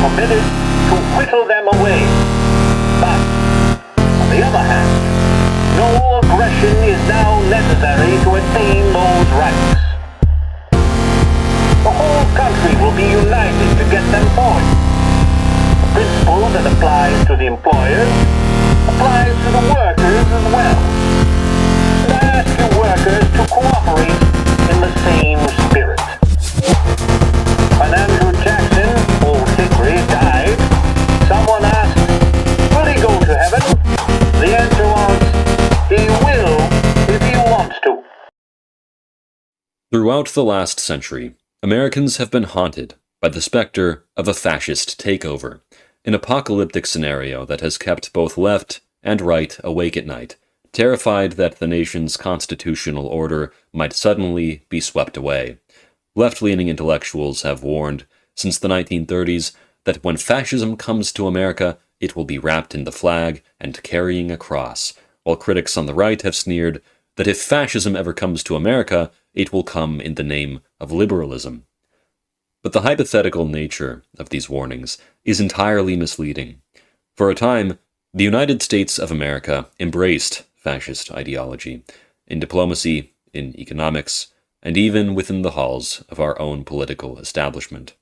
permitted to whittle them away. But, on the other hand, no aggression is now necessary to attain those rights. The whole country will be united to get them forward. The principle that applies to the employers applies to the workers as well. And I ask you workers to cooperate in the same spirit. When Andrew Jackson, old Hickory, died, someone asked, will he go to heaven? The answer was, he will if he wants to. Throughout the last century, Americans have been haunted by the specter of a fascist takeover, an apocalyptic scenario that has kept both left and right awake at night, terrified that the nation's constitutional order might suddenly be swept away. Left-leaning intellectuals have warned since the 1930s that when fascism comes to America, it will be wrapped in the flag and carrying a cross, while critics on the right have sneered that if fascism ever comes to America, it will come in the name of liberalism. But the hypothetical nature of these warnings is entirely misleading. For a time, the United States of America embraced fascist ideology, in diplomacy, in economics, and even within the halls of our own political establishment.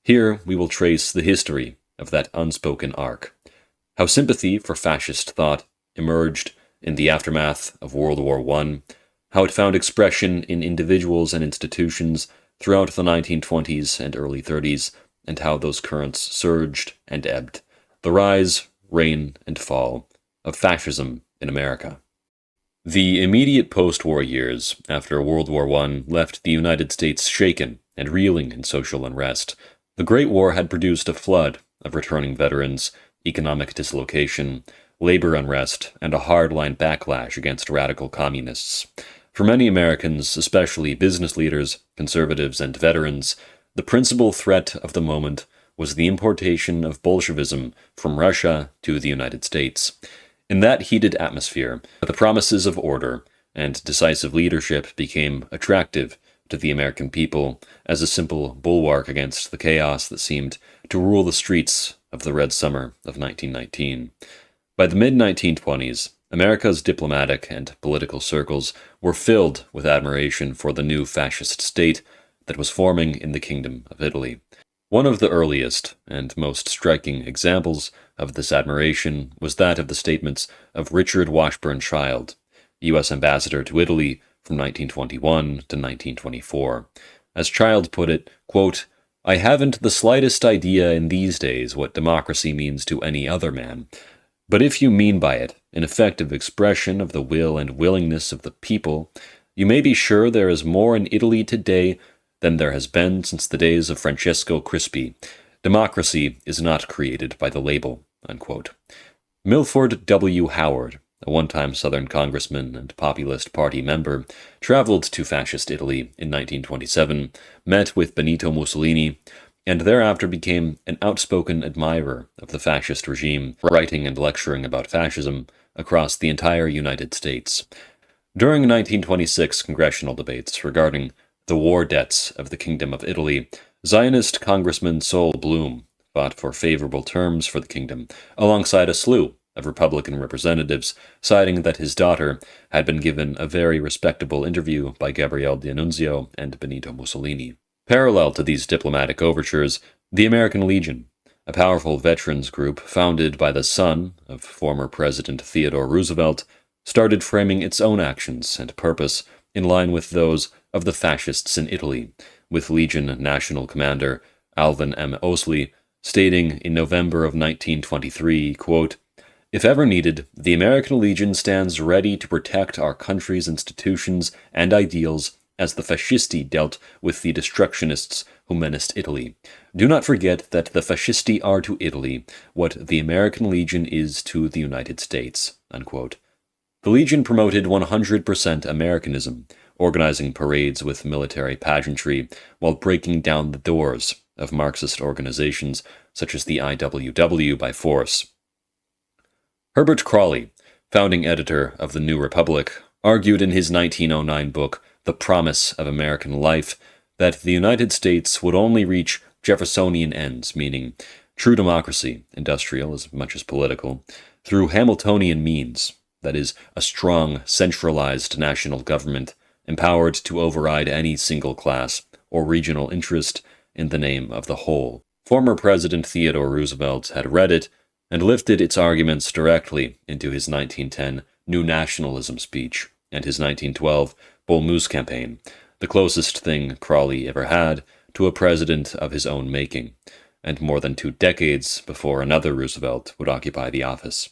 Here we will trace the history of that unspoken arc, how sympathy for fascist thought emerged in the aftermath of World War I, how it found expression in individuals and institutions throughout the 1920s and early 30s, and how those currents surged and ebbed, the rise, reign, and fall of fascism in America. The immediate post-war years after World War I left the United States shaken and reeling in social unrest. The Great War had produced a flood of returning veterans, economic dislocation, labor unrest, and a hardline backlash against radical communists. For many Americans, especially business leaders, conservatives, and veterans, the principal threat of the moment was the importation of Bolshevism from Russia to the United States. In that heated atmosphere, the promises of order and decisive leadership became attractive to the American people as a simple bulwark against the chaos that seemed to rule the streets of the Red Summer of 1919. By the mid-1920s, America's diplomatic and political circles were filled with admiration for the new fascist state that was forming in the Kingdom of Italy. One of the earliest and most striking examples of this admiration was that of the statements of Richard Washburn Child, U.S. Ambassador to Italy from 1921 to 1924. As Child put it, quote, "I haven't the slightest idea in these days what democracy means to any other man. But if you mean by it an effective expression of the will and willingness of the people, you may be sure there is more in Italy today than there has been since the days of Francesco Crispi. Democracy is not created by the label," unquote. Milford W. Howard, a one-time Southern congressman and Populist Party member, traveled to fascist Italy in 1927, met with Benito Mussolini, and thereafter became an outspoken admirer of the fascist regime, writing and lecturing about fascism across the entire United States. During 1926 congressional debates regarding the war debts of the Kingdom of Italy, Zionist Congressman Sol Bloom fought for favorable terms for the kingdom, alongside a slew of Republican representatives, citing that his daughter had been given a very respectable interview by Gabriele D'Annunzio and Benito Mussolini. Parallel to these diplomatic overtures, the American Legion, a powerful veterans group founded by the son of former President Theodore Roosevelt, started framing its own actions and purpose in line with those of the fascists in Italy, with Legion National Commander Alvin M. Owsley stating in November of 1923, quote, "If ever needed, the American Legion stands ready to protect our country's institutions and ideals as the fascisti dealt with the destructionists who menaced Italy. Do not forget that the fascisti are to Italy what the American Legion is to the United States," unquote. The Legion promoted 100% Americanism, organizing parades with military pageantry while breaking down the doors of Marxist organizations such as the IWW by force. Herbert Crawley, founding editor of the New Republic, argued in his 1909 book, The Promise of American Life, that the United States would only reach Jeffersonian ends, meaning True democracy, industrial as much as political, through Hamiltonian means, that is, a strong, centralized national government empowered to override any single class or regional interest in the name of the whole. Former President Theodore Roosevelt had read it and lifted its arguments directly into his 1910 New Nationalism speech and his 1912 Bull Moose campaign, the closest thing Crawley ever had to a president of his own making, and more than 2 decades before another Roosevelt would occupy the office.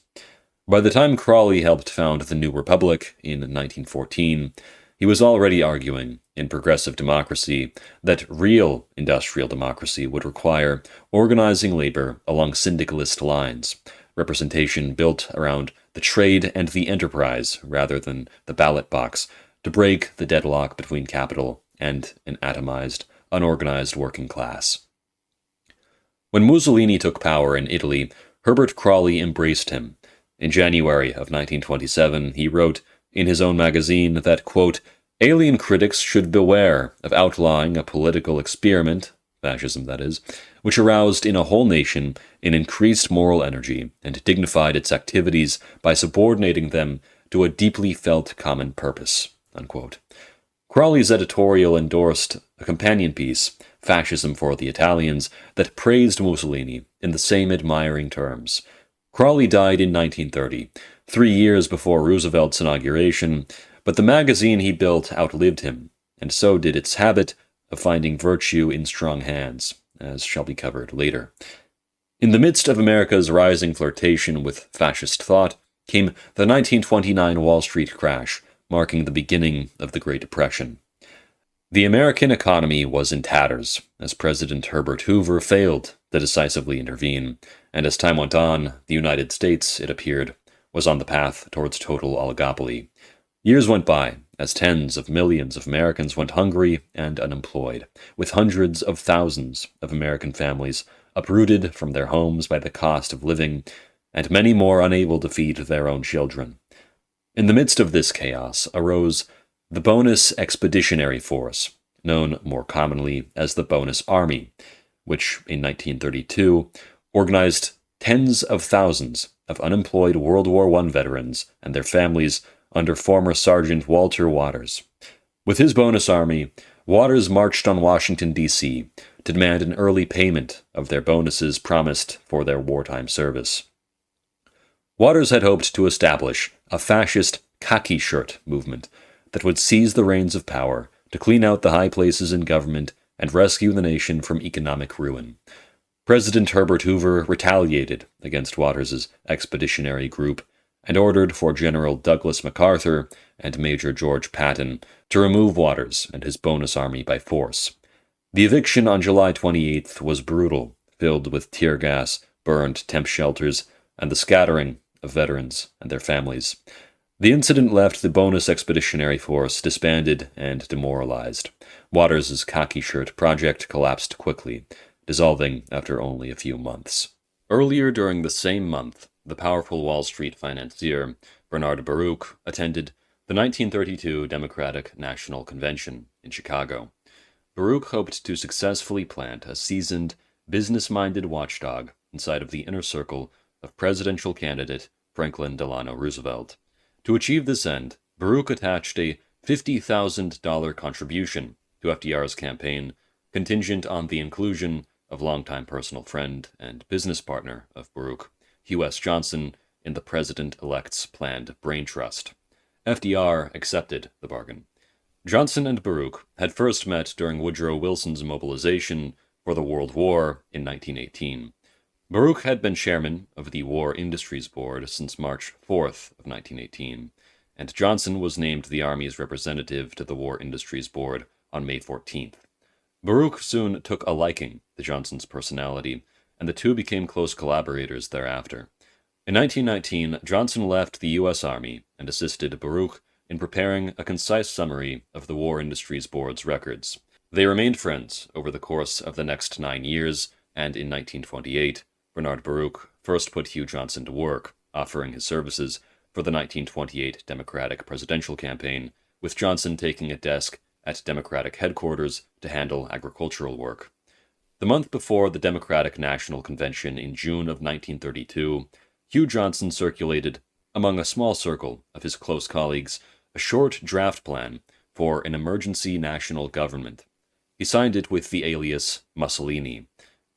By the time Crawley helped found the New Republic in 1914, he was already arguing, in progressive democracy, that real industrial democracy would require organizing labor along syndicalist lines, representation built around the trade and the enterprise rather than the ballot box, to break the deadlock between capital and an atomized, unorganized working class. When Mussolini took power in Italy, Herbert Crawley embraced him. In January of 1927, he wrote in his own magazine that, quote, alien critics should beware of outlawing a political experiment, fascism that is, which aroused in a whole nation an increased moral energy and dignified its activities by subordinating them to a deeply felt common purpose, unquote. Crawley's editorial endorsed a companion piece, Fascism for the Italians, that praised Mussolini in the same admiring terms. Crawley died in 1930, 3 years before Roosevelt's inauguration, but the magazine he built outlived him, and so did its habit of finding virtue in strong hands, as shall be covered later. In the midst of America's rising flirtation with fascist thought came the 1929 Wall Street crash, marking the beginning of the Great Depression. The American economy was in tatters, as President Herbert Hoover failed to decisively intervene, and as time went on, the United States, it appeared, was on the path towards total oligopoly. Years went by, as tens of millions of Americans went hungry and unemployed, with hundreds of thousands of American families uprooted from their homes by the cost of living, and many more unable to feed their own children. In the midst of this chaos arose the Bonus Expeditionary Force, known more commonly as the Bonus Army, which in 1932 organized tens of thousands of unemployed World War I veterans and their families under former Sergeant Walter Waters. With his Bonus Army, Waters marched on Washington, D.C. to demand an early payment of their bonuses promised for their wartime service. Waters had hoped to establish a fascist khaki shirt movement that would seize the reins of power to clean out the high places in government and rescue the nation from economic ruin. President Herbert Hoover retaliated against Waters' expeditionary group and ordered for General Douglas MacArthur and Major George Patton to remove Waters and his Bonus Army by force. The eviction on July 28th was brutal, filled with tear gas, burned temp shelters, and the scattering of veterans and their families. The incident left the Bonus Expeditionary Force disbanded and demoralized. Waters' khaki shirt project collapsed quickly, dissolving after only a few months. Earlier during the same month, the powerful Wall Street financier Bernard Baruch attended the 1932 Democratic National Convention in Chicago. Baruch hoped to successfully plant a seasoned, business-minded watchdog inside of the inner circle of presidential candidate Franklin Delano Roosevelt. To achieve this end, Baruch attached a $50,000 contribution to FDR's campaign, contingent on the inclusion of longtime personal friend and business partner of Baruch, Hugh S. Johnson, in the president-elect's planned brain trust. FDR accepted the bargain. Johnson and Baruch had first met during Woodrow Wilson's mobilization for the World War in 1918. Baruch had been chairman of the War Industries Board since March 4th of 1918, and Johnson was named the Army's representative to the War Industries Board on May 14th. Baruch soon took a liking to Johnson's personality, and the two became close collaborators thereafter. In 1919, Johnson left the U.S. Army and assisted Baruch in preparing a concise summary of the War Industries Board's records. They remained friends over the course of the next 9 years, and in 1928, Bernard Baruch first put Hugh Johnson to work, offering his services for the 1928 Democratic presidential campaign, with Johnson taking a desk at Democratic headquarters to handle agricultural work. The month before the Democratic National Convention in June of 1932, Hugh Johnson circulated, among a small circle of his close colleagues, a short draft plan for an emergency national government. He signed it with the alias Mussolini.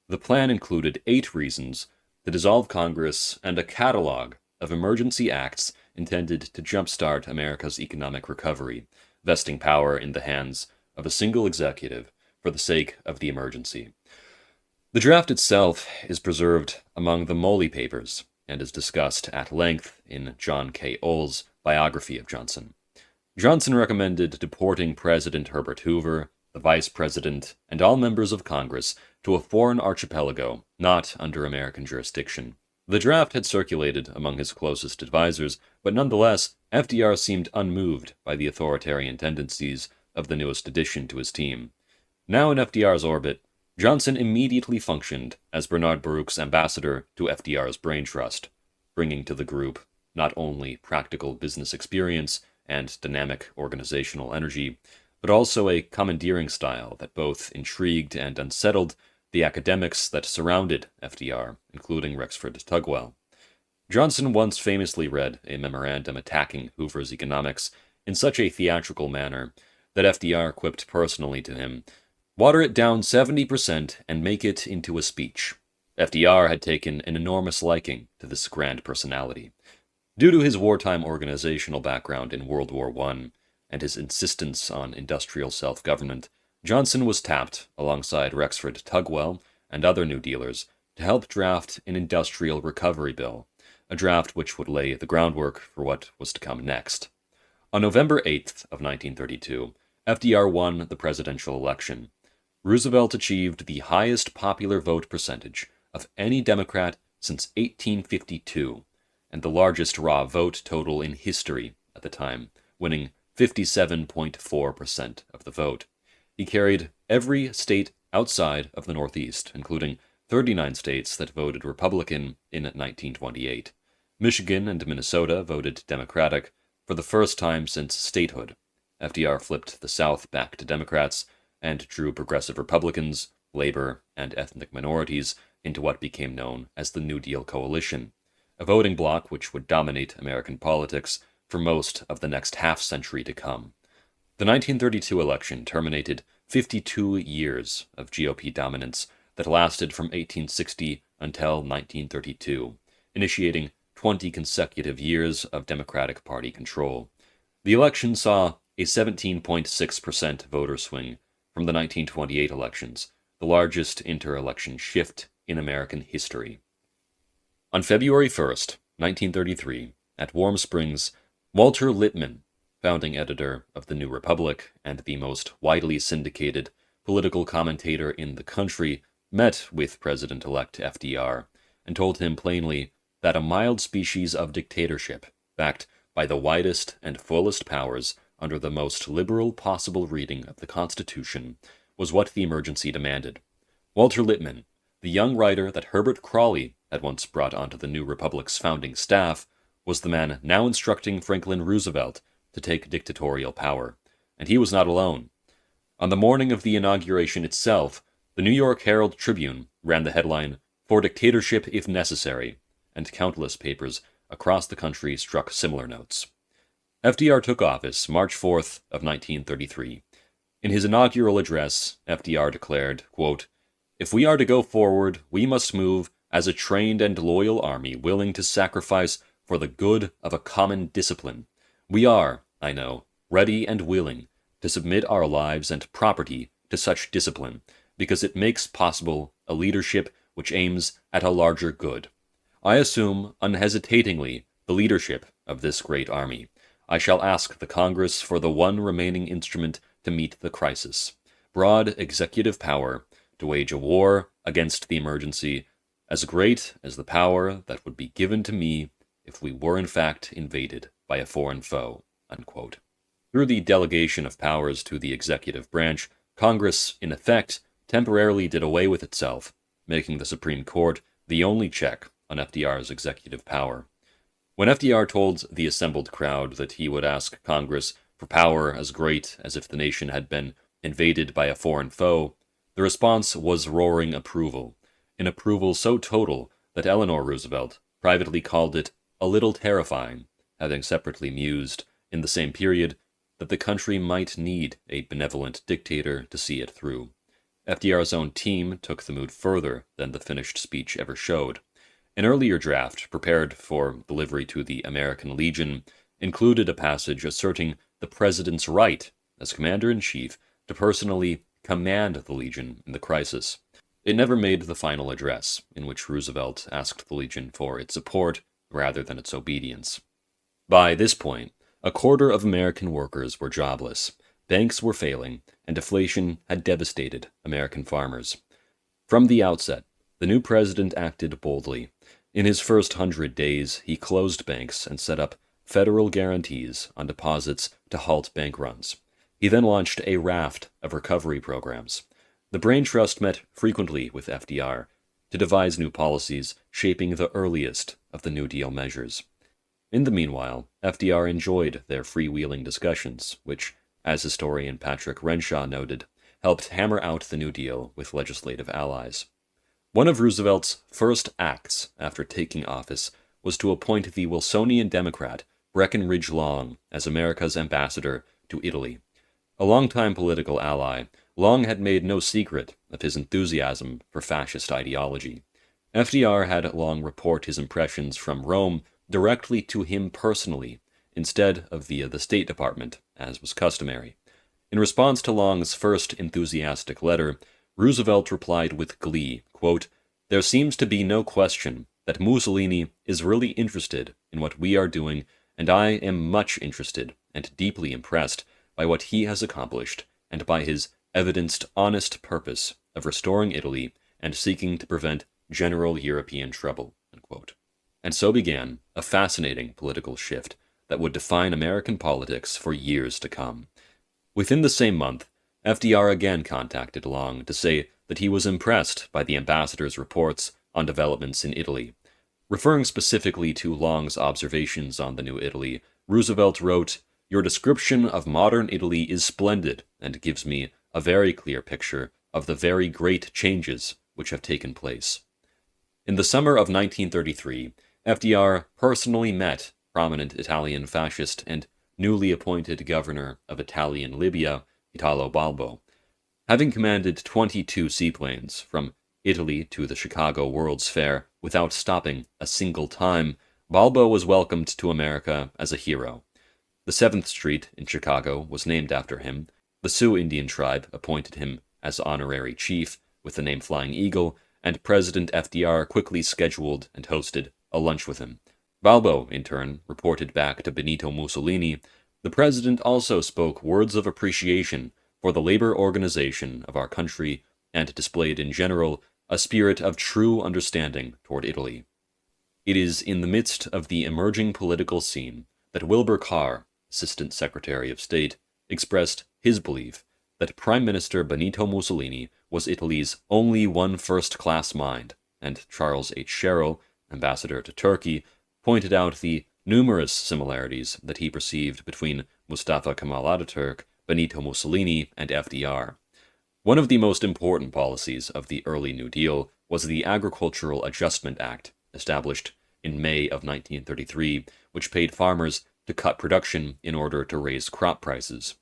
The plan included 8 reasons to dissolve Congress and a catalog of emergency acts intended to jumpstart America's economic recovery, vesting power in the hands of a single executive for the sake of the emergency. The draft itself is preserved among the Moley Papers and is discussed at length in John K. Oll's biography of Johnson. Johnson recommended deporting President Herbert Hoover, the Vice President, and all members of Congress to a foreign archipelago not under American jurisdiction. The draft had circulated among his closest advisors, but nonetheless, FDR seemed unmoved by the authoritarian tendencies of the newest addition to his team. Now in FDR's orbit, Johnson immediately functioned as Bernard Baruch's ambassador to FDR's brain trust, bringing to the group not only practical business experience and dynamic organizational energy, but also a commandeering style that both intrigued and unsettled the academics that surrounded FDR, including Rexford Tugwell. Johnson once famously read a memorandum attacking Hoover's economics in such a theatrical manner that FDR quipped personally to him, "Water it down 70% and make it into a speech." FDR had taken an enormous liking to this grand personality. Due to his wartime organizational background in World War I and his insistence on industrial self-government, Johnson was tapped alongside Rexford Tugwell and other New Dealers to help draft an industrial recovery bill, a draft which would lay the groundwork for what was to come next. On November 8th of 1932, FDR won the presidential election. Roosevelt achieved the highest popular vote percentage of any Democrat since 1852, and the largest raw vote total in history at the time, winning 57.4% of the vote. He carried every state outside of the Northeast, including 39 states that voted Republican in 1928. Michigan and Minnesota voted Democratic for the first time since statehood. FDR flipped the South back to Democrats and drew progressive Republicans, labor, and ethnic minorities into what became known as the New Deal Coalition, a voting bloc which would dominate American politics for most of the next half-century to come. The 1932 election terminated 52 years of GOP dominance that lasted from 1860 until 1932, initiating 20 consecutive years of Democratic Party control. The election saw a 17.6% voter swing from the 1928 elections, the largest inter-election shift in American history. On February 1st, 1933, at Warm Springs, Walter Lippmann, founding editor of the New Republic and the most widely syndicated political commentator in the country, met with President-elect FDR and told him plainly that a mild species of dictatorship, backed by the widest and fullest powers under the most liberal possible reading of the Constitution, was what the emergency demanded. Walter Lippmann, the young writer that Herbert Crawley had once brought onto the New Republic's founding staff, was the man now instructing Franklin Roosevelt to take dictatorial power, and he was not alone. On the morning of the inauguration itself, the New York Herald Tribune ran the headline, "For Dictatorship If Necessary," and countless papers across the country struck similar notes. FDR took office March 4th of 1933. In his inaugural address, FDR declared, quote, "If we are to go forward, we must move as a trained and loyal army willing to sacrifice for the good of a common discipline. We are, I know, ready and willing to submit our lives and property to such discipline, because it makes possible a leadership which aims at a larger good. I assume unhesitatingly the leadership of this great army. I shall ask the Congress for the one remaining instrument to meet the crisis, broad executive power to wage a war against the emergency, as great as the power that would be given to me if we were in fact invaded by a foreign foe." Unquote. Through the delegation of powers to the executive branch, Congress, in effect, temporarily did away with itself, making the Supreme Court the only check on FDR's executive power. When FDR told the assembled crowd that he would ask Congress for power as great as if the nation had been invaded by a foreign foe, The response was roaring approval, an approval so total that Eleanor Roosevelt privately called it a little terrifying, having separately mused, in the same period, that the country might need a benevolent dictator to see it through. FDR's own team took the mood further than the finished speech ever showed. An earlier draft, prepared for delivery to the American Legion, included a passage asserting the president's right, as commander-in-chief, to personally command the Legion in the crisis. It never made the final address, in which Roosevelt asked the Legion for its support rather than its obedience. By this point, a quarter of American workers were jobless, banks were failing, and deflation had devastated American farmers. From the outset, the new president acted boldly. In his first 100 days, he closed banks and set up federal guarantees on deposits to halt bank runs. He then launched a raft of recovery programs. The Brain Trust met frequently with FDR to devise new policies shaping the earliest of the New Deal measures. In the meanwhile, FDR enjoyed their freewheeling discussions, which, as historian Patrick Renshaw noted, helped hammer out the New Deal with legislative allies. One of Roosevelt's first acts after taking office was to appoint the Wilsonian Democrat Breckinridge Long as America's ambassador to Italy. A longtime political ally, Long had made no secret of his enthusiasm for fascist ideology. FDR had Long report his impressions from Rome directly to him personally, instead of via the State Department, as was customary. In response to Long's first enthusiastic letter, Roosevelt replied with glee, quote, "There seems to be no question that Mussolini is really interested in what we are doing, and I am much interested and deeply impressed by what he has accomplished and by his evidenced honest purpose of restoring Italy and seeking to prevent general European trouble." Unquote. And so began a fascinating political shift that would define American politics for years to come. Within the same month, FDR again contacted Long to say that he was impressed by the ambassador's reports on developments in Italy. Referring specifically to Long's observations on the new Italy, Roosevelt wrote, "Your description of modern Italy is splendid and gives me a very clear picture of the very great changes which have taken place." In the summer of 1933, FDR personally met prominent Italian fascist and newly appointed governor of Italian Libya, Italo Balbo. Having commanded 22 seaplanes from Italy to the Chicago World's Fair without stopping a single time, Balbo was welcomed to America as a hero. The 7th Street in Chicago was named after him. The Sioux Indian tribe appointed him as honorary chief with the name Flying Eagle, and President FDR quickly scheduled and hosted a lunch with him. Balbo, in turn, reported back to Benito Mussolini. The president also spoke words of appreciation for the labor organization of our country and displayed in general a spirit of true understanding toward Italy. It is in the midst of the emerging political scene that Wilbur Carr, Assistant Secretary of State, expressed his belief that Prime Minister Benito Mussolini was Italy's only one first-class mind, and Charles H. Sherrill, ambassador to Turkey, pointed out the numerous similarities that he perceived between Mustafa Kemal Ataturk, Benito Mussolini, and FDR. One of the most important policies of the early New Deal was the Agricultural Adjustment Act, established in May of 1933, which paid farmers to cut production in order to raise crop prices.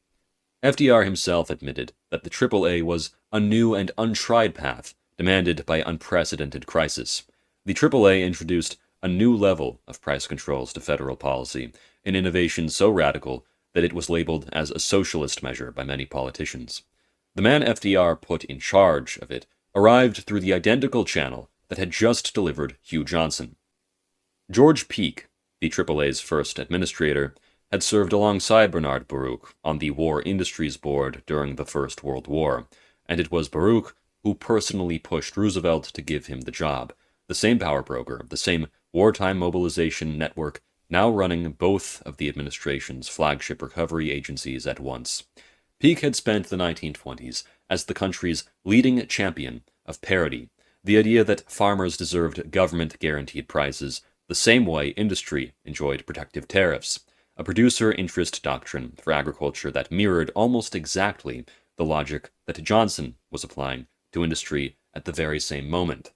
FDR himself admitted that the AAA was a new and untried path demanded by unprecedented crisis. The AAA introduced a new level of price controls to federal policy, an innovation so radical that it was labeled as a socialist measure by many politicians. The man FDR put in charge of it arrived through the identical channel that had just delivered Hugh Johnson. George Peake, the AAA's first administrator, had served alongside Bernard Baruch on the War Industries Board during the First World War, and it was Baruch who personally pushed Roosevelt to give him the job, the same power broker, the same wartime mobilization network, now running both of the administration's flagship recovery agencies at once. Peake had spent the 1920s as the country's leading champion of parity, the idea that farmers deserved government-guaranteed prices the same way industry enjoyed protective tariffs, a producer interest doctrine for agriculture that mirrored almost exactly the logic that Johnson was applying to industry at the very same moment.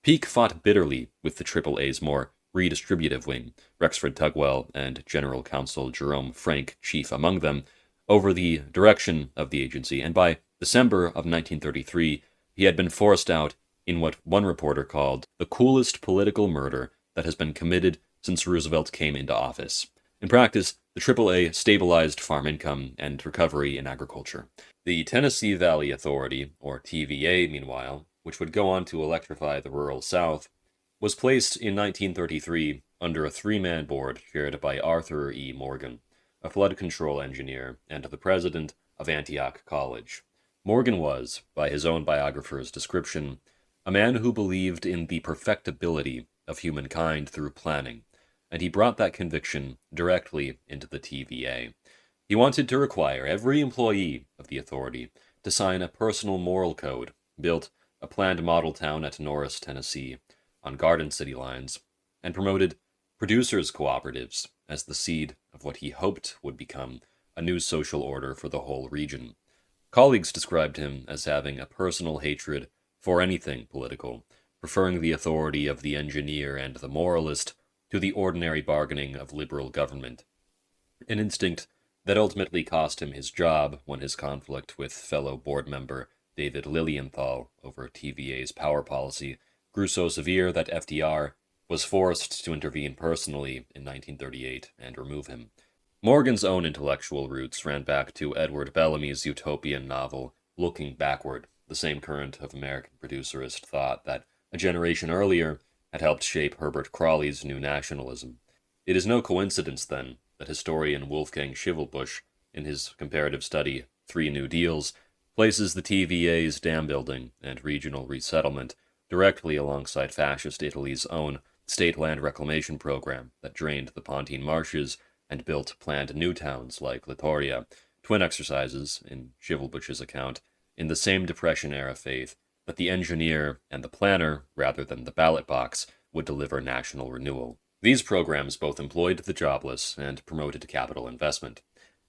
Peake fought bitterly with the AAA's more redistributive wing, Rexford Tugwell and General Counsel Jerome Frank chief among them, over the direction of the agency, and by December of 1933, he had been forced out in what one reporter called the coolest political murder that has been committed since Roosevelt came into office. In practice, the AAA stabilized farm income and recovery in agriculture. The Tennessee Valley Authority, or TVA, meanwhile, which would go on to electrify the rural South, was placed in 1933 under a three-man board chaired by Arthur E. Morgan, a flood control engineer and the president of Antioch College. Morgan was, by his own biographer's description, a man who believed in the perfectibility of humankind through planning, and he brought that conviction directly into the TVA. He wanted to require every employee of the authority to sign a personal moral code, built a planned model town at Norris, Tennessee, on Garden City lines, and promoted producers' cooperatives as the seed of what he hoped would become a new social order for the whole region. Colleagues described him as having a personal hatred for anything political, preferring the authority of the engineer and the moralist to the ordinary bargaining of liberal government, an instinct that ultimately cost him his job when his conflict with fellow board member David Lilienthal over TVA's power policy grew so severe that FDR was forced to intervene personally in 1938 and remove him. Morgan's own intellectual roots ran back to Edward Bellamy's utopian novel Looking Backward, the same current of American producerist thought that a generation earlier had helped shape Herbert Crawley's New Nationalism. It is no coincidence, then, that historian Wolfgang Schivelbusch, in his comparative study Three New Deals, places the TVA's dam building and regional resettlement directly alongside fascist Italy's own state land reclamation program that drained the Pontine marshes and built planned new towns like Littoria, twin exercises, in Schivelbusch's account, in the same Depression-era faith that the engineer and the planner, rather than the ballot box, would deliver national renewal. These programs both employed the jobless and promoted capital investment.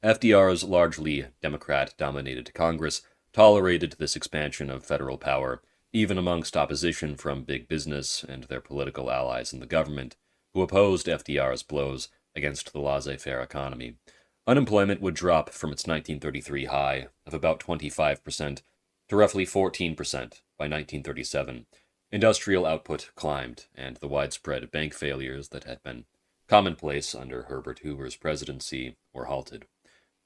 FDR's largely Democrat-dominated Congress tolerated this expansion of federal power, even amongst opposition from big business and their political allies in the government, who opposed FDR's blows against the laissez-faire economy. Unemployment would drop from its 1933 high of about 25% to roughly 14% by 1937. Industrial output climbed, and the widespread bank failures that had been commonplace under Herbert Hoover's presidency were halted.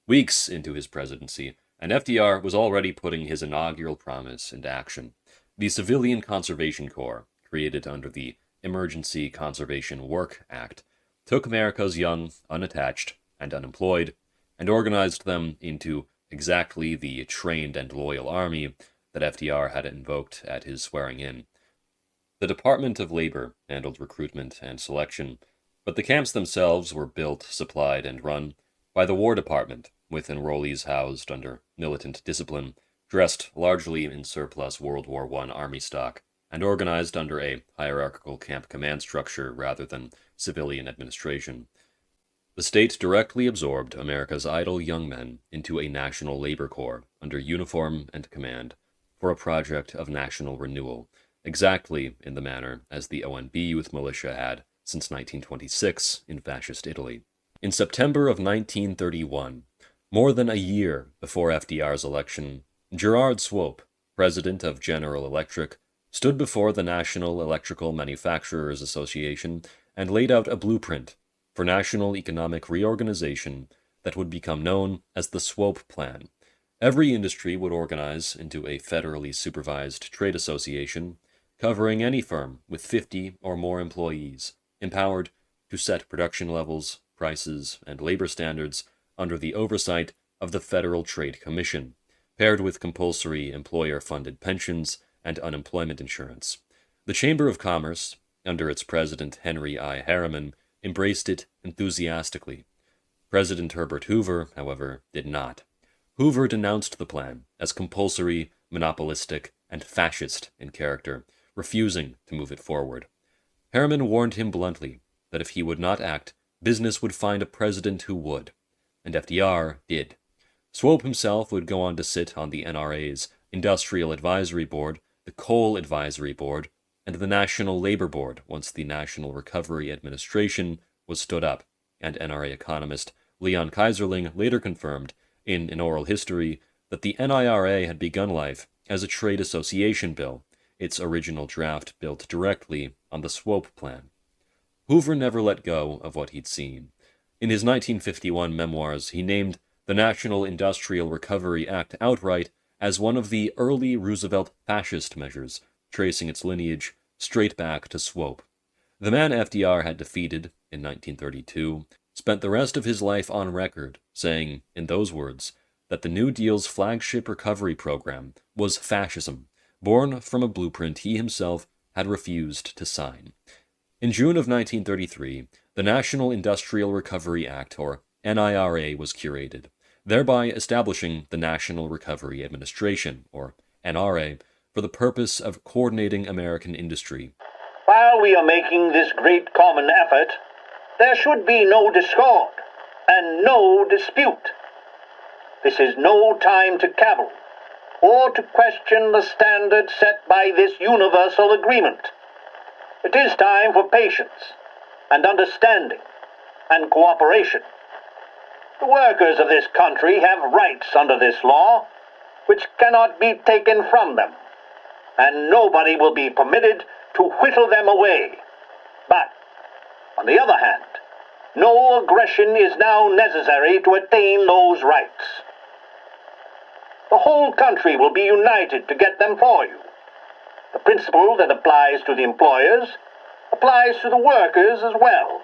Weeks into his presidency, and FDR was already putting his inaugural promise into action. The Civilian Conservation Corps, created under the Emergency Conservation Work Act, took America's young, unattached, and unemployed, and organized them into exactly the trained and loyal army that FDR had invoked at his swearing-in. The Department of Labor handled recruitment and selection, but the camps themselves were built, supplied, and run by the War Department, with enrollees housed under militant discipline, dressed largely in surplus World War I Army stock, and organized under a hierarchical camp command structure rather than civilian administration. The state directly absorbed America's idle young men into a national labor corps under uniform and command for a project of national renewal, exactly in the manner as the ONB Youth Militia had since 1926 in fascist Italy. In September of 1931, more than a year before FDR's election, Gerard Swope, president of General Electric, stood before the National Electrical Manufacturers Association and laid out a blueprint for national economic reorganization that would become known as the Swope Plan. Every industry would organize into a federally supervised trade association, covering any firm with 50 or more employees, empowered to set production levels, prices, and labor standards under the oversight of the Federal Trade Commission, paired with compulsory employer-funded pensions and unemployment insurance. The Chamber of Commerce, under its president Henry I. Harriman, embraced it enthusiastically. President Herbert Hoover, however, did not. Hoover denounced the plan as compulsory, monopolistic, and fascist in character, refusing to move it forward. Harriman warned him bluntly that if he would not act, business would find a president who would, and FDR did. Swope himself would go on to sit on the NRA's Industrial Advisory Board, the Coal Advisory Board, and the National Labor Board once the National Recovery Administration was stood up, and NRA economist Leon Kaiserling later confirmed, in an oral history, that the NIRA had begun life as a trade association bill, its original draft built directly on the SWOPE plan. Hoover never let go of what he'd seen. In his 1951 memoirs, he named the National Industrial Recovery Act outright as one of the early Roosevelt fascist measures, tracing its lineage straight back to SWOPE. The man FDR had defeated in 1932 spent the rest of his life on record saying, in those words, that the New Deal's flagship recovery program was fascism, born from a blueprint he himself had refused to sign. In June of 1933, the National Industrial Recovery Act, or NIRA, was curated, thereby establishing the National Recovery Administration, or NRA, for the purpose of coordinating American industry. While we are making this great common effort, there should be no discord and no dispute. This is no time to cavil or to question the standard set by this universal agreement. It is time for patience and understanding and cooperation. The workers of this country have rights under this law which cannot be taken from them, and nobody will be permitted to whittle them away. But, on the other hand, no aggression is now necessary to attain those rights. The whole country will be united to get them for you. The principle that applies to the employers applies to the workers as well.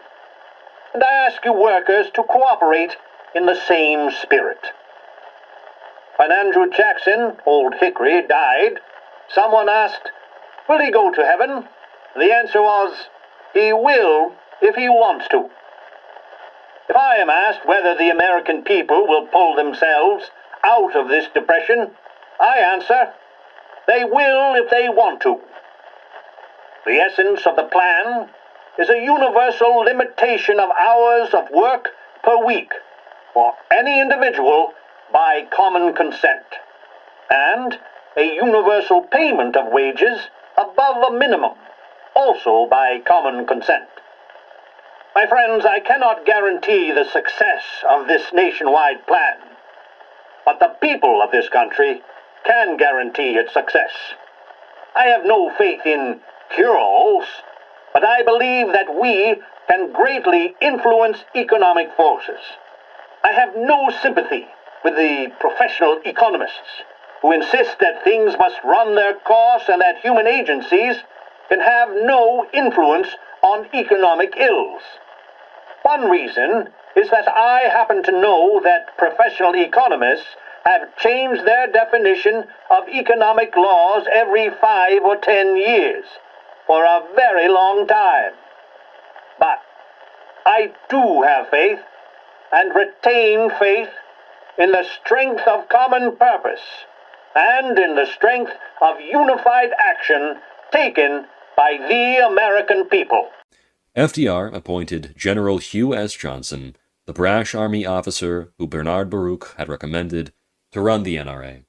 And I ask you workers to cooperate in the same spirit. When Andrew Jackson, Old Hickory, died, someone asked, "Will he go to heaven?" The answer was, "He will if he wants to." If I am asked whether the American people will pull themselves out of this depression, I answer, they will if they want to. The essence of the plan is a universal limitation of hours of work per week for any individual by common consent, and a universal payment of wages above a minimum, also by common consent. My friends, I cannot guarantee the success of this nationwide plan, but the people of this country can guarantee its success. I have no faith in cure-alls, but I believe that we can greatly influence economic forces. I have no sympathy with the professional economists who insist that things must run their course and that human agencies can have no influence on economic ills. One reason is that I happen to know that professional economists have changed their definition of economic laws every 5 or 10 years for a very long time. But I do have faith and retain faith in the strength of common purpose and in the strength of unified action taken by the American people. FDR appointed General Hugh S. Johnson, the brash Army officer who Bernard Baruch had recommended, to run the NRA.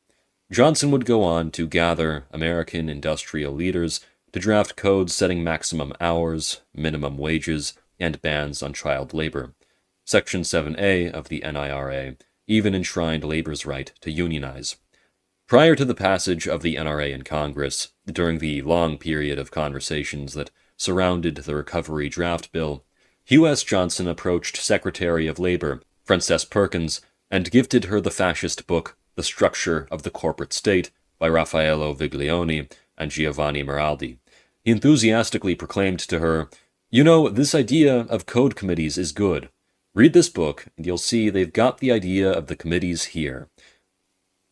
Johnson would go on to gather American industrial leaders to draft codes setting maximum hours, minimum wages, and bans on child labor. Section 7A of the NIRA even enshrined labor's right to unionize. Prior to the passage of the NRA in Congress, during the long period of conversations that surrounded the Recovery Draft Bill, Hugh S. Johnson approached Secretary of Labor Frances Perkins and gifted her the fascist book The Structure of the Corporate State by Raffaello Viglione and Giovanni Meraldi. He enthusiastically proclaimed to her, "You know, this idea of code committees is good. Read this book, and you'll see they've got the idea of the committees here."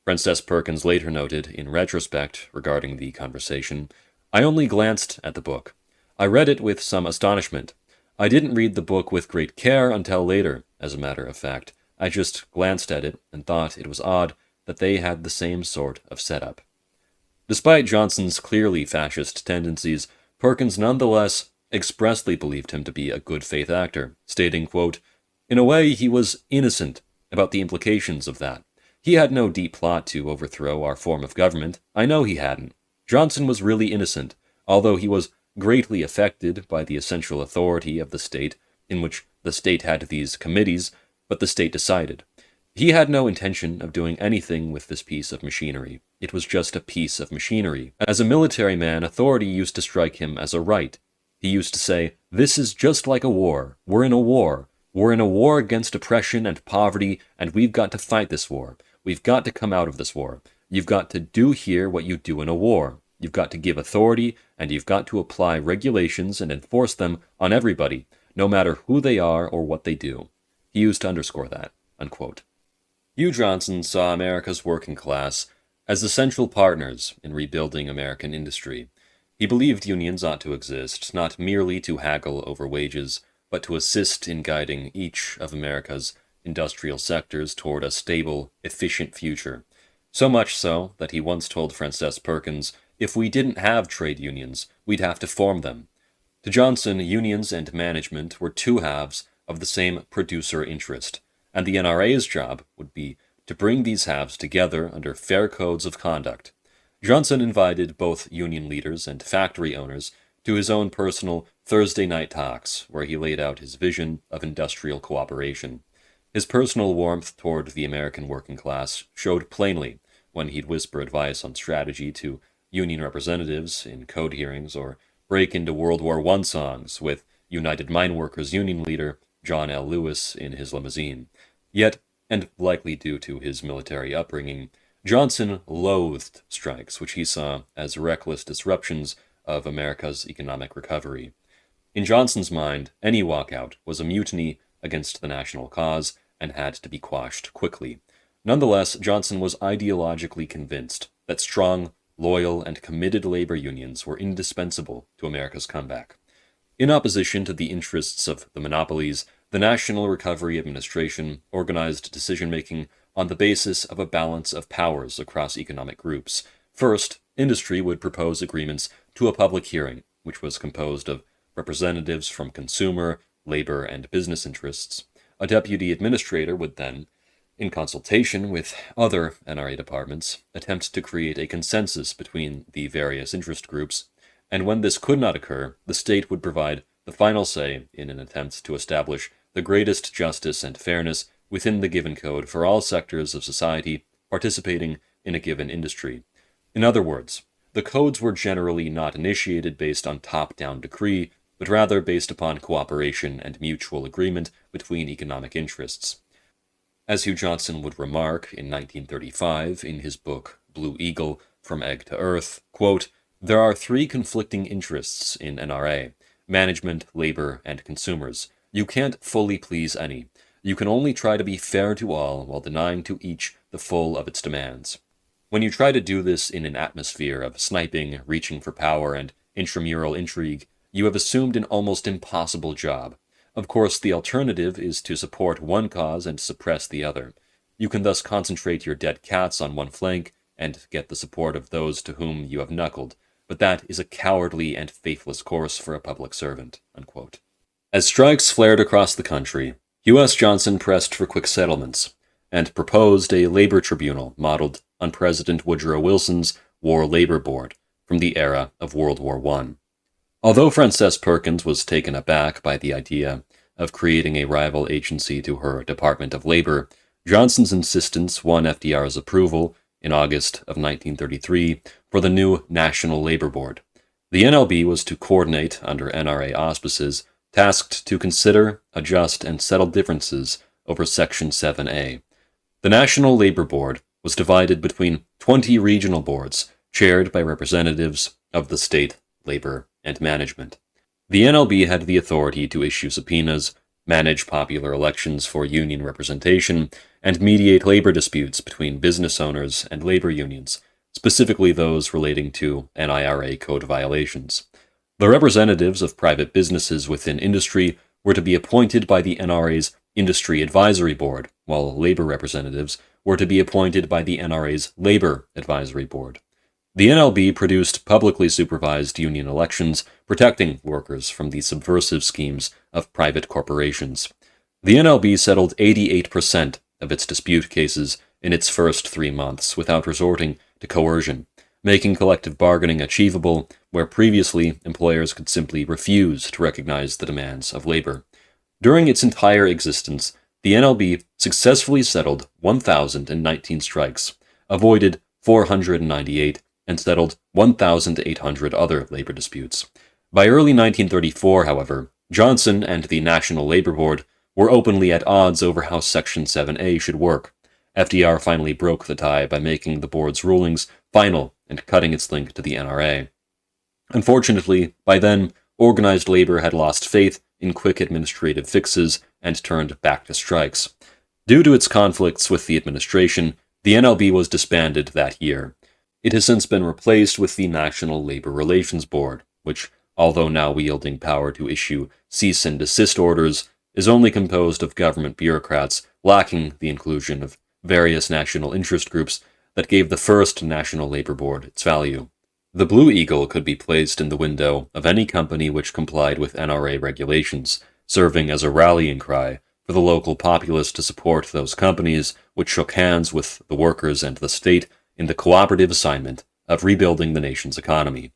Frances Perkins later noted, in retrospect, regarding the conversation, "I only glanced at the book. I read it with some astonishment. I didn't read the book with great care until later, as a matter of fact. I just glanced at it and thought it was odd that they had the same sort of setup." Despite Johnson's clearly fascist tendencies, Perkins nonetheless expressly believed him to be a good faith actor, stating, quote, "In a way, he was innocent about the implications of that. He had no deep plot to overthrow our form of government. I know he hadn't. Johnson was really innocent, although he was greatly affected by the essential authority of the state, in which the state had these committees, but the state decided. He had no intention of doing anything with this piece of machinery. It was just a piece of machinery. As a military man, authority used to strike him as a right. He used to say, "This is just like a war. We're in a war. We're in a war against oppression and poverty, and we've got to fight this war. We've got to come out of this war. You've got to do here what you do in a war. You've got to give authority, and you've got to apply regulations and enforce them on everybody, no matter who they are or what they do." He used to underscore that, unquote. Hugh Johnson saw America's working class as essential partners in rebuilding American industry. He believed unions ought to exist, not merely to haggle over wages, but to assist in guiding each of America's industrial sectors toward a stable, efficient future. So much so that he once told Frances Perkins, "If we didn't have trade unions, we'd have to form them." To Johnson, unions and management were two halves of the same producer interest, and the NRA's job would be to bring these halves together under fair codes of conduct. Johnson invited both union leaders and factory owners to his own personal Thursday night talks, where he laid out his vision of industrial cooperation. His personal warmth toward the American working class showed plainly when he'd whisper advice on strategy to union representatives in code hearings or break into World War I songs with United Mine Workers Union leader John L. Lewis in his limousine. Yet, and likely due to his military upbringing, Johnson loathed strikes, which he saw as reckless disruptions of America's economic recovery. In Johnson's mind, any walkout was a mutiny against the national cause and had to be quashed quickly. Nonetheless, Johnson was ideologically convinced that strong, loyal, and committed labor unions were indispensable to America's comeback. In opposition to the interests of the monopolies, the National Recovery Administration organized decision-making on the basis of a balance of powers across economic groups. First, industry would propose agreements to a public hearing, which was composed of representatives from consumer, labor, and business interests. A deputy administrator would then, in consultation with other NRA departments, attempt to create a consensus between the various interest groups, and when this could not occur, the state would provide the final say in an attempt to establish the greatest justice and fairness within the given code for all sectors of society participating in a given industry. In other words, the codes were generally not initiated based on top-down decree, but rather based upon cooperation and mutual agreement between economic interests. As Hugh Johnson would remark in 1935 in his book Blue Eagle, From Egg to Earth, quote, "There are three conflicting interests in NRA: management, labor, and consumers. You can't fully please any. You can only try to be fair to all while denying to each the full of its demands. When you try to do this in an atmosphere of sniping, reaching for power, and intramural intrigue, you have assumed an almost impossible job. Of course, the alternative is to support one cause and suppress the other. You can thus concentrate your dead cats on one flank and get the support of those to whom you have knuckled, but that is a cowardly and faithless course for a public servant." Unquote. As strikes flared across the country, Hugh S. Johnson pressed for quick settlements and proposed a labor tribunal modeled on President Woodrow Wilson's War Labor Board from the era of World War I. Although Frances Perkins was taken aback by the idea of creating a rival agency to her Department of Labor, Johnson's insistence won FDR's approval in August of 1933 for the new National Labor Board. The NLB was to coordinate under NRA auspices, tasked to consider, adjust, and settle differences over Section 7A. The National Labor Board was divided between 20 regional boards, chaired by representatives of the state, labor, and management. The NLB had the authority to issue subpoenas, manage popular elections for union representation, and mediate labor disputes between business owners and labor unions, specifically those relating to NIRA code violations. The representatives of private businesses within industry were to be appointed by the NRA's Industry Advisory Board, while labor representatives were to be appointed by the NRA's Labor Advisory Board. The NLB produced publicly supervised union elections, protecting workers from the subversive schemes of private corporations. The NLB settled 88% of its dispute cases in its first 3 months without resorting to coercion, making collective bargaining achievable where previously employers could simply refuse to recognize the demands of labor. During its entire existence, the NLB successfully settled 1,019 strikes, avoided 498, and settled 1,800 other labor disputes. By early 1934, however, Johnson and the National Labor Board were openly at odds over how Section 7A should work. FDR finally broke the tie by making the board's rulings final and cutting its link to the NRA. Unfortunately, by then, organized labor had lost faith in quick administrative fixes and turned back to strikes. Due to its conflicts with the administration, the NLB was disbanded that year. It has since been replaced with the National Labor Relations Board, which, although now wielding power to issue cease and desist orders, is only composed of government bureaucrats lacking the inclusion of various national interest groups that gave the first National Labor Board its value. The Blue Eagle could be placed in the window of any company which complied with NRA regulations, serving as a rallying cry for the local populace to support those companies which shook hands with the workers and the state in the cooperative assignment of rebuilding the nation's economy.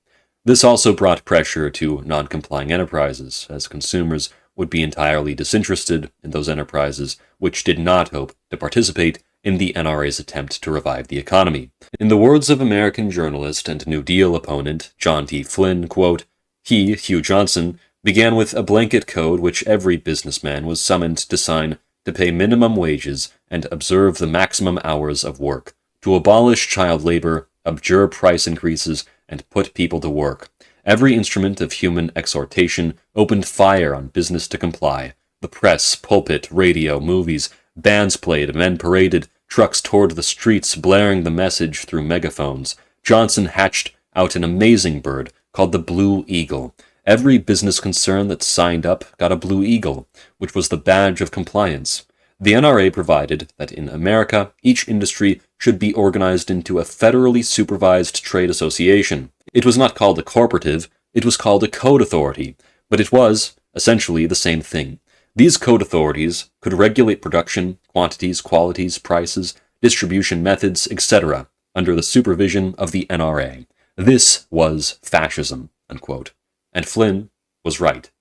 This also brought pressure to non-complying enterprises, as consumers would be entirely disinterested in those enterprises which did not hope to participate in the NRA's attempt to revive the economy. In the words of American journalist and New Deal opponent John T. Flynn, quote, he, Hugh Johnson, began with a blanket code which every businessman was summoned to sign to pay minimum wages and observe the maximum hours of work, to abolish child labor, abjure price increases, and put people to work. Every instrument of human exhortation opened fire on business to comply. The press, pulpit, radio, movies, bands played, men paraded, trucks toward the streets blaring the message through megaphones. Johnson hatched out an amazing bird called the Blue Eagle. Every business concern that signed up got a Blue Eagle, which was the badge of compliance. The NRA provided that in America, each industry should be organized into a federally supervised trade association. It was not called a corporative, it was called a code authority, but it was, essentially, the same thing. These code authorities could regulate production, quantities, qualities, prices, distribution methods, etc., under the supervision of the NRA. This was fascism, unquote. And Flynn was right.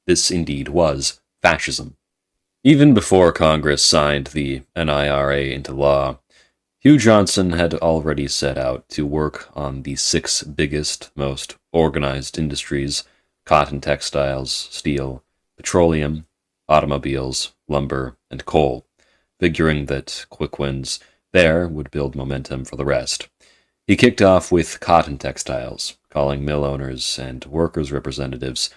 This indeed was fascism. Even before Congress signed the NIRA into law, Hugh Johnson had already set out to work on the 6 biggest, most organized industries: cotton textiles, steel, petroleum, automobiles, lumber, and coal, figuring that quick wins there would build momentum for the rest. He kicked off with cotton textiles, calling mill owners and workers' representatives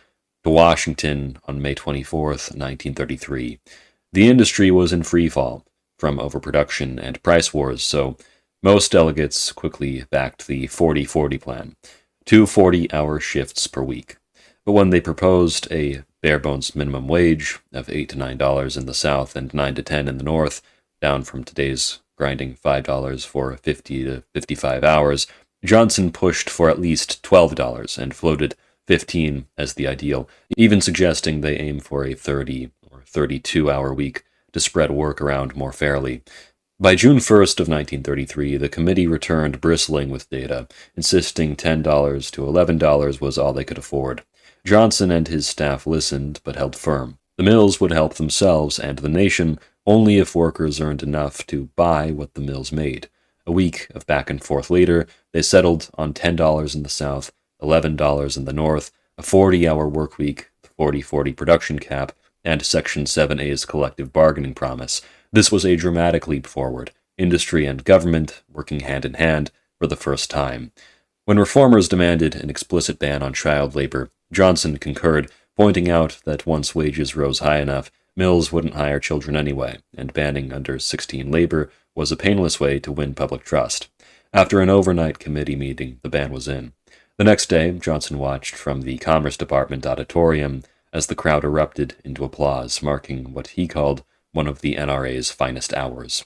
to Washington on May 24, 1933. The industry was in free fall from overproduction and price wars, so most delegates quickly backed the 40-40 plan, 2 40-hour shifts per week. But when they proposed a bare-bones minimum wage of $8 to $9 in the South and $9 to $10 in the North, down from today's grinding $5 for 50 to 55 hours, Johnson pushed for at least $12 and floated $15 as the ideal, even suggesting they aim for a 30 or 32-hour week to spread work around more fairly. By June 1st of 1933, the committee returned bristling with data, insisting $10 to $11 was all they could afford. Johnson and his staff listened but held firm. The mills would help themselves and the nation only if workers earned enough to buy what the mills made. A week of back and forth later, they settled on $10 in the South, $11 in the North, a 40-hour work week, the 40-40 production cap, and Section 7A's collective bargaining promise. This was a dramatic leap forward, industry and government working hand in hand for the first time. When reformers demanded an explicit ban on child labor, Johnson concurred, pointing out that once wages rose high enough, mills wouldn't hire children anyway, and banning under 16 labor was a painless way to win public trust. After an overnight committee meeting, the ban was in. The next day, Johnson watched from the Commerce Department auditorium as the crowd erupted into applause, marking what he called one of the NRA's finest hours.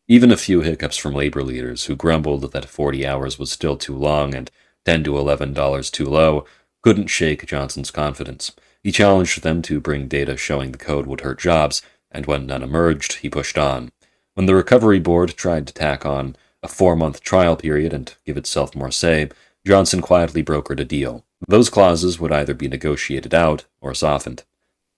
Even a few hiccups from labor leaders who grumbled that 40 hours was still too long and $10 to $11 too low couldn't shake Johnson's confidence. He challenged them to bring data showing the code would hurt jobs, and when none emerged, he pushed on. When the Recovery Board tried to tack on a 4-month trial period and give itself more say, Johnson quietly brokered a deal. Those clauses would either be negotiated out or softened.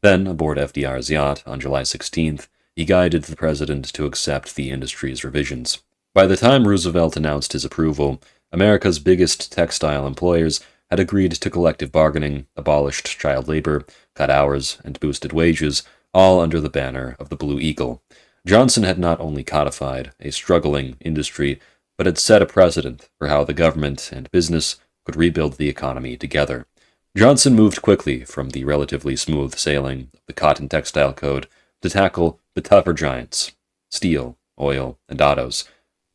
Then, aboard FDR's yacht on July 16th, he guided the president to accept the industry's revisions. By the time Roosevelt announced his approval, America's biggest textile employers had agreed to collective bargaining, abolished child labor, cut hours, and boosted wages, all under the banner of the Blue Eagle. Johnson had not only codified a struggling industry, but had set a precedent for how the government and business could rebuild the economy together. Johnson moved quickly from the relatively smooth sailing of the Cotton Textile Code to tackle the tougher giants, steel, oil, and autos.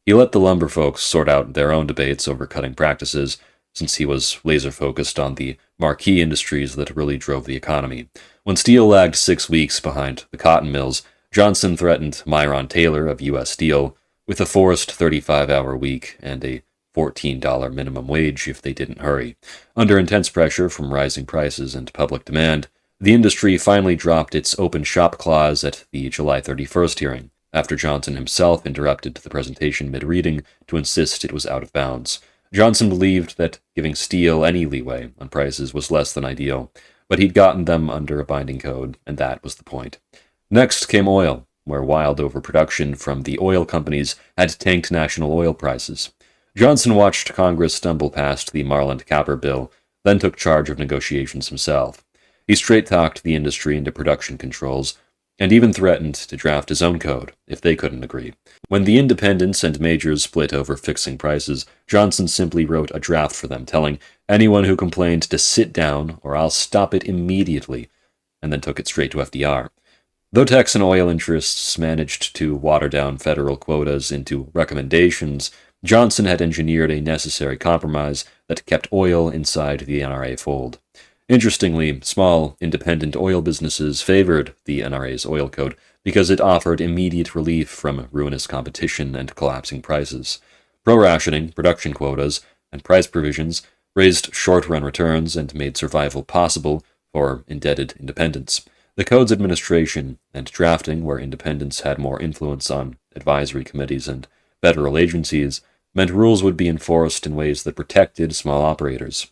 He let the lumber folks sort out their own debates over cutting practices, since he was laser-focused on the marquee industries that really drove the economy. When steel lagged 6 weeks behind the cotton mills, Johnson threatened Myron Taylor of U.S. Steel with a forced 35-hour week and a $14 minimum wage if they didn't hurry. Under intense pressure from rising prices and public demand, the industry finally dropped its open shop clause at the July 31st hearing, after Johnson himself interrupted the presentation mid-reading to insist it was out of bounds. Johnson believed that giving steel any leeway on prices was less than ideal, but he'd gotten them under a binding code, and that was the point. Next came oil, where wild overproduction from the oil companies had tanked national oil prices. Johnson watched Congress stumble past the Marland-Kapper bill, then took charge of negotiations himself. He straight-talked the industry into production controls, and even threatened to draft his own code if they couldn't agree. When the independents and majors split over fixing prices, Johnson simply wrote a draft for them, telling anyone who complained to sit down or I'll stop it immediately, and then took it straight to FDR. Though Texan oil interests managed to water down federal quotas into recommendations, Johnson had engineered a necessary compromise that kept oil inside the NRA fold. Interestingly, small, independent oil businesses favored the NRA's oil code because it offered immediate relief from ruinous competition and collapsing prices. Pro-rationing, production quotas, and price provisions raised short-run returns and made survival possible for indebted independents. The code's administration and drafting, where independents had more influence on advisory committees and federal agencies, meant rules would be enforced in ways that protected small operators.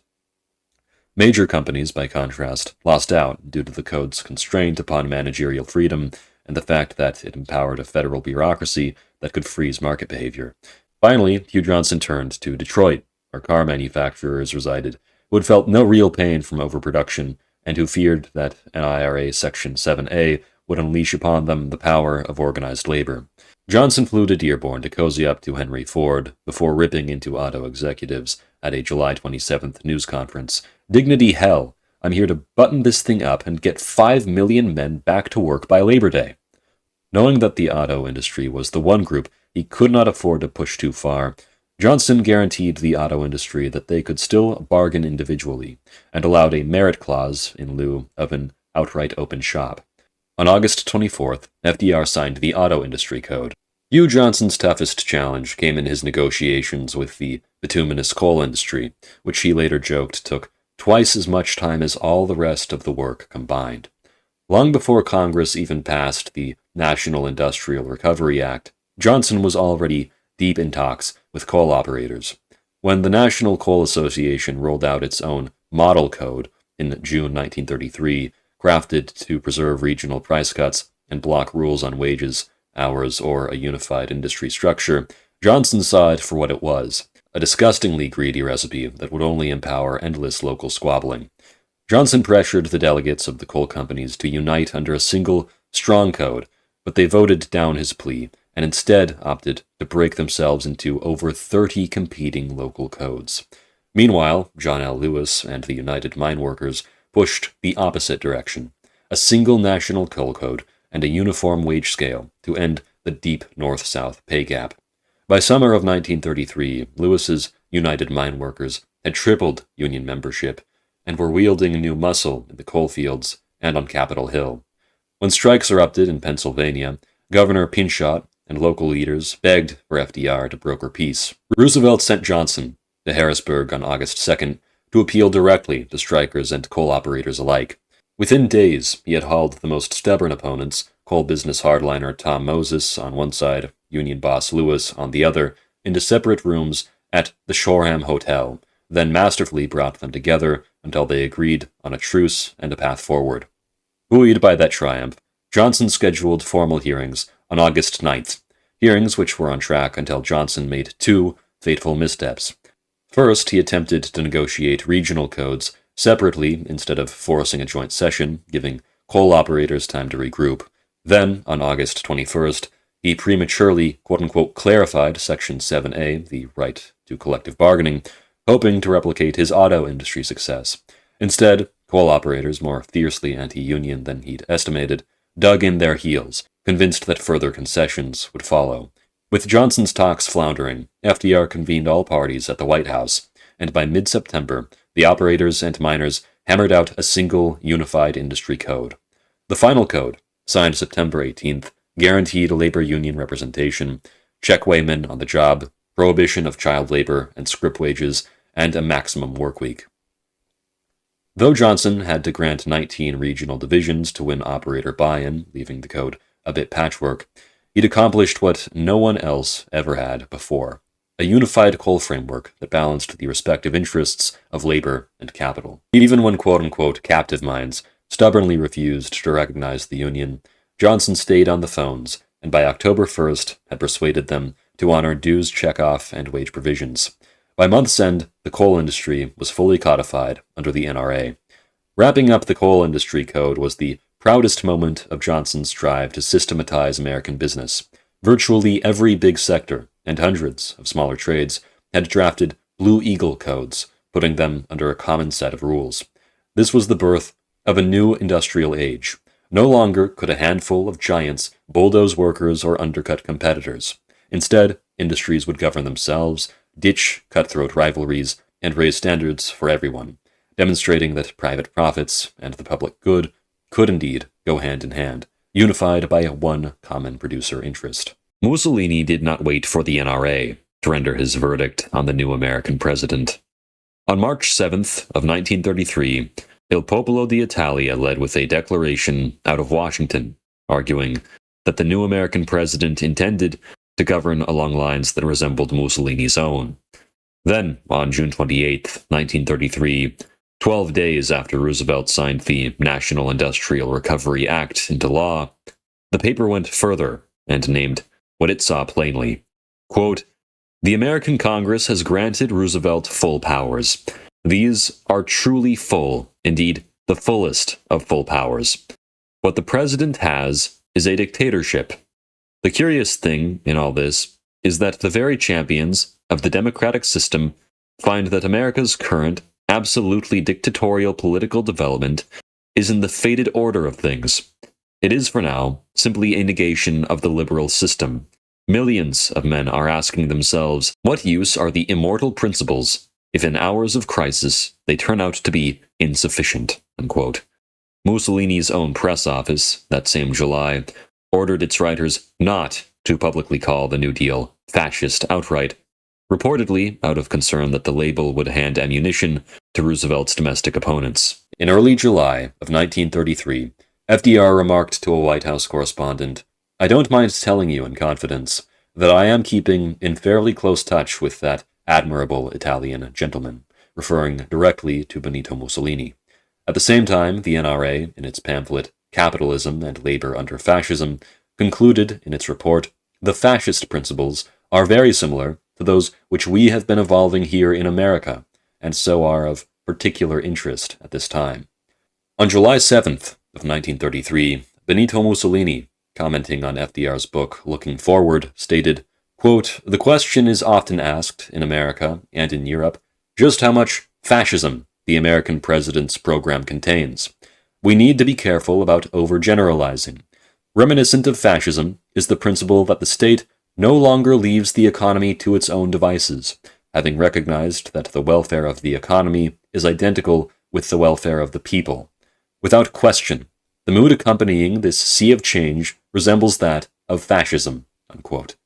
Major companies, by contrast, lost out due to the code's constraint upon managerial freedom and the fact that it empowered a federal bureaucracy that could freeze market behavior. Finally, Hugh Johnson turned to Detroit, where car manufacturers resided, who had felt no real pain from overproduction and who feared that NIRA Section 7A would unleash upon them the power of organized labor. Johnson flew to Dearborn to cozy up to Henry Ford before ripping into auto executives at a July 27th news conference. "Dignity hell. I'm here to button this thing up and get 5 million men back to work by Labor Day." Knowing that the auto industry was the one group he could not afford to push too far, Johnson guaranteed the auto industry that they could still bargain individually, and allowed a merit clause in lieu of an outright open shop. On August 24th, FDR signed the Auto Industry Code. Hugh Johnson's toughest challenge came in his negotiations with the bituminous coal industry, which he later joked took twice as much time as all the rest of the work combined. Long before Congress even passed the National Industrial Recovery Act, Johnson was already deep in talks with coal operators. When the National Coal Association rolled out its own model code in June 1933, crafted to preserve regional price cuts and block rules on wages, hours, or a unified industry structure, Johnson saw it for what it was, a disgustingly greedy recipe that would only empower endless local squabbling. Johnson pressured the delegates of the coal companies to unite under a single, strong code, but they voted down his plea and instead opted to break themselves into over 30 competing local codes. Meanwhile, John L. Lewis and the United Mine Workers pushed the opposite direction, a single national coal code and a uniform wage scale to end the deep North-South pay gap. By summer of 1933, Lewis's United Mine Workers had tripled union membership and were wielding new muscle in the coal fields and on Capitol Hill. When strikes erupted in Pennsylvania, Governor Pinchot and local leaders begged for FDR to broker peace. Roosevelt sent Johnson to Harrisburg on August 2nd to appeal directly to strikers and coal operators alike. Within days, he had hauled the most stubborn opponents, coal business hardliner Tom Moses on one side, union boss Lewis on the other, into separate rooms at the Shoreham Hotel, then masterfully brought them together until they agreed on a truce and a path forward. Buoyed by that triumph, Johnson scheduled formal hearings on August 9th, hearings which were on track until Johnson made two fateful missteps. First, he attempted to negotiate regional codes separately instead of forcing a joint session, giving coal operators time to regroup. Then, on August 21st, he prematurely, quote-unquote, clarified Section 7A, the right to collective bargaining, hoping to replicate his auto industry success. Instead, coal operators, more fiercely anti-union than he'd estimated, dug in their heels, convinced that further concessions would follow. With Johnson's talks floundering, FDR convened all parties at the White House, and by mid-September, the operators and miners hammered out a single unified industry code. The final code, signed September 18th, guaranteed labor union representation, check weighman on the job, prohibition of child labor and scrip wages, and a maximum work week. Though Johnson had to grant 19 regional divisions to win operator buy-in, leaving the code a bit patchwork, he'd accomplished what no one else ever had before, a unified coal framework that balanced the respective interests of labor and capital. Even when quote-unquote captive minds stubbornly refused to recognize the Union, Johnson stayed on the phones, and by October 1st had persuaded them to honor dues checkoff and wage provisions. By month's end, the coal industry was fully codified under the NRA. Wrapping up the coal industry code was the proudest moment of Johnson's drive to systematize American business. Virtually every big sector, and hundreds of smaller trades, had drafted Blue Eagle codes, putting them under a common set of rules. This was the birth of a new industrial age. No longer could a handful of giants bulldoze workers or undercut competitors. Instead, industries would govern themselves, ditch cutthroat rivalries, and raise standards for everyone, demonstrating that private profits and the public good could indeed go hand in hand, unified by one common producer interest. Mussolini did not wait for the NRA to render his verdict on the new American president. On March 7th of 1933, Il Popolo d'Italia led with a declaration out of Washington, arguing that the new American president intended to govern along lines that resembled Mussolini's own. Then, on June 28, 1933, 12 days after Roosevelt signed the National Industrial Recovery Act into law, the paper went further and named what it saw plainly. Quote, "The American Congress has granted Roosevelt full powers. These are truly full, indeed, the fullest of full powers. What the president has is a dictatorship. The curious thing in all this is that the very champions of the democratic system find that America's current, absolutely dictatorial political development is in the fated order of things. It is, for now, simply a negation of the liberal system. Millions of men are asking themselves, what use are the immortal principles if in hours of crisis they turn out to be insufficient?" Unquote. Mussolini's own press office, that same July, ordered its writers not to publicly call the New Deal fascist outright, reportedly out of concern that the label would hand ammunition to Roosevelt's domestic opponents. In early July of 1933, FDR remarked to a White House correspondent, "I don't mind telling you in confidence that I am keeping in fairly close touch with that admirable Italian gentleman," referring directly to Benito Mussolini. At the same time, the NRA, in its pamphlet Capitalism and Labor Under Fascism, concluded in its report, "The fascist principles are very similar to those which we have been evolving here in America, and so are of particular interest at this time." On July 7th of 1933, Benito Mussolini, commenting on FDR's book Looking Forward, stated, quote, "The question is often asked in America and in Europe just how much fascism the American president's program contains. We need to be careful about overgeneralizing. Reminiscent of fascism is the principle that the state no longer leaves the economy to its own devices, having recognized that the welfare of the economy is identical with the welfare of the people. Without question, the mood accompanying this sea of change resembles that of fascism." Unquote.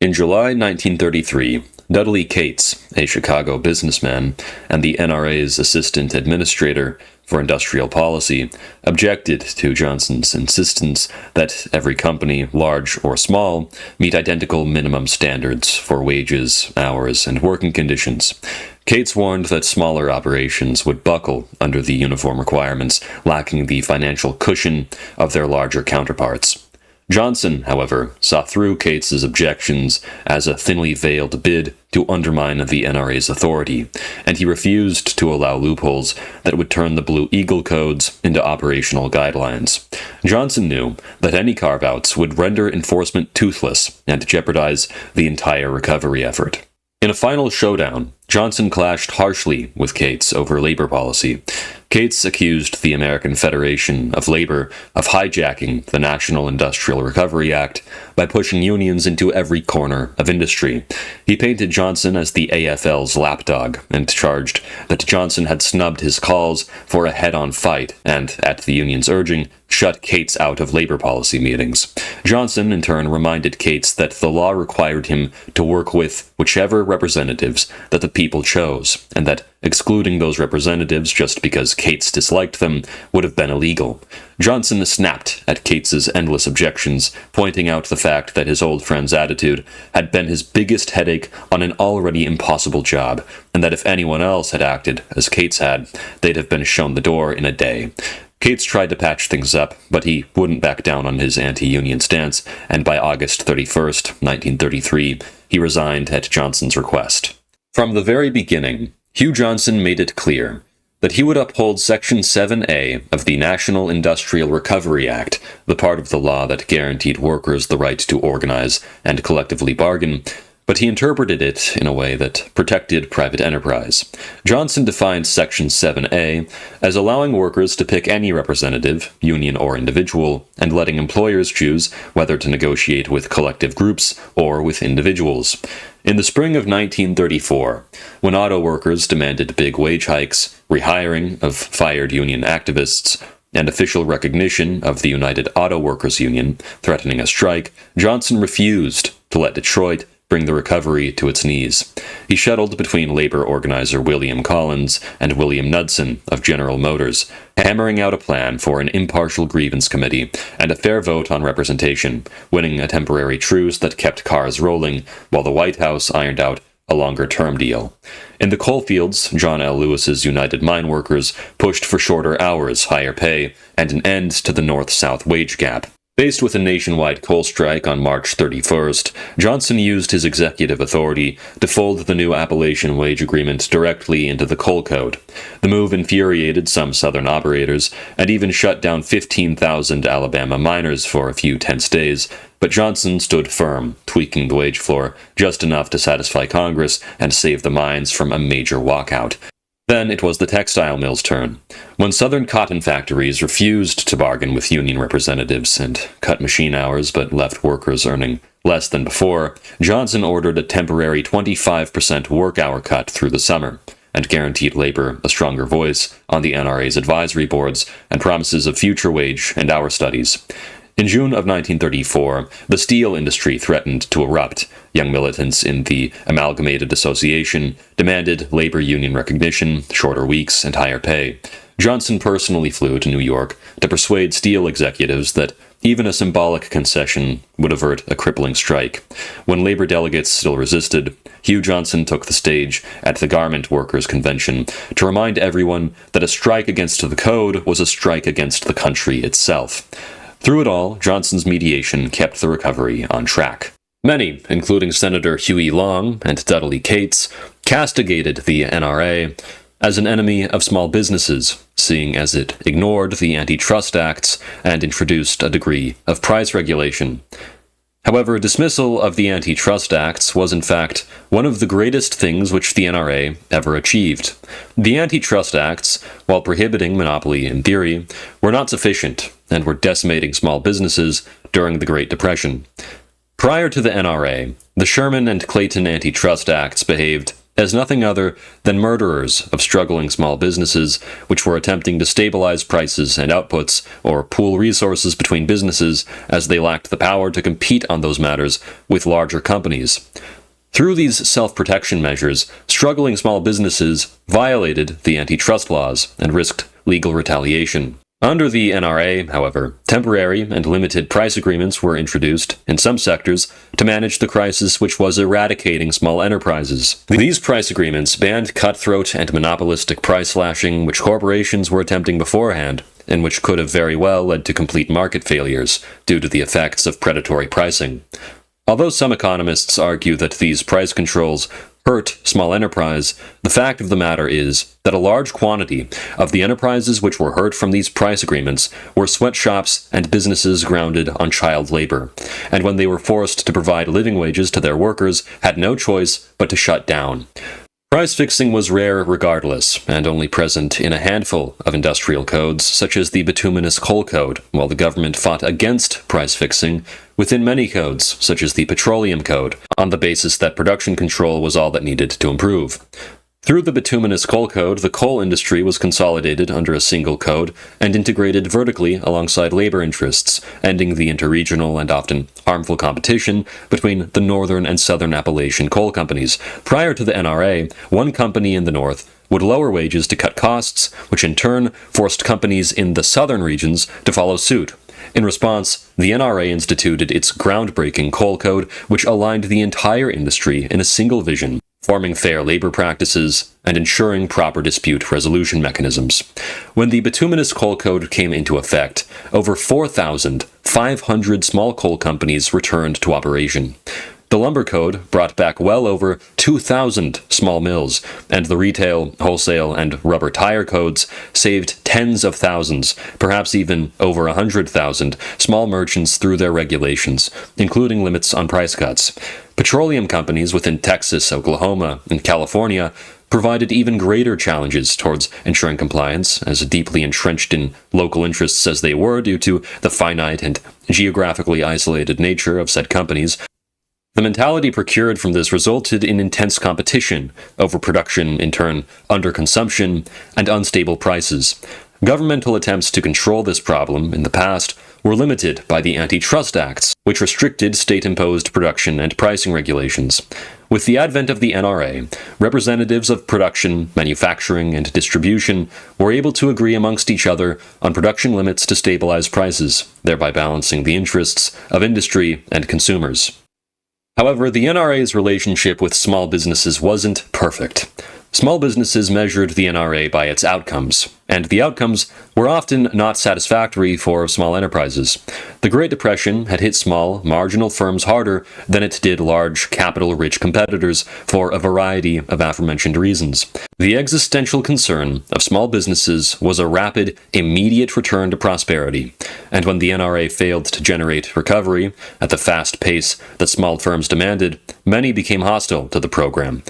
In July 1933, Dudley Cates, a Chicago businessman and the NRA's assistant administrator for industrial policy, objected to Johnson's insistence that every company, large or small, meet identical minimum standards for wages, hours, and working conditions. Cates warned that smaller operations would buckle under the uniform requirements, lacking the financial cushion of their larger counterparts. Johnson, however, saw through Cates's objections as a thinly veiled bid to undermine the NRA's authority, and he refused to allow loopholes that would turn the Blue Eagle codes into operational guidelines. Johnson knew that any carve-outs would render enforcement toothless and jeopardize the entire recovery effort. In a final showdown, Johnson clashed harshly with Cates over labor policy. Cates accused the American Federation of Labor of hijacking the National Industrial Recovery Act by pushing unions into every corner of industry. He painted Johnson as the AFL's lapdog and charged that Johnson had snubbed his calls for a head-on fight and, at the union's urging, shut Cates out of labor policy meetings. Johnson, in turn, reminded Cates that the law required him to work with whichever representatives that the people chose, and that excluding those representatives just because Cates disliked them would have been illegal. Johnson snapped at Cates's endless objections, pointing out the fact that his old friend's attitude had been his biggest headache on an already impossible job, and that if anyone else had acted as Cates had, they'd have been shown the door in a day. Cates tried to patch things up, but he wouldn't back down on his anti-union stance, and by August 31st, 1933, he resigned at Johnson's request. From the very beginning, Hugh Johnson made it clear that he would uphold Section 7A of the National Industrial Recovery Act, the part of the law that guaranteed workers the right to organize and collectively bargain, but he interpreted it in a way that protected private enterprise. Johnson defined Section 7A as allowing workers to pick any representative, union or individual, and letting employers choose whether to negotiate with collective groups or with individuals. In the spring of 1934, when auto workers demanded big wage hikes, rehiring of fired union activists, and official recognition of the United Auto Workers Union threatening a strike, Johnson refused to let Detroit bring the recovery to its knees. He shuttled between labor organizer William Collins and William Knudsen of General Motors, hammering out a plan for an impartial grievance committee and a fair vote on representation, winning a temporary truce that kept cars rolling while the White House ironed out a longer-term deal. In the coalfields, John L. Lewis's United Mine Workers pushed for shorter hours, higher pay, and an end to the North-South wage gap. Faced with a nationwide coal strike on March 31st, Johnson used his executive authority to fold the new Appalachian wage agreement directly into the coal code. The move infuriated some Southern operators and even shut down 15,000 Alabama miners for a few tense days, but Johnson stood firm, tweaking the wage floor just enough to satisfy Congress and save the mines from a major walkout. Then it was the textile mill's turn. When Southern cotton factories refused to bargain with union representatives and cut machine hours but left workers earning less than before, Johnson ordered a temporary 25% work hour cut through the summer and guaranteed labor a stronger voice on the NRA's advisory boards and promises of future wage and hour studies. In June of 1934, the steel industry threatened to erupt. Young militants in the Amalgamated Association demanded labor union recognition, shorter weeks, and higher pay. Johnson personally flew to New York to persuade steel executives that even a symbolic concession would avert a crippling strike. When labor delegates still resisted, Hugh Johnson took the stage at the Garment Workers' Convention to remind everyone that a strike against the code was a strike against the country itself. Through it all, Johnson's mediation kept the recovery on track. Many, including Senator Huey Long and Dudley Cates, castigated the NRA as an enemy of small businesses, seeing as it ignored the antitrust acts and introduced a degree of price regulation. However, dismissal of the antitrust acts was in fact one of the greatest things which the NRA ever achieved. The antitrust acts, while prohibiting monopoly in theory, were not sufficient and were decimating small businesses during the Great Depression. Prior to the NRA, the Sherman and Clayton antitrust acts behaved as nothing other than murderers of struggling small businesses which were attempting to stabilize prices and outputs or pool resources between businesses as they lacked the power to compete on those matters with larger companies. Through these self-protection measures, struggling small businesses violated the antitrust laws and risked legal retaliation. Under the NRA, however, temporary and limited price agreements were introduced in some sectors to manage the crisis which was eradicating small enterprises. These price agreements banned cutthroat and monopolistic price slashing which corporations were attempting beforehand, and which could have very well led to complete market failures due to the effects of predatory pricing. Although some economists argue that these price controls hurt small enterprise, the fact of the matter is that a large quantity of the enterprises which were hurt from these price agreements were sweatshops and businesses grounded on child labor, and when they were forced to provide living wages to their workers, had no choice but to shut down. Price fixing was rare regardless, and only present in a handful of industrial codes, such as the Bituminous Coal Code, while the government fought against price fixing within many codes, such as the Petroleum Code, on the basis that production control was all that needed to improve. Through the Bituminous Coal Code, the coal industry was consolidated under a single code and integrated vertically alongside labor interests, ending the interregional and often harmful competition between the northern and southern Appalachian coal companies. Prior to the NRA, one company in the north would lower wages to cut costs, which in turn forced companies in the southern regions to follow suit. In response, the NRA instituted its groundbreaking coal code, which aligned the entire industry in a single vision, forming fair labor practices, and ensuring proper dispute resolution mechanisms. When the Bituminous Coal Code came into effect, over 4,500 small coal companies returned to operation. The Lumber Code brought back well over 2,000 small mills, and the Retail, Wholesale, and Rubber Tire Codes saved tens of thousands, perhaps even over 100,000, small merchants through their regulations, including limits on price cuts. Petroleum companies within Texas, Oklahoma, and California provided even greater challenges towards ensuring compliance, as deeply entrenched in local interests as they were due to the finite and geographically isolated nature of said companies. The mentality procured from this resulted in intense competition, overproduction, in turn, underconsumption, and unstable prices. Governmental attempts to control this problem in the past were limited by the Antitrust Acts, which restricted state-imposed production and pricing regulations. With the advent of the NRA, representatives of production, manufacturing, and distribution were able to agree amongst each other on production limits to stabilize prices, thereby balancing the interests of industry and consumers. However, the NRA's relationship with small businesses wasn't perfect. Small businesses measured the NRA by its outcomes, and the outcomes were often not satisfactory for small enterprises. The Great Depression had hit small, marginal firms harder than it did large, capital-rich competitors for a variety of aforementioned reasons. The existential concern of small businesses was a rapid, immediate return to prosperity, and when the NRA failed to generate recovery at the fast pace that small firms demanded, many became hostile to the program.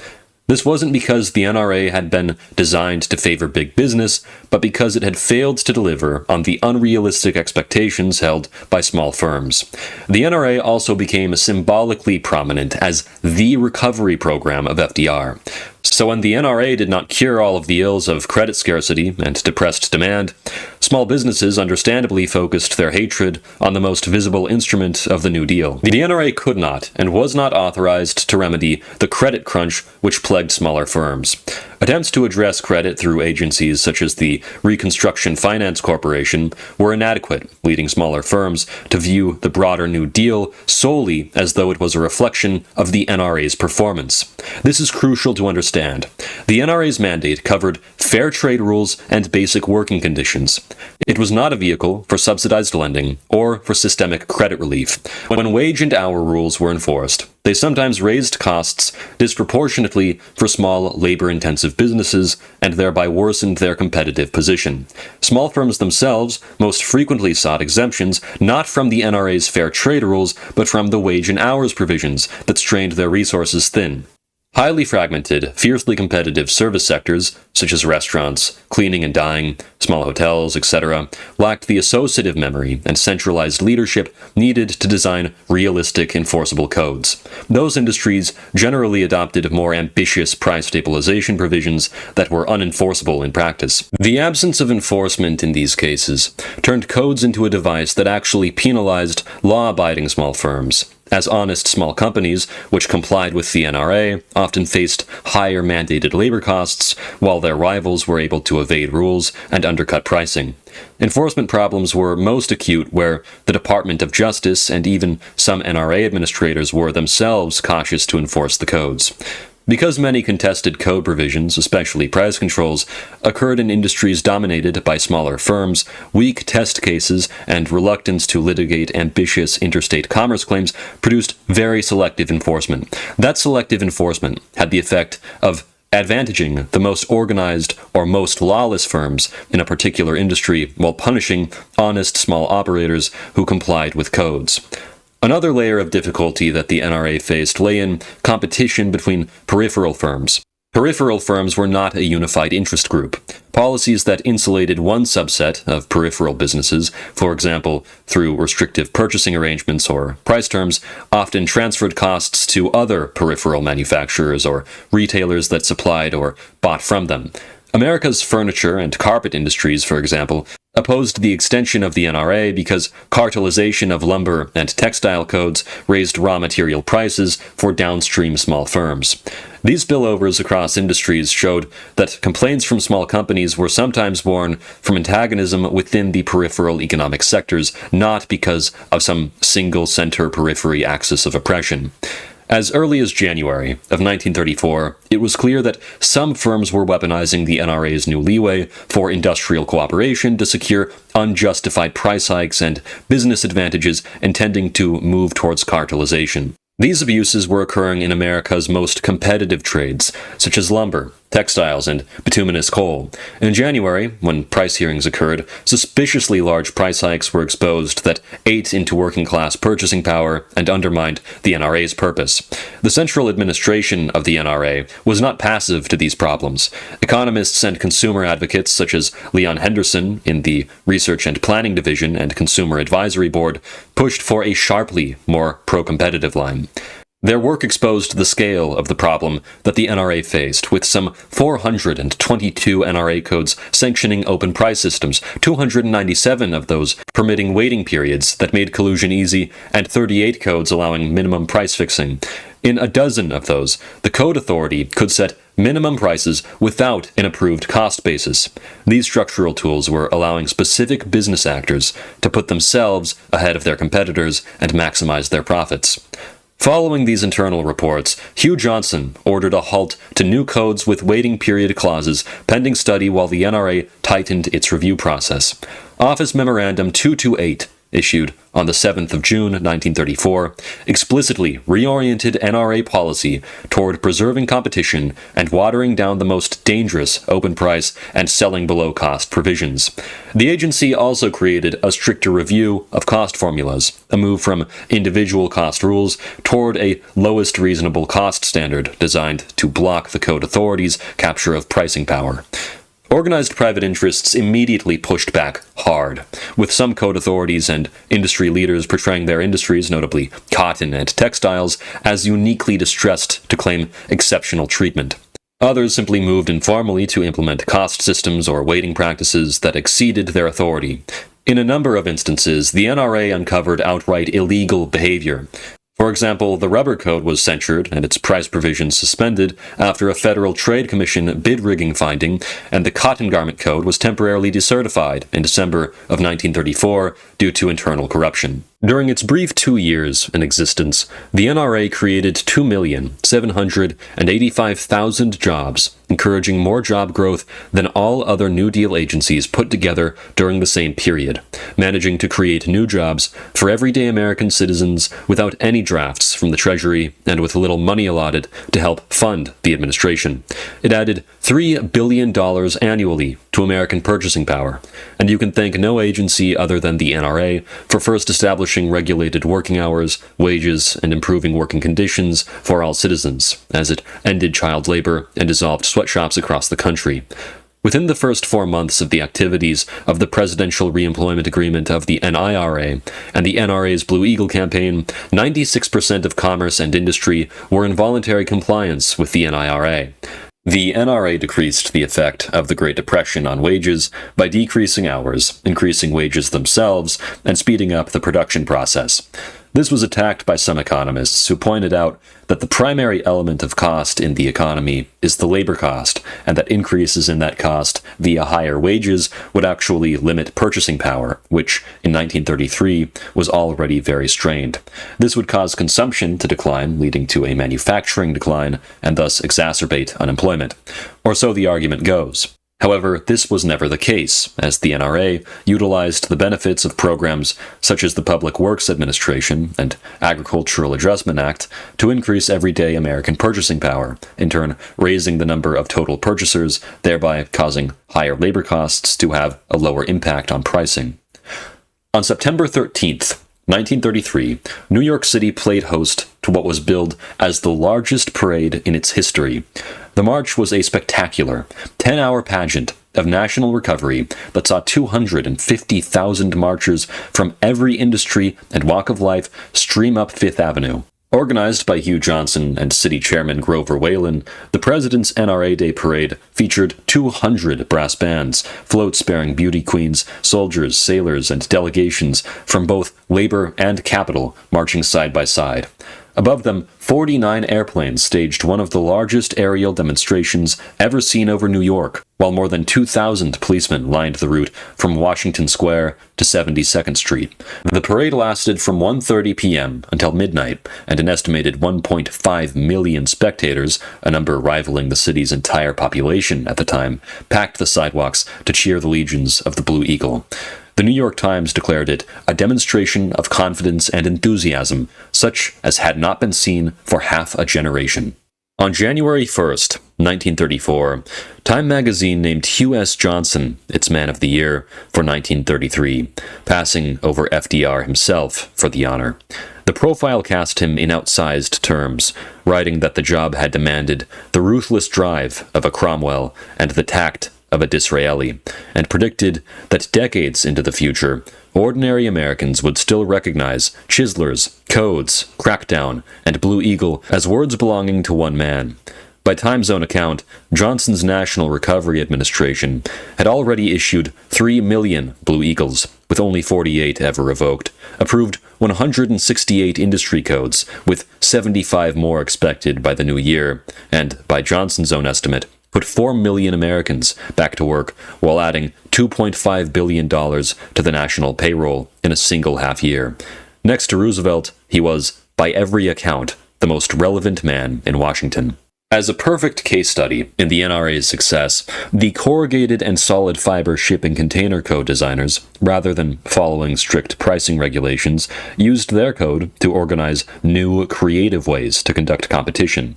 This wasn't because the NRA had been designed to favor big business, but because it had failed to deliver on the unrealistic expectations held by small firms. The NRA also became symbolically prominent as the recovery program of FDR. So when the NRA did not cure all of the ills of credit scarcity and depressed demand, small businesses understandably focused their hatred on the most visible instrument of the New Deal. The NRA could not and was not authorized to remedy the credit crunch which plagued smaller firms. Attempts to address credit through agencies such as the Reconstruction Finance Corporation were inadequate, leading smaller firms to view the broader New Deal solely as though it was a reflection of the NRA's performance. This is crucial to understand. The NRA's mandate covered fair trade rules and basic working conditions. It was not a vehicle for subsidized lending or for systemic credit relief. When wage and hour rules were enforced, they sometimes raised costs disproportionately for small, labor-intensive businesses and thereby worsened their competitive position. Small firms themselves most frequently sought exemptions not from the NRA's fair trade rules, but from the wage and hours provisions that strained their resources thin. Highly fragmented, fiercely competitive service sectors, such as restaurants, cleaning and dyeing, small hotels, etc., lacked the associative memory and centralized leadership needed to design realistic, enforceable codes. Those industries generally adopted more ambitious price stabilization provisions that were unenforceable in practice. The absence of enforcement in these cases turned codes into a device that actually penalized law-abiding small firms. as honest small companies, which complied with the NRA, often faced higher mandated labor costs, while their rivals were able to evade rules and undercut pricing. Enforcement problems were most acute where the Department of Justice and even some NRA administrators were themselves cautious to enforce the codes. Because many contested code provisions, especially price controls, occurred in industries dominated by smaller firms, weak test cases and reluctance to litigate ambitious interstate commerce claims produced very selective enforcement. That selective enforcement had the effect of advantaging the most organized or most lawless firms in a particular industry while punishing honest small operators who complied with codes. Another layer of difficulty that the NRA faced lay in competition between peripheral firms. Peripheral firms were not a unified interest group. Policies that insulated one subset of peripheral businesses, for example, through restrictive purchasing arrangements or price terms, often transferred costs to other peripheral manufacturers or retailers that supplied or bought from them. America's furniture and carpet industries, for example, opposed the extension of the NRA because cartelization of lumber and textile codes raised raw material prices for downstream small firms. These spillovers across industries showed that complaints from small companies were sometimes born from antagonism within the peripheral economic sectors, not because of some single center periphery axis of oppression. As early as January of 1934, it was clear that some firms were weaponizing the NRA's new leeway for industrial cooperation to secure unjustified price hikes and business advantages intending to move towards cartelization. These abuses were occurring in America's most competitive trades, such as lumber, textiles, and bituminous coal. In January, when price hearings occurred, suspiciously large price hikes were exposed that ate into working-class purchasing power and undermined the NRA's purpose. The central administration of the NRA was not passive to these problems. Economists and consumer advocates such as Leon Henderson in the Research and Planning Division and Consumer Advisory Board pushed for a sharply more pro-competitive line. Their work exposed the scale of the problem that the NRA faced, with some 422 NRA codes sanctioning open price systems, 297 of those permitting waiting periods that made collusion easy, and 38 codes allowing minimum price fixing. In a dozen of those, the code authority could set minimum prices without an approved cost basis. These structural tools were allowing specific business actors to put themselves ahead of their competitors and maximize their profits. Following these internal reports, Hugh Johnson ordered a halt to new codes with waiting period clauses pending study while the NRA tightened its review process. Office Memorandum 228, issued on the 7th of June 1934, explicitly reoriented NRA policy toward preserving competition and watering down the most dangerous open price and selling below cost provisions. The agency also created a stricter review of cost formulas, a move from individual cost rules toward a lowest reasonable cost standard designed to block the code authorities' capture of pricing power. Organized private interests immediately pushed back hard, with some code authorities and industry leaders portraying their industries, notably cotton and textiles, as uniquely distressed to claim exceptional treatment. Others simply moved informally to implement cost systems or waiting practices that exceeded their authority. In a number of instances, the NRA uncovered outright illegal behavior. For example, the rubber code was censured and its price provisions suspended after a Federal Trade Commission bid rigging finding, and the cotton garment code was temporarily decertified in December of 1934 due to internal corruption. During its brief 2 years in existence, the NRA created 2,785,000 jobs, encouraging more job growth than all other New Deal agencies put together during the same period, managing to create new jobs for everyday American citizens without any drafts from the Treasury and with little money allotted to help fund the administration. It added $3 billion annually to American purchasing power, and you can thank no agency other than the NRA for first establishing regulated working hours, wages, and improving working conditions for all citizens, as it ended child labor and dissolved sweatshops across the country. Within the first 4 months of the activities of the Presidential Reemployment Agreement of the NIRA and the NRA's Blue Eagle campaign, 96% of commerce and industry were in voluntary compliance with the NIRA. The NRA decreased the effect of the Great Depression on wages by decreasing hours, increasing wages themselves, and speeding up the production process. This was attacked by some economists who pointed out that the primary element of cost in the economy is the labor cost, and that increases in that cost via higher wages would actually limit purchasing power, which in 1933 was already very strained. This would cause consumption to decline, leading to a manufacturing decline, and thus exacerbate unemployment. Or so the argument goes. However, this was never the case, as the NRA utilized the benefits of programs such as the Public Works Administration and Agricultural Adjustment Act to increase everyday American purchasing power, in turn raising the number of total purchasers, thereby causing higher labor costs to have a lower impact on pricing. On September 13th, 1933, New York City played host to what was billed as the largest parade in its history. The march was a spectacular, 10-hour pageant of national recovery that saw 250,000 marchers from every industry and walk of life stream up Fifth Avenue. Organized by Hugh Johnson and City Chairman Grover Whalen, the President's NRA Day Parade featured 200 brass bands, floats bearing beauty queens, soldiers, sailors, and delegations from both labor and capital marching side by side. Above them, 49 airplanes staged one of the largest aerial demonstrations ever seen over New York, while more than 2,000 policemen lined the route from Washington Square to 72nd Street. The parade lasted from 1:30 p.m. until midnight, and an estimated 1.5 million spectators, a number rivaling the city's entire population at the time, packed the sidewalks to cheer the legions of the Blue Eagle. The New York Times declared it a demonstration of confidence and enthusiasm, such as had not been seen for half a generation. On January 1st, 1934, Time magazine named Hugh S. Johnson its Man of the Year for 1933, passing over FDR himself for the honor. The profile cast him in outsized terms, writing that the job had demanded the ruthless drive of a Cromwell and the tact of a Disraeli, and predicted that decades into the future, ordinary Americans would still recognize Chislers, Codes, Crackdown, and Blue Eagle as words belonging to one man. By Time's own account, Johnson's National Recovery Administration had already issued 3 million Blue Eagles, with only 48 ever revoked, approved 168 industry codes, with 75 more expected by the new year, and, by Johnson's own estimate, put 4 million Americans back to work while adding $2.5 billion to the national payroll in a single half year. Next to Roosevelt, he was, by every account, the most relevant man in Washington. As a perfect case study in the NRA's success, the corrugated and solid fiber shipping container code designers, rather than following strict pricing regulations, used their code to organize new, creative ways to conduct competition.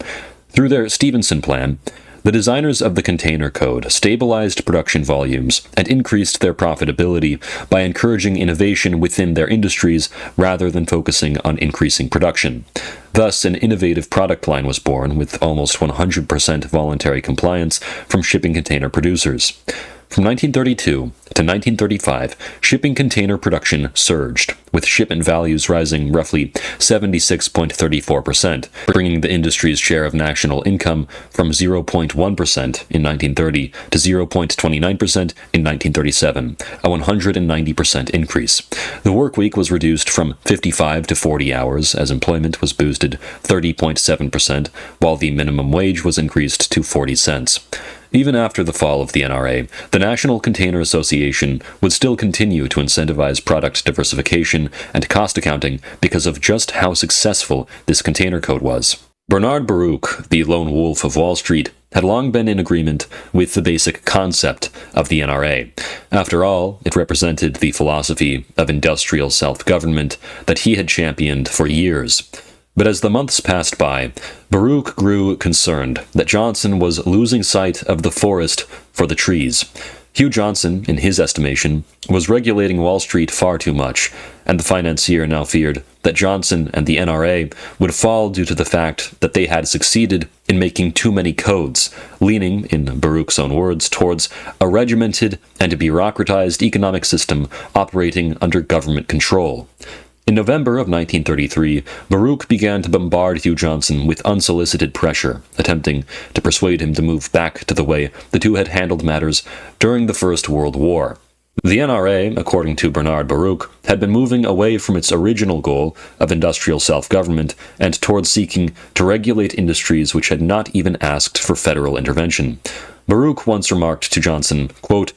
Through their Stevenson plan, the designers of the container code stabilized production volumes and increased their profitability by encouraging innovation within their industries rather than focusing on increasing production. Thus, an innovative product line was born with almost 100% voluntary compliance from shipping container producers. From 1932 to 1935, shipping container production surged, with shipment values rising roughly 76.34%, bringing the industry's share of national income from 0.1% in 1930 to 0.29% in 1937, a 190% increase. The work week was reduced from 55 to 40 hours as employment was boosted 30.7%, while the minimum wage was increased to 40 cents. Even after the fall of the NRA, the National Container Association would still continue to incentivize product diversification and cost accounting because of just how successful this container code was. Bernard Baruch, the lone wolf of Wall Street, had long been in agreement with the basic concept of the NRA. After all, it represented the philosophy of industrial self-government that he had championed for years. But as the months passed by, Baruch grew concerned that Johnson was losing sight of the forest for the trees. Hugh Johnson, in his estimation, was regulating Wall Street far too much, and the financier now feared that Johnson and the NRA would fall due to the fact that they had succeeded in making too many codes, leaning, in Baruch's own words, towards a regimented and bureaucratized economic system operating under government control. In November of 1933, Baruch began to bombard Hugh Johnson with unsolicited pressure, attempting to persuade him to move back to the way the two had handled matters during the First World War. The NRA, according to Bernard Baruch, had been moving away from its original goal of industrial self-government and towards seeking to regulate industries which had not even asked for federal intervention. Baruch once remarked to Johnson, quote,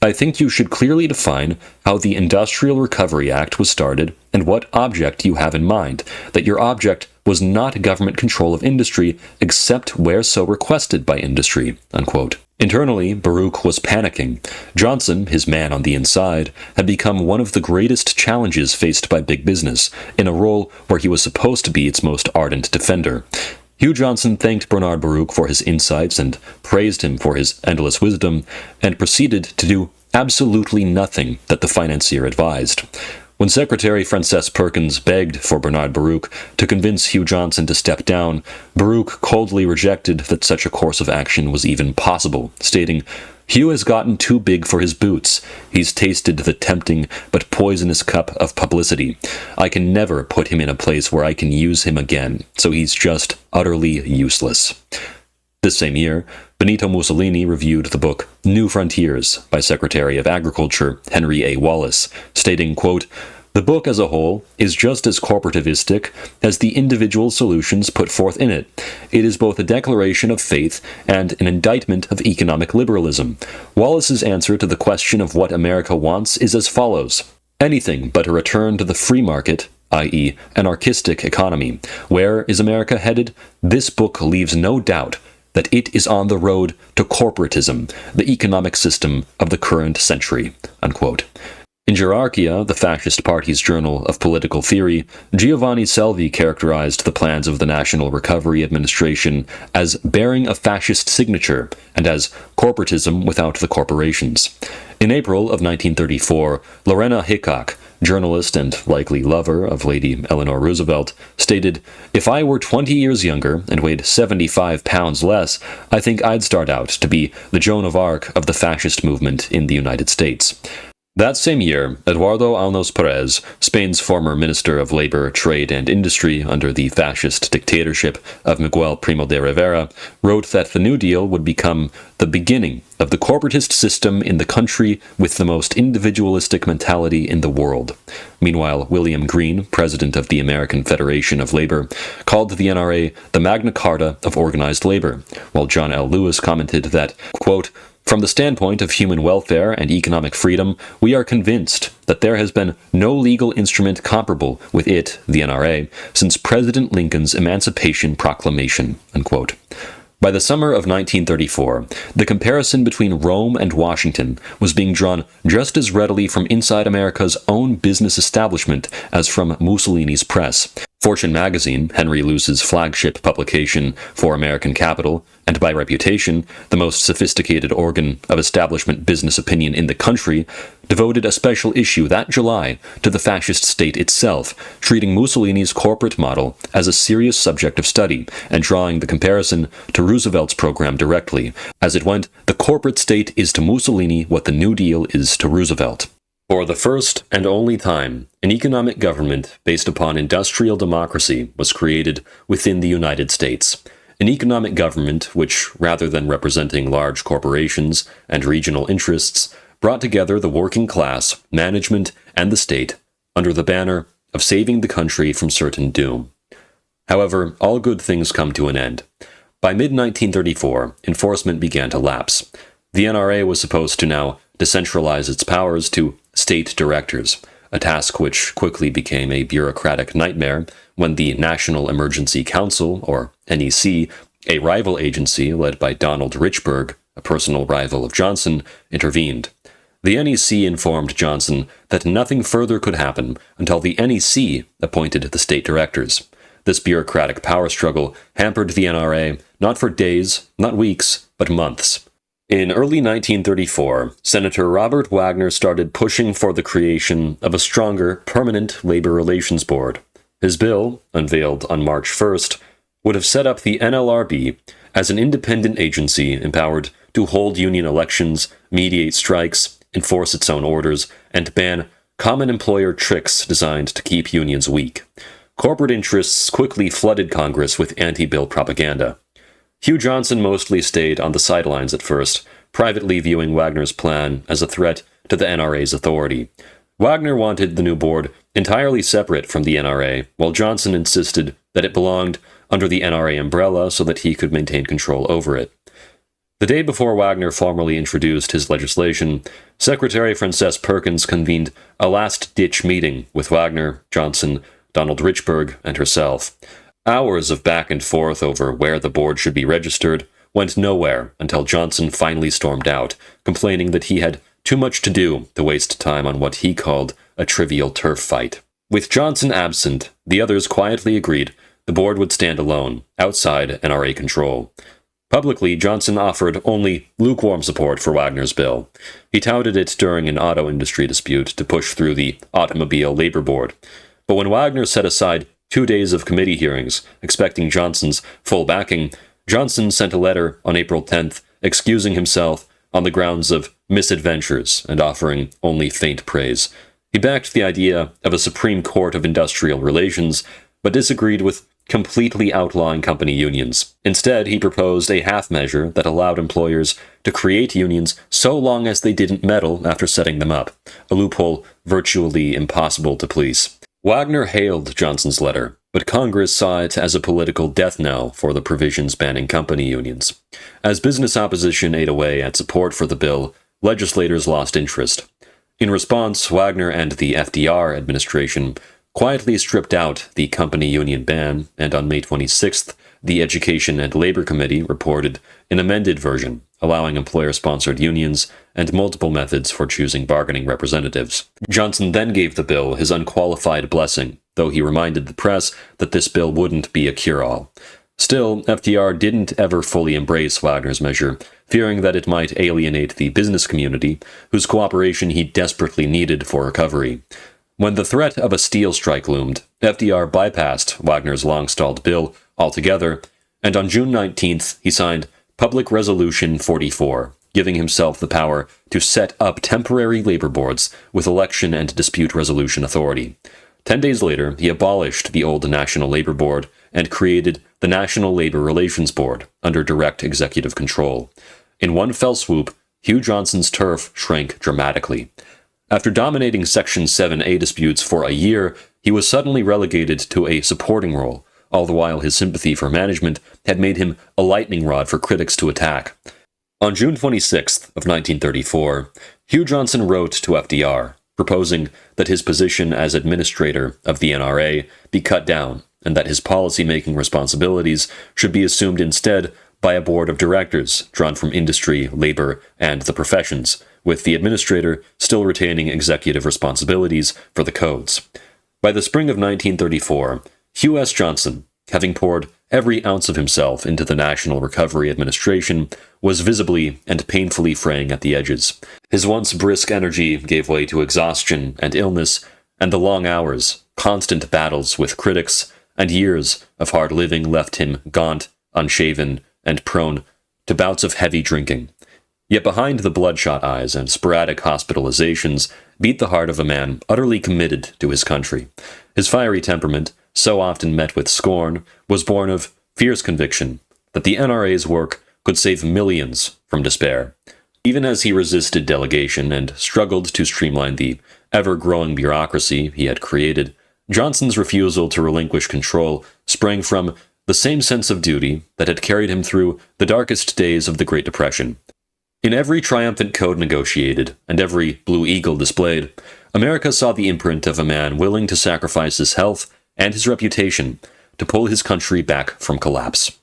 "I think you should clearly define how the Industrial Recovery Act was started and what object you have in mind, that your object was not government control of industry except where so requested by industry," unquote. Internally, Baruch was panicking. Johnson, his man on the inside, had become one of the greatest challenges faced by big business, in a role where he was supposed to be its most ardent defender. Hugh Johnson thanked Bernard Baruch for his insights and praised him for his endless wisdom, and proceeded to do absolutely nothing that the financier advised. When Secretary Frances Perkins begged for Bernard Baruch to convince Hugh Johnson to step down, Baruch coldly rejected that such a course of action was even possible, stating, "Hugh has gotten too big for his boots. He's tasted the tempting but poisonous cup of publicity. I can never put him in a place where I can use him again, so he's just utterly useless." This same year, Benito Mussolini reviewed the book New Frontiers by Secretary of Agriculture Henry A. Wallace, stating, quote, "The book as a whole is just as corporativistic as the individual solutions put forth in it. It is both a declaration of faith and an indictment of economic liberalism. Wallace's answer to the question of what America wants is as follows: anything but a return to the free market, i.e., anarchistic economy. Where is America headed? This book leaves no doubt that it is on the road to corporatism, the economic system of the current century," unquote. In Gerarchia, the Fascist Party's journal of political theory, Giovanni Selvi characterized the plans of the National Recovery Administration as bearing a fascist signature and as corporatism without the corporations. In April of 1934, Lorena Hickok, journalist and likely lover of Lady Eleanor Roosevelt, stated, "If I were 20 years younger and weighed 75 pounds less, I think I'd start out to be the Joan of Arc of the fascist movement in the United States." That same year, Eduardo Alnos Perez, Spain's former Minister of Labor, Trade and Industry under the fascist dictatorship of Miguel Primo de Rivera, wrote that the New Deal would become the beginning of the corporatist system in the country with the most individualistic mentality in the world. Meanwhile, William Greene, president of the American Federation of Labor, called the NRA the Magna Carta of organized labor, while John L. Lewis commented that, quote, "From the standpoint of human welfare and economic freedom, we are convinced that there has been no legal instrument comparable with it, the NRA, since President Lincoln's Emancipation Proclamation," unquote. By the summer of 1934, the comparison between Rome and Washington was being drawn just as readily from inside America's own business establishment as from Mussolini's press. Fortune magazine, Henry Luce's flagship publication for American capital, and by reputation, the most sophisticated organ of establishment business opinion in the country, devoted a special issue that July to the fascist state itself, treating Mussolini's corporate model as a serious subject of study, and drawing the comparison to Roosevelt's program directly. As it went, the corporate state is to Mussolini what the New Deal is to Roosevelt. For the first and only time, an economic government based upon industrial democracy was created within the United States. An economic government which, rather than representing large corporations and regional interests, brought together the working class, management, and the state under the banner of saving the country from certain doom. However, all good things come to an end. By mid-1934, enforcement began to lapse. The NRA was supposed to now decentralize its powers to state directors, a task which quickly became a bureaucratic nightmare when the National Emergency Council, or NEC, a rival agency led by Donald Richburg, a personal rival of Johnson, intervened. The NEC informed Johnson that nothing further could happen until the NEC appointed the state directors. This bureaucratic power struggle hampered the NRA not for days, not weeks, but months. In early 1934, Senator Robert Wagner started pushing for the creation of a stronger, permanent labor relations board. His bill, unveiled on March 1st, would have set up the NLRB as an independent agency empowered to hold union elections, mediate strikes, enforce its own orders, and ban common employer tricks designed to keep unions weak. Corporate interests quickly flooded Congress with anti-bill propaganda. Hugh Johnson mostly stayed on the sidelines at first, privately viewing Wagner's plan as a threat to the NRA's authority. Wagner wanted the new board entirely separate from the NRA, while Johnson insisted that it belonged under the NRA umbrella so that he could maintain control over it. The day before Wagner formally introduced his legislation, Secretary Frances Perkins convened a last-ditch meeting with Wagner, Johnson, Donald Richburg, and herself. Hours of back and forth over where the board should be registered went nowhere until Johnson finally stormed out, complaining that he had too much to do to waste time on what he called a trivial turf fight. With Johnson absent, the others quietly agreed the board would stand alone, outside NRA control. Publicly, Johnson offered only lukewarm support for Wagner's bill. He touted it during an auto industry dispute to push through the Automobile Labor Board. But when Wagner set aside 2 days of committee hearings, expecting Johnson's full backing, Johnson sent a letter on April 10th excusing himself on the grounds of misadventures and offering only faint praise. He backed the idea of a Supreme Court of Industrial Relations, but disagreed with completely outlawing company unions. Instead, he proposed a half measure that allowed employers to create unions so long as they didn't meddle after setting them up, a loophole virtually impossible to police. Wagner hailed Johnson's letter, but Congress saw it as a political death knell for the provisions banning company unions. As business opposition ate away at support for the bill, legislators lost interest. In response, Wagner and the FDR administration quietly stripped out the company union ban, and on May 26th, the Education and Labor Committee reported an amended version, allowing employer-sponsored unions and multiple methods for choosing bargaining representatives. Johnson then gave the bill his unqualified blessing, though he reminded the press that this bill wouldn't be a cure-all. Still, FDR didn't ever fully embrace Wagner's measure, fearing that it might alienate the business community, whose cooperation he desperately needed for recovery. When the threat of a steel strike loomed, FDR bypassed Wagner's long-stalled bill altogether, and on June 19th he signed Public Resolution 44, giving himself the power to set up temporary labor boards with election and dispute resolution authority. 10 days later, he abolished the old National Labor Board and created the National Labor Relations Board under direct executive control. In one fell swoop, Hugh Johnson's turf shrank dramatically. After dominating Section 7A disputes for a year, he was suddenly relegated to a supporting role, all the while his sympathy for management had made him a lightning rod for critics to attack. On June 26th of 1934, Hugh Johnson wrote to FDR, proposing that his position as administrator of the NRA be cut down, and that his policy-making responsibilities should be assumed instead by a board of directors drawn from industry, labor, and the professions, with the administrator still retaining executive responsibilities for the codes. By the spring of 1934, Hugh S. Johnson, having poured every ounce of himself into the National Recovery Administration, was visibly and painfully fraying at the edges. His once brisk energy gave way to exhaustion and illness, and the long hours, constant battles with critics, and years of hard living left him gaunt, unshaven, and prone to bouts of heavy drinking. Yet behind the bloodshot eyes and sporadic hospitalizations beat the heart of a man utterly committed to his country. His fiery temperament, so often met with scorn, was born of fierce conviction that the NRA's work could save millions from despair. Even as he resisted delegation and struggled to streamline the ever-growing bureaucracy he had created, Johnson's refusal to relinquish control sprang from the same sense of duty that had carried him through the darkest days of the Great Depression. In every triumphant code negotiated, and every Blue Eagle displayed, America saw the imprint of a man willing to sacrifice his health and his reputation to pull his country back from collapse.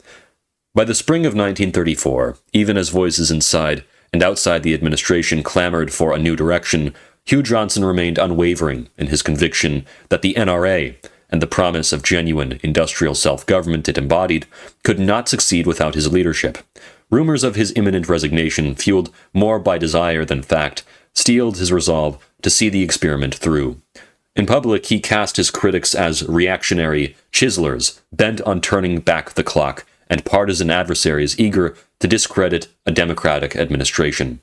By the spring of 1934, even as voices inside and outside the administration clamored for a new direction, Hugh Johnson remained unwavering in his conviction that the NRA, and the promise of genuine industrial self-government it embodied, could not succeed without his leadership. Rumors of his imminent resignation, fueled more by desire than fact, steeled his resolve to see the experiment through. In public, he cast his critics as reactionary chiselers, bent on turning back the clock, and partisan adversaries eager to discredit a democratic administration.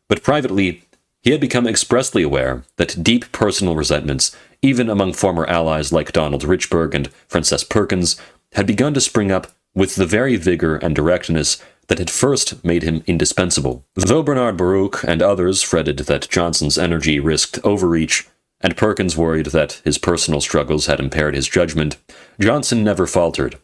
But privately, he had become expressly aware that deep personal resentments, even among former allies like Donald Richburg and Frances Perkins, had begun to spring up with the very vigor and directness that had first made him indispensable. Though Bernard Baruch and others fretted that Johnson's energy risked overreach, and Perkins worried that his personal struggles had impaired his judgment, Johnson never faltered.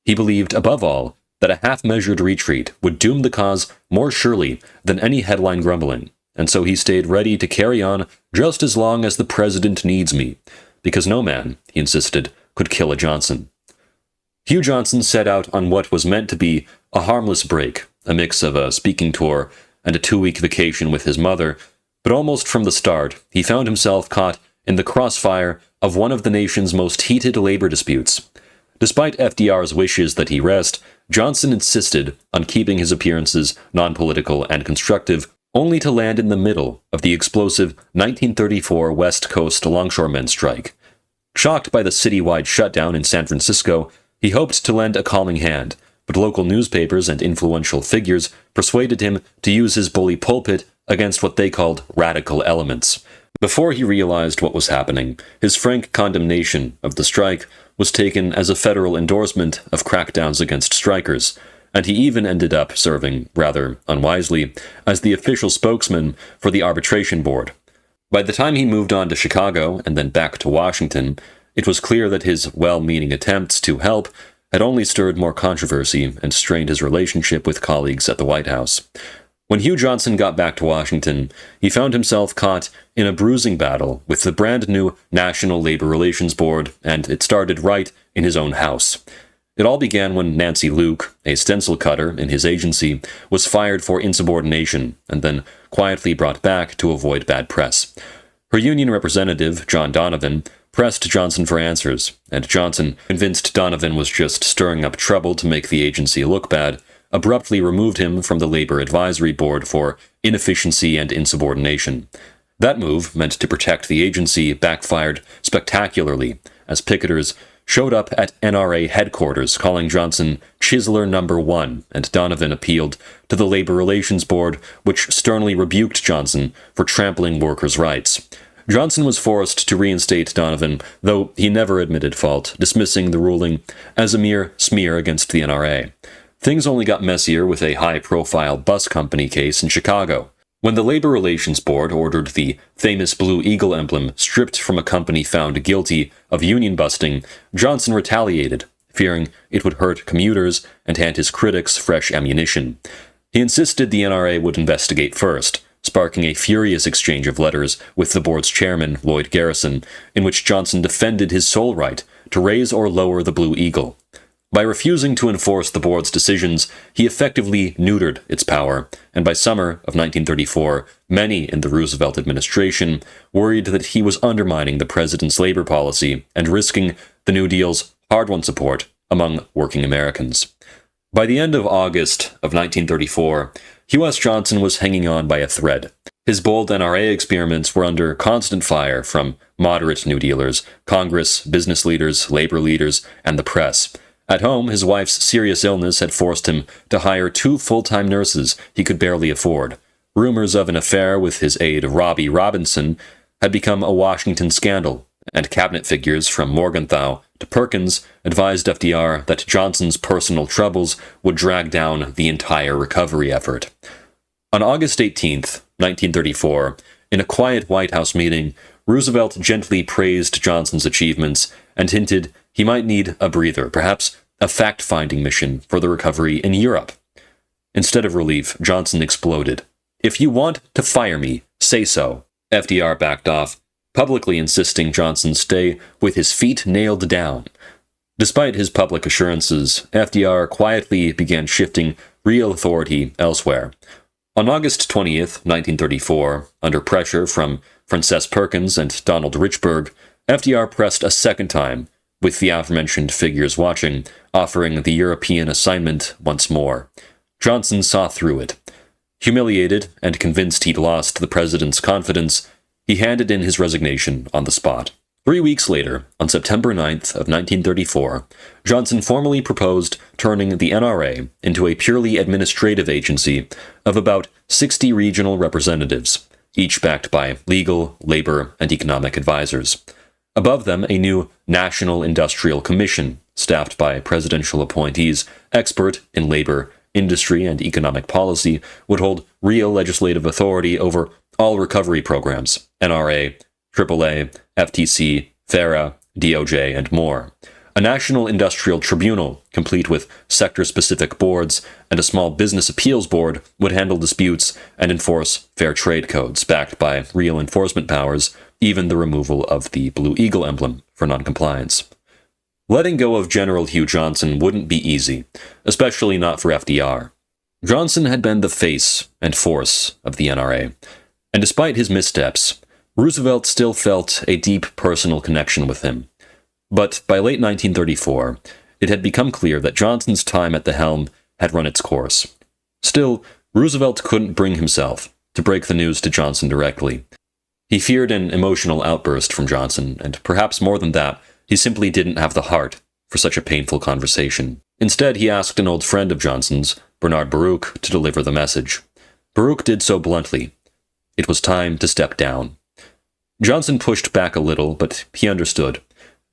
He believed, above all, that a half-measured retreat would doom the cause more surely than any headline grumbling, and so he stayed ready to carry on just as long as the president needs me, because no man, he insisted, could kill a Johnson. Hugh Johnson set out on what was meant to be a harmless break, a mix of a speaking tour and a 2-week vacation with his mother, but almost from the start, he found himself caught in the crossfire of one of the nation's most heated labor disputes. Despite FDR's wishes that he rest, Johnson insisted on keeping his appearances non-political and constructive, only to land in the middle of the explosive 1934 West Coast longshoremen strike. Shocked by the citywide shutdown in San Francisco, he hoped to lend a calming hand, but local newspapers and influential figures persuaded him to use his bully pulpit against what they called radical elements. Before he realized what was happening, his frank condemnation of the strike was taken as a federal endorsement of crackdowns against strikers, and he even ended up serving, rather unwisely, as the official spokesman for the arbitration board. By the time he moved on to Chicago and then back to Washington, it was clear that his well-meaning attempts to help had only stirred more controversy and strained his relationship with colleagues at the White House. When Hugh Johnson got back to Washington, he found himself caught in a bruising battle with the brand-new National Labor Relations Board, and it started right in his own house. It all began when Nancy Luke, a stencil cutter in his agency, was fired for insubordination and then quietly brought back to avoid bad press. Her union representative, John Donovan, pressed Johnson for answers, and Johnson, convinced Donovan was just stirring up trouble to make the agency look bad, abruptly removed him from the Labor Advisory Board for inefficiency and insubordination. That move, meant to protect the agency, backfired spectacularly, as picketers showed up at NRA headquarters calling Johnson Chiseler Number 1, and Donovan appealed to the Labor Relations Board, which sternly rebuked Johnson for trampling workers' rights. Johnson was forced to reinstate Donovan, though he never admitted fault, dismissing the ruling as a mere smear against the NRA. Things only got messier with a high-profile bus company case in Chicago. When the Labor Relations Board ordered the famous Blue Eagle emblem stripped from a company found guilty of union busting, Johnson retaliated, fearing it would hurt commuters and hand his critics fresh ammunition. He insisted the NRA would investigate first, sparking a furious exchange of letters with the board's chairman, Lloyd Garrison, in which Johnson defended his sole right to raise or lower the Blue Eagle. By refusing to enforce the board's decisions, he effectively neutered its power, and by summer of 1934, many in the Roosevelt administration worried that he was undermining the president's labor policy and risking the New Deal's hard-won support among working Americans. By the end of August of 1934, Hugh S. Johnson was hanging on by a thread. His bold NRA experiments were under constant fire from moderate New Dealers, Congress, business leaders, labor leaders, and the press. At home, his wife's serious illness had forced him to hire 2 full-time nurses he could barely afford. Rumors of an affair with his aide Robbie Robinson had become a Washington scandal, and cabinet figures from Morgenthau to Perkins advised FDR that Johnson's personal troubles would drag down the entire recovery effort. On August 18, 1934, in a quiet White House meeting, Roosevelt gently praised Johnson's achievements and hinted he might need a breather, perhaps a fact-finding mission for the recovery in Europe. Instead of relief, Johnson exploded. "If you want to fire me, say so." FDR backed off, publicly insisting Johnson stay with his feet nailed down. Despite his public assurances, FDR quietly began shifting real authority elsewhere. On August 20th, 1934, under pressure from Frances Perkins and Donald Richburg, FDR pressed a second time, with the aforementioned figures watching, offering the European assignment once more. Johnson saw through it. Humiliated and convinced he'd lost the president's confidence, he handed in his resignation on the spot. 3 weeks later, on September 9th of 1934, Johnson formally proposed turning the NRA into a purely administrative agency of about 60 regional representatives, each backed by legal, labor, and economic advisors. Above them, a new National Industrial Commission, staffed by presidential appointees expert in labor industry and economic policy, would hold real legislative authority over all recovery programs, NRA, AAA, FTC, FARA, DOJ, and more. A national industrial tribunal, complete with sector-specific boards, and a small business appeals board would handle disputes and enforce fair trade codes, backed by real enforcement powers, even the removal of the Blue Eagle emblem for noncompliance. Letting go of General Hugh Johnson wouldn't be easy, especially not for FDR. Johnson had been the face and force of the NRA, and despite his missteps, Roosevelt still felt a deep personal connection with him. But by late 1934, it had become clear that Johnson's time at the helm had run its course. Still, Roosevelt couldn't bring himself to break the news to Johnson directly. He feared an emotional outburst from Johnson, and perhaps more than that, he simply didn't have the heart for such a painful conversation. Instead, he asked an old friend of Johnson's, Bernard Baruch, to deliver the message. Baruch did so bluntly. It was time to step down. Johnson pushed back a little, but he understood.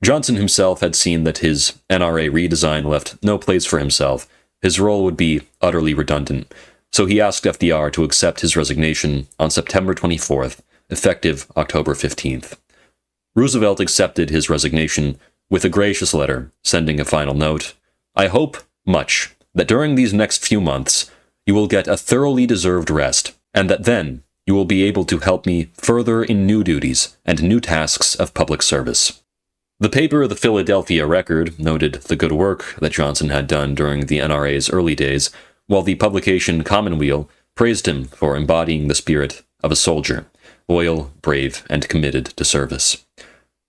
Johnson himself had seen that his NRA redesign left no place for himself. His role would be utterly redundant, so he asked FDR to accept his resignation on September 24th, effective October 15th. Roosevelt accepted his resignation with a gracious letter, sending a final note. "I hope much that during these next few months you will get a thoroughly deserved rest, and that then you will be able to help me further in new duties and new tasks of public service." The paper The Philadelphia Record noted the good work that Johnson had done during the NRA's early days, while the publication Commonweal praised him for embodying the spirit of a soldier, loyal, brave, and committed to service.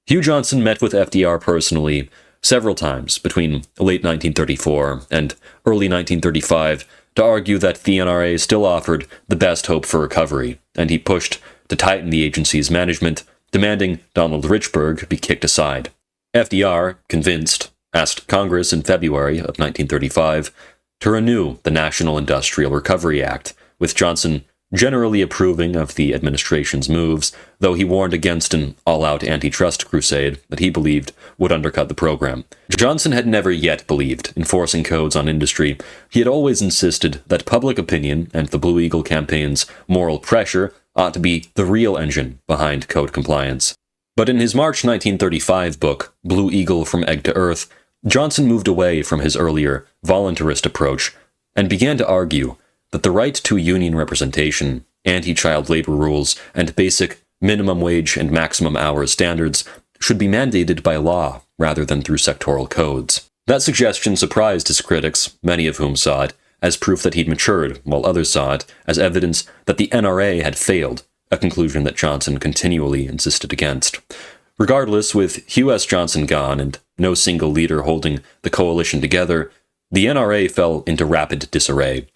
Hugh Johnson met with FDR personally several times between late 1934 and early 1935 to argue that the NRA still offered the best hope for recovery, and he pushed to tighten the agency's management, demanding Donald Richburg be kicked aside. FDR, convinced, asked Congress in February of 1935 to renew the National Industrial Recovery Act, with Johnson generally approving of the administration's moves, though he warned against an all-out antitrust crusade that he believed would undercut the program. Johnson had never yet believed in forcing codes on industry. He had always insisted that public opinion and the Blue Eagle campaign's moral pressure ought to be the real engine behind code compliance. But in his March 1935 book, Blue Eagle from Egg to Earth, Johnson moved away from his earlier voluntarist approach and began to argue that the right to union representation, anti-child labor rules, and basic minimum wage and maximum hours standards should be mandated by law rather than through sectoral codes. That suggestion surprised his critics, many of whom saw it as proof that he'd matured, while others saw it as evidence that the NRA had failed, a conclusion that Johnson continually insisted against. Regardless, with Hugh S. Johnson gone and no single leader holding the coalition together, the NRA fell into rapid disarray.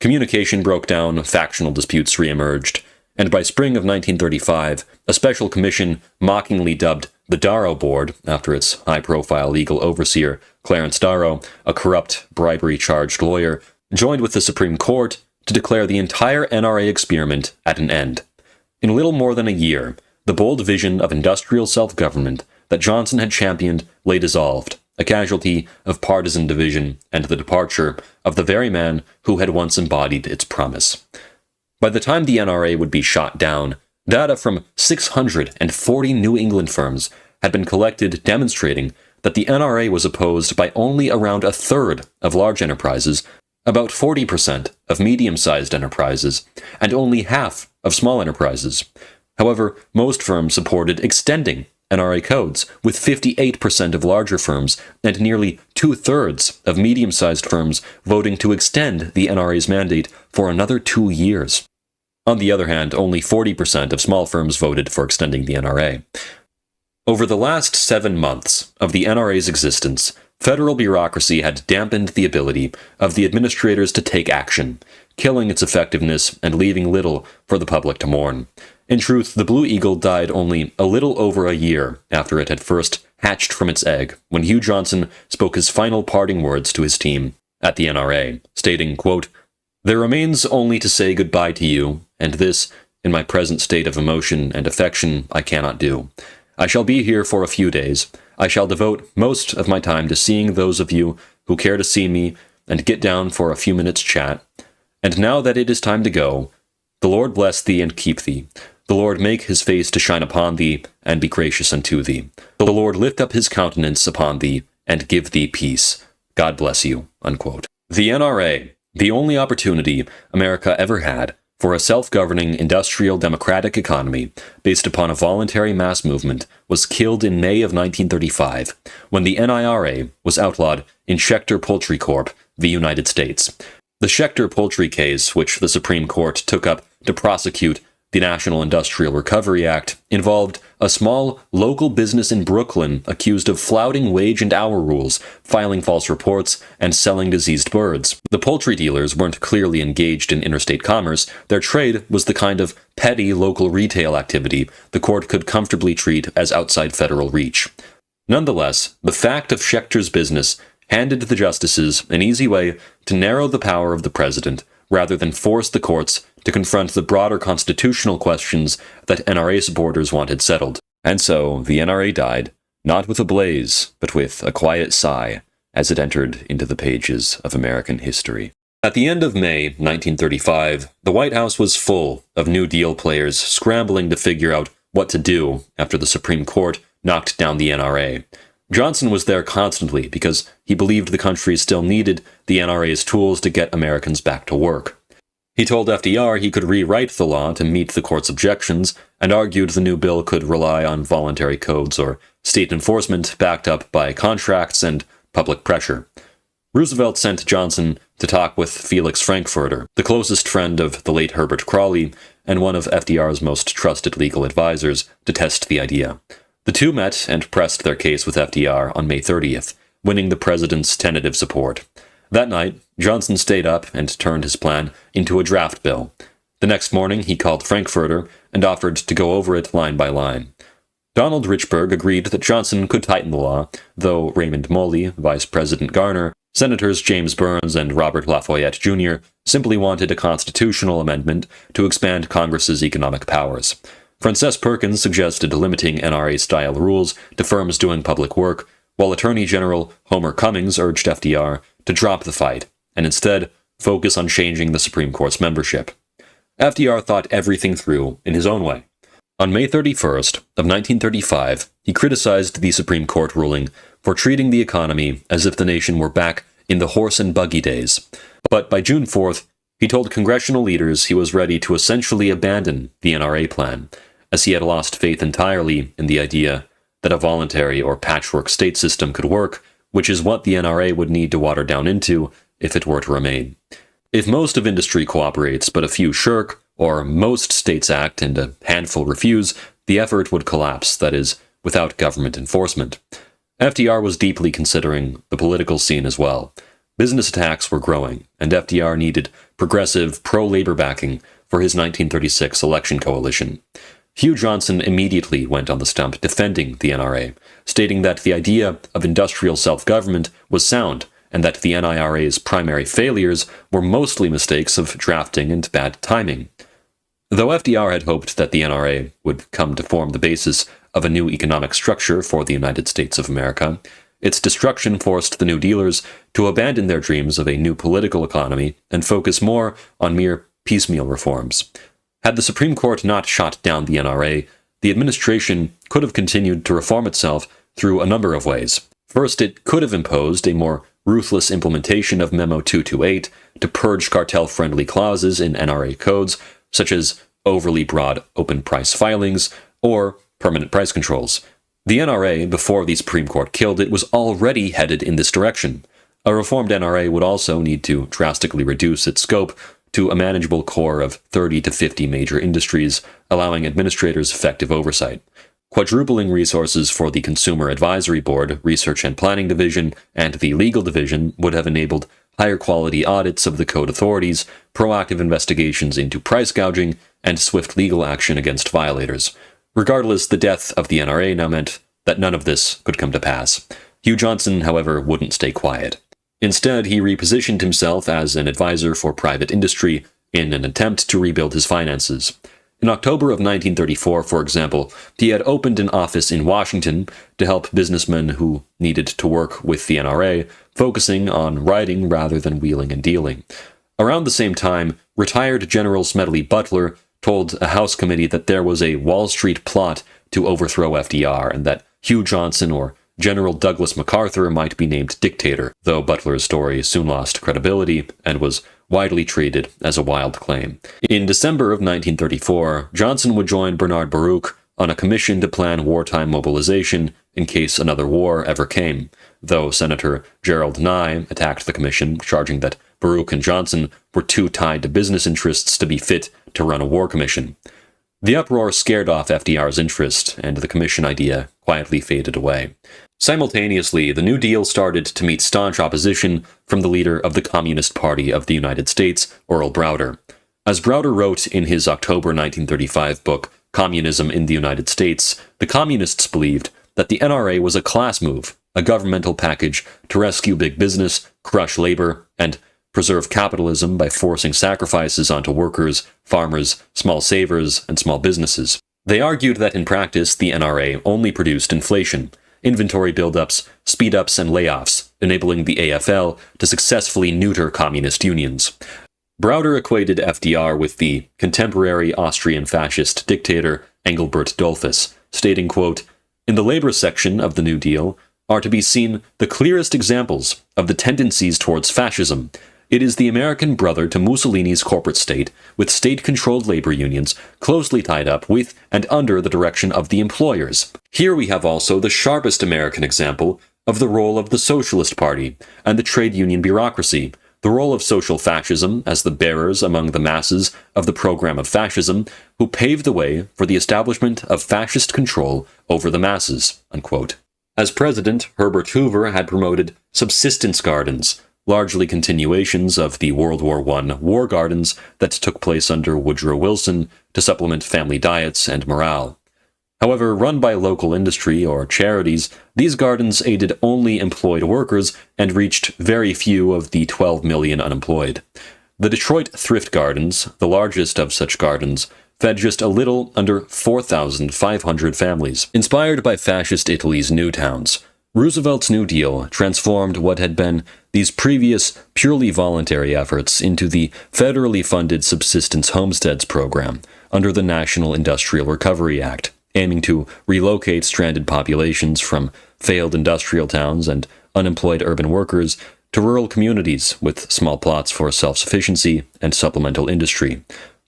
Communication broke down, factional disputes reemerged, and by spring of 1935, a special commission mockingly dubbed the Darrow Board, after its high-profile legal overseer, Clarence Darrow, a corrupt, bribery-charged lawyer, joined with the Supreme Court to declare the entire NRA experiment at an end. In a little more than a year, the bold vision of industrial self-government that Johnson had championed lay dissolved, a casualty of partisan division and the departure of the very man who had once embodied its promise. By the time the NRA would be shot down, data from 640 New England firms had been collected demonstrating that the NRA was opposed by only around a third of large enterprises, about 40% of medium-sized enterprises, and only half of small enterprises. However, most firms supported extending NRA codes, with 58% of larger firms and nearly two-thirds of medium-sized firms voting to extend the NRA's mandate for another 2 years. On the other hand, only 40% of small firms voted for extending the NRA. Over the last 7 months of the NRA's existence, federal bureaucracy had dampened the ability of the administrators to take action, killing its effectiveness and leaving little for the public to mourn. In truth, the Blue Eagle died only a little over a year after it had first hatched from its egg, when Hugh Johnson spoke his final parting words to his team at the NRA, stating, quote, "There remains only to say goodbye to you, and this, in my present state of emotion and affection, I cannot do. I shall be here for a few days. I shall devote most of my time to seeing those of you who care to see me, and get down for a few minutes' chat. And now that it is time to go, the Lord bless thee and keep thee. The Lord make his face to shine upon thee, and be gracious unto thee. The Lord lift up his countenance upon thee, and give thee peace. God bless you." Unquote. The NRA, the only opportunity America ever had for a self-governing industrial democratic economy based upon a voluntary mass movement, was killed in May of 1935, when the NIRA was outlawed in Schechter Poultry Corp., the United States. The Schechter Poultry case, which the Supreme Court took up to prosecute the National Industrial Recovery Act, involved a small local business in Brooklyn accused of flouting wage and hour rules, filing false reports, and selling diseased birds. The poultry dealers weren't clearly engaged in interstate commerce. Their trade was the kind of petty local retail activity the court could comfortably treat as outside federal reach. Nonetheless, the fact of Schechter's business handed the justices an easy way to narrow the power of the president, rather than force the courts to confront the broader constitutional questions that NRA supporters wanted settled. And so, the NRA died, not with a blaze, but with a quiet sigh, as it entered into the pages of American history. At the end of May 1935, the White House was full of New Deal players scrambling to figure out what to do after the Supreme Court knocked down the NRA. Johnson was there constantly because he believed the country still needed the NRA's tools to get Americans back to work. He told FDR he could rewrite the law to meet the court's objections, and argued the new bill could rely on voluntary codes or state enforcement backed up by contracts and public pressure. Roosevelt sent Johnson to talk with Felix Frankfurter, the closest friend of the late Herbert Crawley and one of FDR's most trusted legal advisors, to test the idea. The two met and pressed their case with FDR on May 30th, winning the president's tentative support. That night, Johnson stayed up and turned his plan into a draft bill. The next morning, he called Frankfurter and offered to go over it line by line. Donald Richburg agreed that Johnson could tighten the law, though Raymond Moley, Vice President Garner, Senators James Burns and Robert Lafayette Jr. simply wanted a constitutional amendment to expand Congress's economic powers. Frances Perkins suggested limiting NRA-style rules to firms doing public work, while Attorney General Homer Cummings urged FDR to drop the fight and instead focus on changing the Supreme Court's membership. FDR thought everything through in his own way. On May 31st of 1935, he criticized the Supreme Court ruling for treating the economy as if the nation were back in the horse and buggy days. But by June 4th, he told congressional leaders he was ready to essentially abandon the NRA plan, as he had lost faith entirely in the idea that a voluntary or patchwork state system could work, which is what the NRA would need to water down into if it were to remain. If most of industry cooperates but a few shirk, or most states act and a handful refuse, the effort would collapse, that is, without government enforcement. FDR was deeply considering the political scene as well. Business attacks were growing, and FDR needed progressive, pro-labor backing for his 1936 election coalition. Hugh Johnson immediately went on the stump defending the NRA, stating that the idea of industrial self-government was sound, and that the NIRA's primary failures were mostly mistakes of drafting and bad timing. Though FDR had hoped that the NRA would come to form the basis of a new economic structure for the United States of America, its destruction forced the New Dealers to abandon their dreams of a new political economy and focus more on mere piecemeal reforms. Had the Supreme Court not shot down the NRA, the administration could have continued to reform itself through a number of ways. First, it could have imposed a more ruthless implementation of Memo 228 to purge cartel-friendly clauses in NRA codes, such as overly broad open price filings or permanent price controls. The NRA, before the Supreme Court killed it, was already headed in this direction. A reformed NRA would also need to drastically reduce its scope to a manageable core of 30 to 50 major industries, allowing administrators effective oversight. Quadrupling resources for the Consumer Advisory Board, Research and Planning Division, and the Legal Division would have enabled higher quality audits of the code authorities, proactive investigations into price gouging, and swift legal action against violators. Regardless, the death of the NRA now meant that none of this could come to pass. Hugh Johnson, however, wouldn't stay quiet. Instead, he repositioned himself as an advisor for private industry in an attempt to rebuild his finances. In October of 1934, for example, he had opened an office in Washington to help businessmen who needed to work with the NRA, focusing on writing rather than wheeling and dealing. Around the same time, retired General Smedley Butler told a House committee that there was a Wall Street plot to overthrow FDR and that Hugh Johnson or General Douglas MacArthur might be named dictator, though Butler's story soon lost credibility and was widely treated as a wild claim. In December of 1934, Johnson would join Bernard Baruch on a commission to plan wartime mobilization in case another war ever came, though Senator Gerald Nye attacked the commission, charging that Baruch and Johnson were too tied to business interests to be fit to run a war commission. The uproar scared off FDR's interest, and the commission idea quietly faded away. Simultaneously, the New Deal started to meet staunch opposition from the leader of the Communist Party of the United States, Earl Browder. As Browder wrote in his October 1935 book, Communism in the United States, the Communists believed that the NRA was a class move, a governmental package to rescue big business, crush labor, and preserve capitalism by forcing sacrifices onto workers, farmers, small savers, and small businesses. They argued that in practice, the NRA only produced inflation, inventory buildups, speed-ups, and layoffs, enabling the AFL to successfully neuter communist unions. Browder equated FDR with the contemporary Austrian fascist dictator Engelbert Dollfuss, stating, quote, "In the labor section of the New Deal are to be seen the clearest examples of the tendencies towards fascism. It is the American brother to Mussolini's corporate state, with state-controlled labor unions closely tied up with and under the direction of the employers. Here we have also the sharpest American example of the role of the Socialist Party and the trade union bureaucracy, the role of social fascism as the bearers among the masses of the program of fascism, who paved the way for the establishment of fascist control over the masses." Unquote. As president, Herbert Hoover had promoted subsistence gardens, largely continuations of the World War I war gardens that took place under Woodrow Wilson to supplement family diets and morale. However, run by local industry or charities, these gardens aided only employed workers and reached very few of the 12 million unemployed. The Detroit Thrift Gardens, the largest of such gardens, fed just a little under 4,500 families. Inspired by fascist Italy's new towns, Roosevelt's New Deal transformed what had been these previous purely voluntary efforts into the federally funded Subsistence Homesteads program under the National Industrial Recovery Act, aiming to relocate stranded populations from failed industrial towns and unemployed urban workers to rural communities with small plots for self-sufficiency and supplemental industry.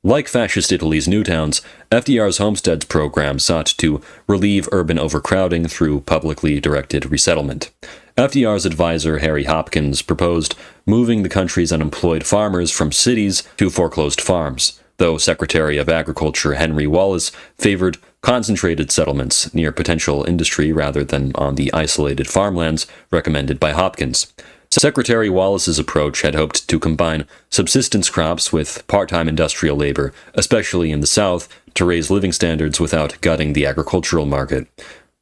Like fascist Italy's new towns, FDR's Homesteads program sought to relieve urban overcrowding through publicly directed resettlement. FDR's advisor Harry Hopkins proposed moving the country's unemployed farmers from cities to foreclosed farms, though Secretary of Agriculture Henry Wallace favored concentrated settlements near potential industry rather than on the isolated farmlands recommended by Hopkins. Secretary Wallace's approach had hoped to combine subsistence crops with part-time industrial labor, especially in the South, to raise living standards without gutting the agricultural market.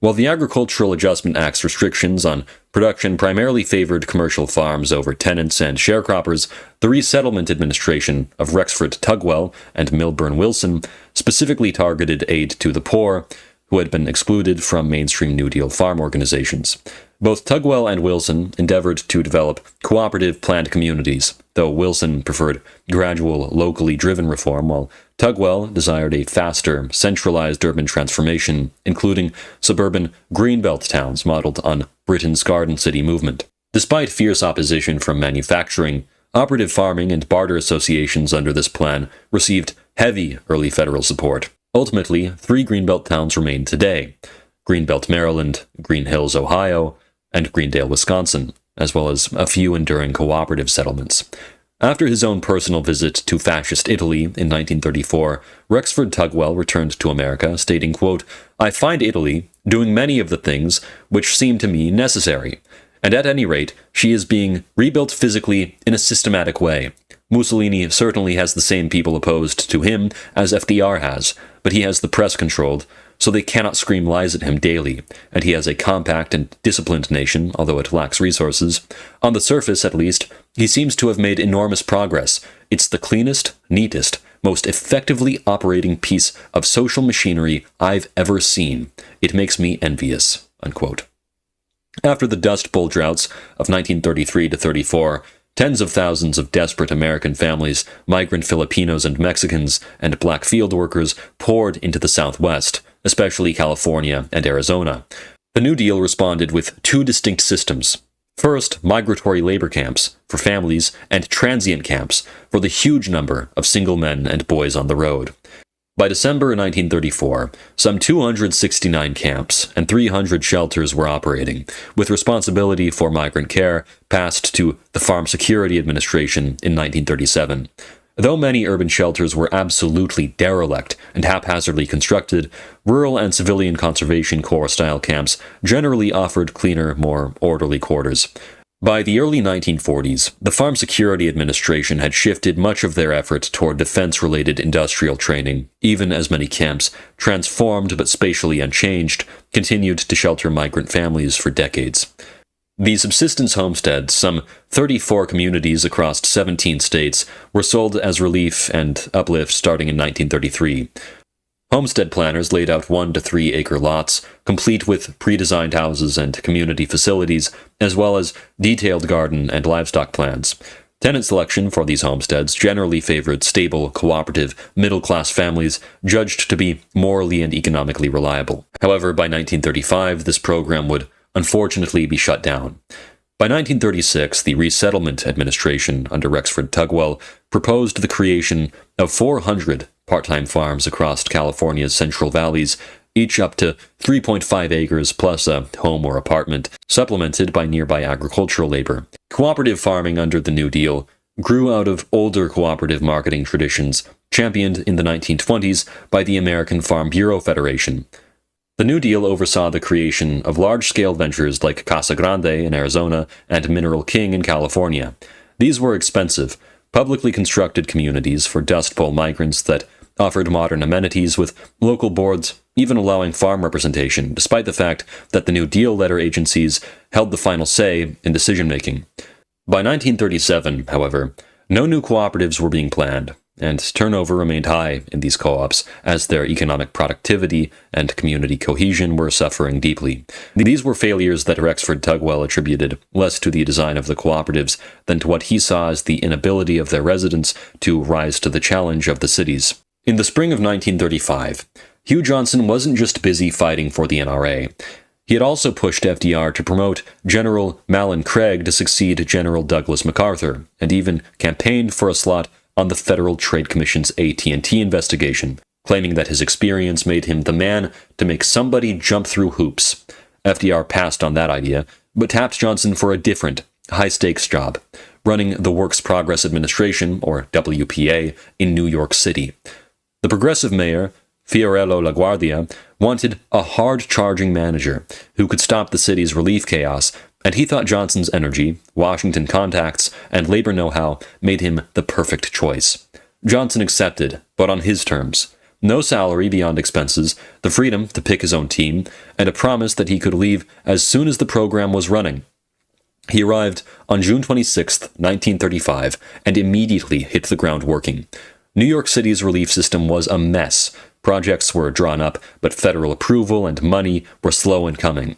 While the Agricultural Adjustment Act's restrictions on production primarily favored commercial farms over tenants and sharecroppers, the Resettlement Administration of Rexford Tugwell and Milburn Wilson specifically targeted aid to the poor, who had been excluded from mainstream New Deal farm organizations. Both Tugwell and Wilson endeavored to develop cooperative planned communities, though Wilson preferred gradual, locally driven reform, while Tugwell desired a faster, centralized urban transformation, including suburban greenbelt towns modeled on Britain's Garden City movement. Despite fierce opposition from manufacturing, operative farming and barter associations under this plan received heavy early federal support. Ultimately, 3 greenbelt towns remain today: Greenbelt, Maryland, Green Hills, Ohio, and Greendale, Wisconsin, as well as a few enduring cooperative settlements. After his own personal visit to fascist Italy in 1934, Rexford Tugwell returned to America, stating, quote, "I find Italy doing many of the things which seem to me necessary, and at any rate, she is being rebuilt physically in a systematic way. Mussolini certainly has the same people opposed to him as FDR has, but he has the press controlled, so they cannot scream lies at him daily, and he has a compact and disciplined nation, although it lacks resources. On the surface, at least, he seems to have made enormous progress. It's the cleanest, neatest, most effectively operating piece of social machinery I've ever seen. It makes me envious." Unquote. After the Dust Bowl droughts of 1933 to 34, tens of thousands of desperate American families, migrant Filipinos and Mexicans, and black field workers poured into the Southwest, especially California and Arizona. The New Deal responded with two distinct systems. First, migratory labor camps for families and transient camps for the huge number of single men and boys on the road. By December 1934, some 269 camps and 300 shelters were operating, with responsibility for migrant care passed to the Farm Security Administration in 1937. Though many urban shelters were absolutely derelict and haphazardly constructed, rural and civilian conservation corps-style camps generally offered cleaner, more orderly quarters. By the early 1940s, the Farm Security Administration had shifted much of their effort toward defense-related industrial training, even as many camps, transformed but spatially unchanged, continued to shelter migrant families for decades. The subsistence homesteads, some 34 communities across 17 states, were sold as relief and uplift starting in 1933. Homestead planners laid out 1 to 3 acre lots, complete with pre-designed houses and community facilities, as well as detailed garden and livestock plans. Tenant selection for these homesteads generally favored stable, cooperative, middle-class families judged to be morally and economically reliable. However, by 1935, this program would unfortunately be shut down. By 1936, the Resettlement Administration under Rexford Tugwell proposed the creation of 400 part-time farms across California's Central Valleys, each up to 3.5 acres plus a home or apartment, supplemented by nearby agricultural labor. Cooperative farming under the New Deal grew out of older cooperative marketing traditions, championed in the 1920s by the American Farm Bureau Federation. The New Deal oversaw the creation of large-scale ventures like Casa Grande in Arizona and Mineral King in California. These were expensive, publicly constructed communities for Dust Bowl migrants that offered modern amenities with local boards, even allowing farm representation, despite the fact that the New Deal letter agencies held the final say in decision-making. By 1937, however, no new cooperatives were being planned, and turnover remained high in these co-ops as their economic productivity and community cohesion were suffering deeply. These were failures that Rexford Tugwell attributed less to the design of the cooperatives than to what he saw as the inability of their residents to rise to the challenge of the cities. In the spring of 1935, Hugh Johnson wasn't just busy fighting for the NRA. He had also pushed FDR to promote General Malin Craig to succeed General Douglas MacArthur, and even campaigned for a slot on the Federal Trade Commission's AT&T investigation, claiming that his experience made him the man to make somebody jump through hoops. FDR passed on that idea, but tapped Johnson for a different, high-stakes job, running the Works Progress Administration, or WPA, in New York City. The progressive mayor, Fiorello LaGuardia, wanted a hard-charging manager who could stop the city's relief chaos, and he thought Johnson's energy, Washington contacts, and labor know-how made him the perfect choice. Johnson accepted, but on his terms. No salary beyond expenses, the freedom to pick his own team, and a promise that he could leave as soon as the program was running. He arrived on June 26, 1935, and immediately hit the ground working. New York City's relief system was a mess. Projects were drawn up, but federal approval and money were slow in coming.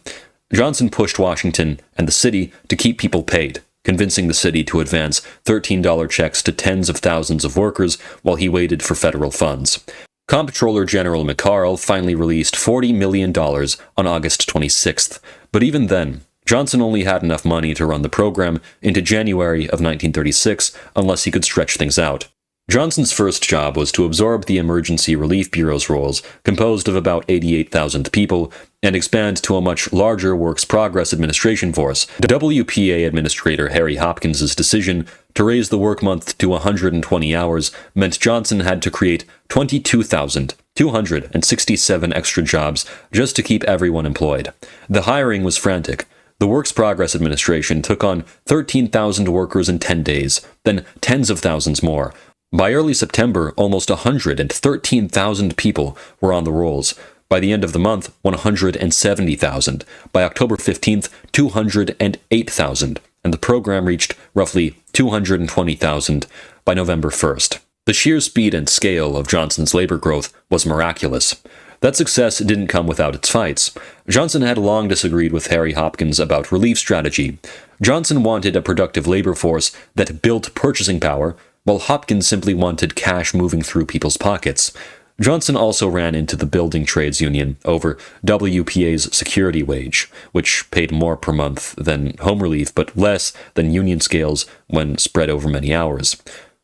Johnson pushed Washington and the city to keep people paid, convincing the city to advance $13 checks to tens of thousands of workers while he waited for federal funds. Comptroller General McCarl finally released $40 million on August 26th, but even then, Johnson only had enough money to run the program into January of 1936 unless he could stretch things out. Johnson's first job was to absorb the Emergency Relief Bureau's roles, composed of about 88,000 people, and expand to a much larger Works Progress Administration force. WPA Administrator Harry Hopkins's decision to raise the work month to 120 hours meant Johnson had to create 22,267 extra jobs just to keep everyone employed. The hiring was frantic. The Works Progress Administration took on 13,000 workers in 10 days, then tens of thousands more. By early September, almost 113,000 people were on the rolls. By the end of the month, 170,000. By October 15th, 208,000. And the program reached roughly 220,000 by November 1st. The sheer speed and scale of Johnson's labor growth was miraculous. That success didn't come without its fights. Johnson had long disagreed with Harry Hopkins about relief strategy. Johnson wanted a productive labor force that built purchasing power, while Hopkins simply wanted cash moving through people's pockets. Johnson also ran into the building trades union over WPA's security wage, which paid more per month than home relief but less than union scales when spread over many hours.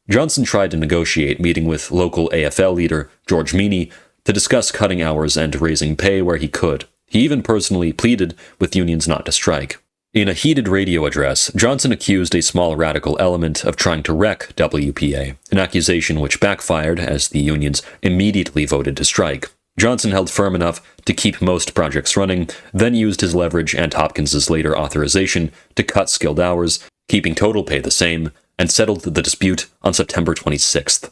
Johnson tried to negotiate, meeting with local AFL leader George Meany to discuss cutting hours and raising pay where he could. He even personally pleaded with unions not to strike. In a heated radio address, Johnson accused a small radical element of trying to wreck WPA, an accusation which backfired as the unions immediately voted to strike. Johnson held firm enough to keep most projects running, then used his leverage and Hopkins's later authorization to cut skilled hours, keeping total pay the same, and settled the dispute on September 26th.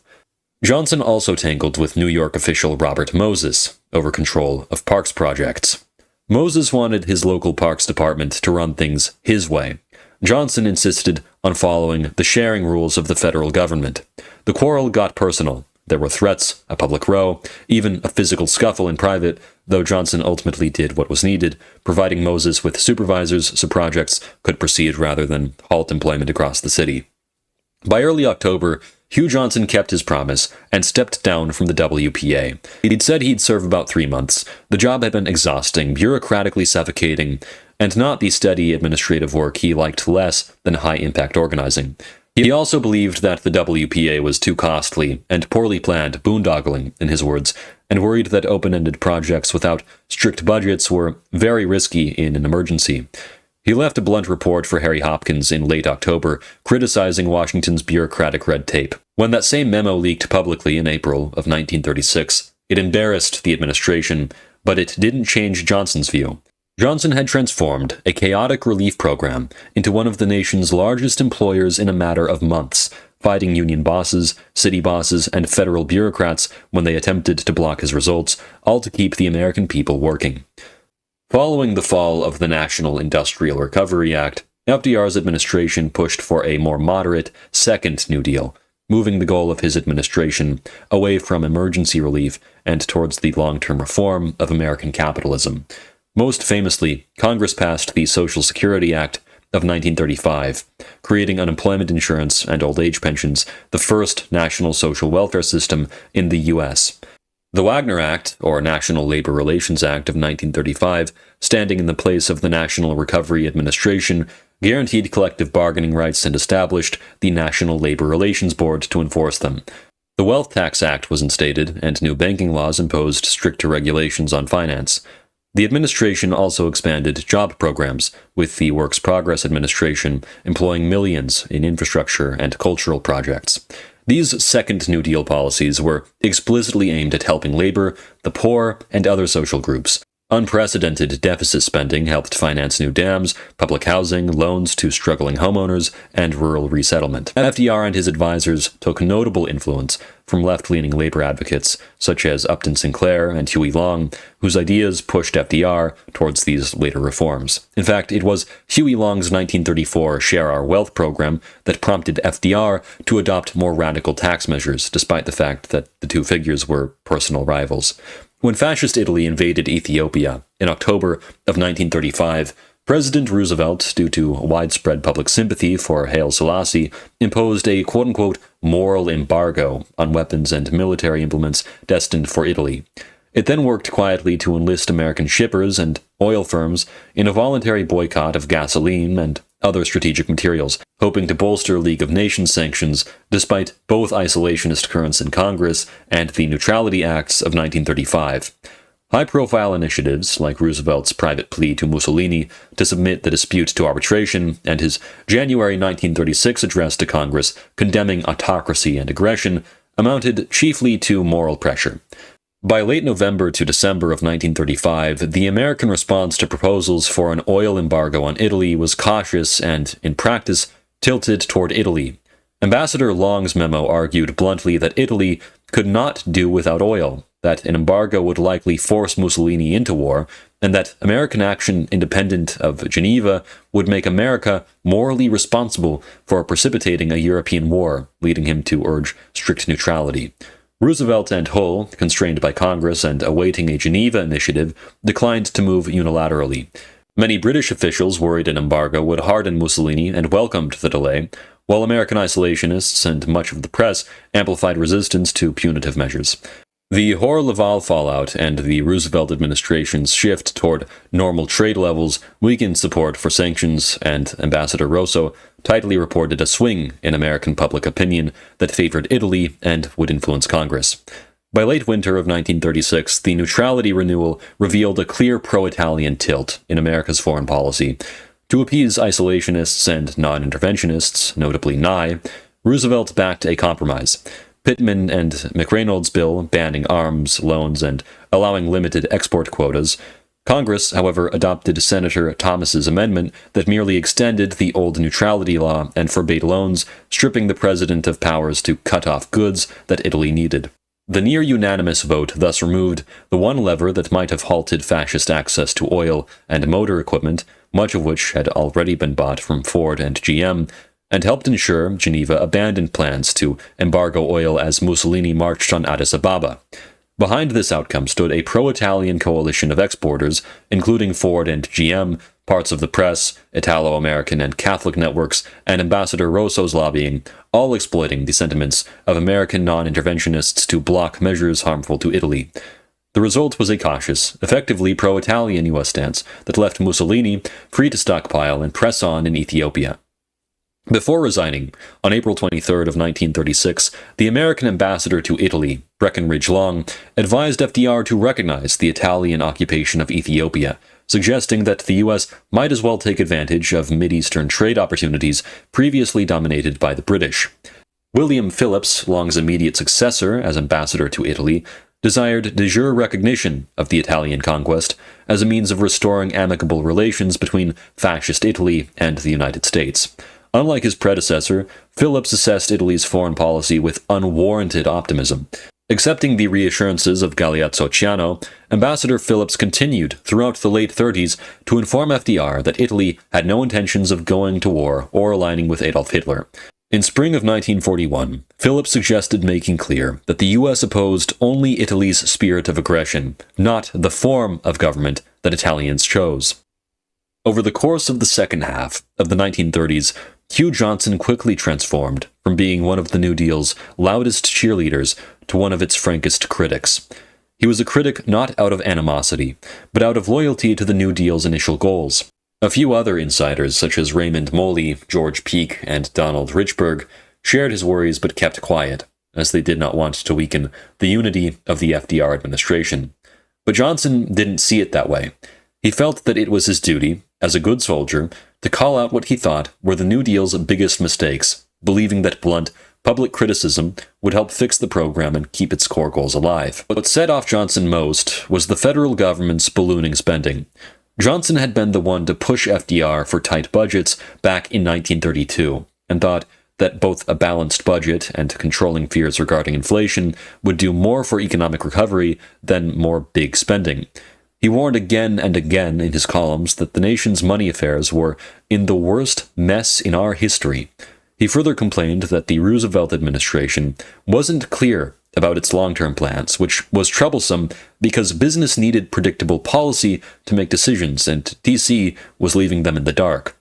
Johnson also tangled with New York official Robert Moses over control of parks projects. Moses wanted his local parks department to run things his way. Johnson insisted on following the sharing rules of the federal government. The quarrel got personal. There were threats, a public row, even a physical scuffle in private, though Johnson ultimately did what was needed, providing Moses with supervisors so projects could proceed rather than halt employment across the city. By early October, Hugh Johnson kept his promise and stepped down from the WPA. He'd said he'd serve about 3 months. The job had been exhausting, bureaucratically suffocating, and not the steady administrative work he liked less than high-impact organizing. He also believed that the WPA was too costly and poorly planned, boondoggling, in his words, and worried that open-ended projects without strict budgets were very risky in an emergency. He left a blunt report for Harry Hopkins in late October, criticizing Washington's bureaucratic red tape. When that same memo leaked publicly in April of 1936, it embarrassed the administration, but it didn't change Johnson's view. Johnson had transformed a chaotic relief program into one of the nation's largest employers in a matter of months, fighting union bosses, city bosses, and federal bureaucrats when they attempted to block his results, all to keep the American people working. Following the fall of the National Industrial Recovery Act, FDR's administration pushed for a more moderate Second New Deal, moving the goal of his administration away from emergency relief and towards the long-term reform of American capitalism. Most famously, Congress passed the Social Security Act of 1935, creating unemployment insurance and old age pensions, the first national social welfare system in the U.S. The Wagner Act, or National Labor Relations Act of 1935, standing in the place of the National Recovery Administration, guaranteed collective bargaining rights and established the National Labor Relations Board to enforce them. The Wealth Tax Act was instated, and new banking laws imposed stricter regulations on finance. The administration also expanded job programs, with the Works Progress Administration employing millions in infrastructure and cultural projects. These Second New Deal policies were explicitly aimed at helping labor, the poor, and other social groups. Unprecedented deficit spending helped finance new dams, public housing, loans to struggling homeowners, and rural resettlement. FDR and his advisors took notable influence from left-leaning labor advocates such as Upton Sinclair and Huey Long, whose ideas pushed FDR towards these later reforms. In fact, it was Huey Long's 1934 Share Our Wealth program that prompted FDR to adopt more radical tax measures, despite the fact that the two figures were personal rivals. When Fascist Italy invaded Ethiopia in October of 1935, President Roosevelt, due to widespread public sympathy for Haile Selassie, imposed a quote-unquote moral embargo on weapons and military implements destined for Italy. It then worked quietly to enlist American shippers and oil firms in a voluntary boycott of gasoline and other strategic materials, hoping to bolster League of Nations sanctions despite both isolationist currents in Congress and the Neutrality Acts of 1935. High-profile initiatives, like Roosevelt's private plea to Mussolini to submit the dispute to arbitration and his January 1936 address to Congress condemning autocracy and aggression, amounted chiefly to moral pressure. By late November to December of 1935, the American response to proposals for an oil embargo on Italy was cautious and, in practice, tilted toward Italy. Ambassador Long's memo argued bluntly that Italy could not do without oil, that an embargo would likely force Mussolini into war, and that American action independent of Geneva would make America morally responsible for precipitating a European war, leading him to urge strict neutrality. Roosevelt and Hull, constrained by Congress and awaiting a Geneva initiative, declined to move unilaterally. Many British officials worried an embargo would harden Mussolini and welcomed the delay, while American isolationists and much of the press amplified resistance to punitive measures. The Hoare-Laval fallout and the Roosevelt administration's shift toward normal trade levels weakened support for sanctions, and Ambassador Rosso tightly reported a swing in American public opinion that favored Italy and would influence Congress. By late winter of 1936, the neutrality renewal revealed a clear pro-Italian tilt in America's foreign policy. To appease isolationists and non-interventionists, notably Nye, Roosevelt backed a compromise. Pittman and McReynolds' bill banning arms, loans, and allowing limited export quotas. Congress, however, adopted Senator Thomas's amendment that merely extended the old neutrality law and forbade loans, stripping the president of powers to cut off goods that Italy needed. The near-unanimous vote thus removed the one lever that might have halted fascist access to oil and motor equipment, much of which had already been bought from Ford and GM, and helped ensure Geneva abandoned plans to embargo oil as Mussolini marched on Addis Ababa. Behind this outcome stood a pro-Italian coalition of exporters, including Ford and GM, parts of the press, Italo-American and Catholic networks, and Ambassador Rosso's lobbying, all exploiting the sentiments of American non-interventionists to block measures harmful to Italy. The result was a cautious, effectively pro-Italian U.S. stance that left Mussolini free to stockpile and press on in Ethiopia. Before resigning, on April 23 of 1936, the American ambassador to Italy, Breckinridge Long, advised FDR to recognize the Italian occupation of Ethiopia, suggesting that the U.S. might as well take advantage of Mideastern trade opportunities previously dominated by the British. William Phillips, Long's immediate successor as ambassador to Italy, desired de jure recognition of the Italian conquest as a means of restoring amicable relations between fascist Italy and the United States. Unlike his predecessor, Phillips assessed Italy's foreign policy with unwarranted optimism. Accepting the reassurances of Galeazzo Ciano, Ambassador Phillips continued throughout the late 30s to inform FDR that Italy had no intentions of going to war or aligning with Adolf Hitler. In spring of 1941, Phillips suggested making clear that the U.S. opposed only Italy's spirit of aggression, not the form of government that Italians chose. Over the course of the second half of the 1930s, Hugh Johnson quickly transformed from being one of the New Deal's loudest cheerleaders to one of its frankest critics. He was a critic not out of animosity, but out of loyalty to the New Deal's initial goals. A few other insiders, such as Raymond Moley, George Peake, and Donald Richburg, shared his worries but kept quiet, as they did not want to weaken the unity of the FDR administration. But Johnson didn't see it that way. He felt that it was his duty, as a good soldier, to call out what he thought were the New Deal's biggest mistakes, believing that blunt, public criticism would help fix the program and keep its core goals alive. What set off Johnson most was the federal government's ballooning spending. Johnson had been the one to push FDR for tight budgets back in 1932, and thought that both a balanced budget and controlling fears regarding inflation would do more for economic recovery than more big spending. He warned again and again in his columns that the nation's money affairs were in the worst mess in our history. He further complained that the Roosevelt administration wasn't clear about its long-term plans, which was troublesome because business needed predictable policy to make decisions, and D.C. was leaving them in the dark.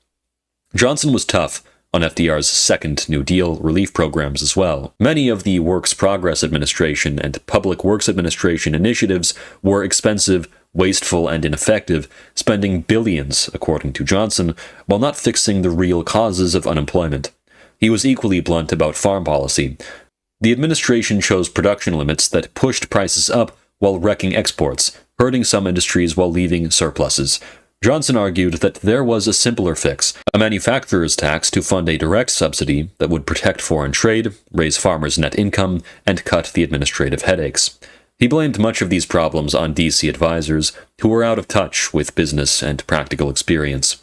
Johnson was tough on FDR's second New Deal relief programs as well. Many of the Works Progress Administration and Public Works Administration initiatives were expensive, wasteful, and ineffective, spending billions, according to Johnson, while not fixing the real causes of unemployment. He was equally blunt about farm policy. The administration chose production limits that pushed prices up while wrecking exports, hurting some industries while leaving surpluses. Johnson argued that there was a simpler fix, a manufacturer's tax to fund a direct subsidy that would protect foreign trade, raise farmers' net income, and cut the administrative headaches. He blamed much of these problems on D.C. advisors, who were out of touch with business and practical experience.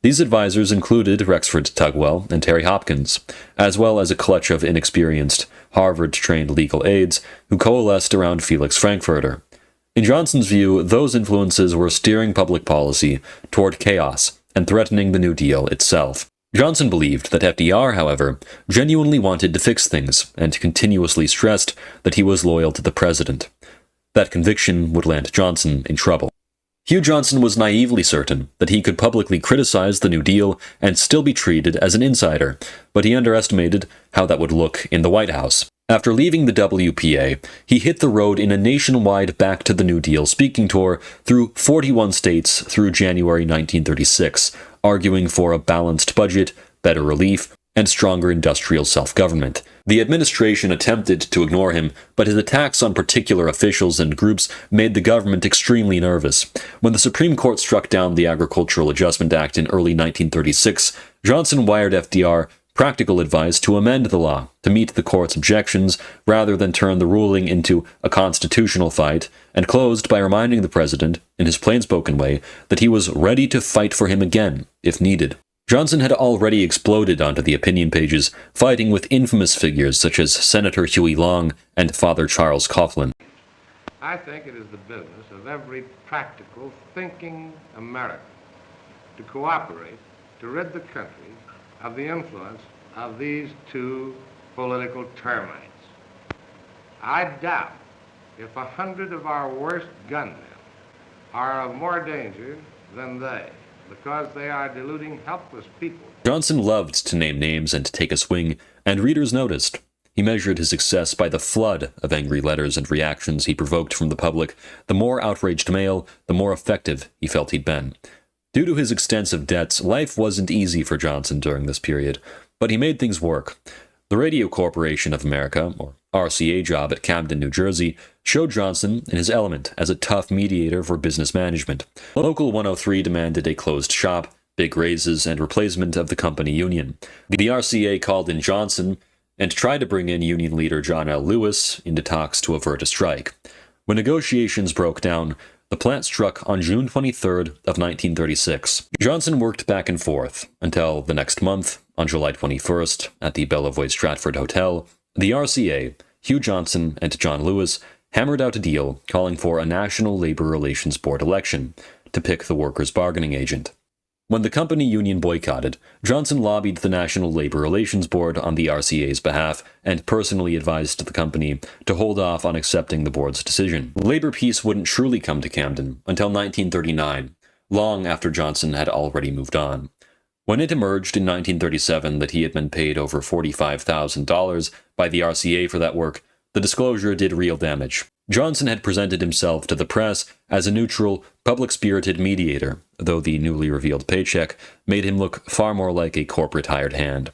These advisors included Rexford Tugwell and Terry Hopkins, as well as a clutch of inexperienced, Harvard-trained legal aides who coalesced around Felix Frankfurter. In Johnson's view, those influences were steering public policy toward chaos and threatening the New Deal itself. Johnson believed that FDR, however, genuinely wanted to fix things and continuously stressed that he was loyal to the president. That conviction would land Johnson in trouble. Hugh Johnson was naively certain that he could publicly criticize the New Deal and still be treated as an insider, but he underestimated how that would look in the White House. After leaving the WPA, he hit the road in a nationwide Back to the New Deal speaking tour through 41 states through January 1936, arguing for a balanced budget, better relief, and stronger industrial self-government. The administration attempted to ignore him, but his attacks on particular officials and groups made the government extremely nervous. When the Supreme Court struck down the Agricultural Adjustment Act in early 1936, Johnson wired FDR practical advice to amend the law to meet the court's objections rather than turn the ruling into a constitutional fight, and closed by reminding the president, in his plain-spoken way, that he was ready to fight for him again, if needed. Johnson had already exploded onto the opinion pages, fighting with infamous figures such as Senator Huey Long and Father Charles Coughlin. I think it is the business of every practical, thinking American to cooperate to rid the country of the influence of these two political termites. I doubt if 100 of our worst gunmen are of more danger than they, because they are deluding helpless people. Johnson loved to name names and take a swing, and readers noticed. He measured his success by the flood of angry letters and reactions he provoked from the public. The more outraged mail, the more effective he felt he'd been. Due to his extensive debts, life wasn't easy for Johnson during this period, but he made things work. The Radio Corporation of America, or RCA job at Camden, New Jersey, showed Johnson in his element as a tough mediator for business management. Local 103 demanded a closed shop, big raises, and replacement of the company union. The RCA called in Johnson and tried to bring in union leader John L. Lewis into talks to avert a strike. When negotiations broke down, the plant struck on June 23rd of 1936. Johnson worked back and forth until the next month, on July 21st, at the Bellevoie Stratford Hotel, the RCA, Hugh Johnson, and John Lewis hammered out a deal calling for a National Labor Relations Board election to pick the workers' bargaining agent. When the company union boycotted, Johnson lobbied the National Labor Relations Board on the RCA's behalf and personally advised the company to hold off on accepting the board's decision. Labor peace wouldn't truly come to Camden until 1939, long after Johnson had already moved on. When it emerged in 1937 that he had been paid over $45,000 by the RCA for that work, the disclosure did real damage. Johnson had presented himself to the press as a neutral, public-spirited mediator, though the newly revealed paycheck made him look far more like a corporate hired hand.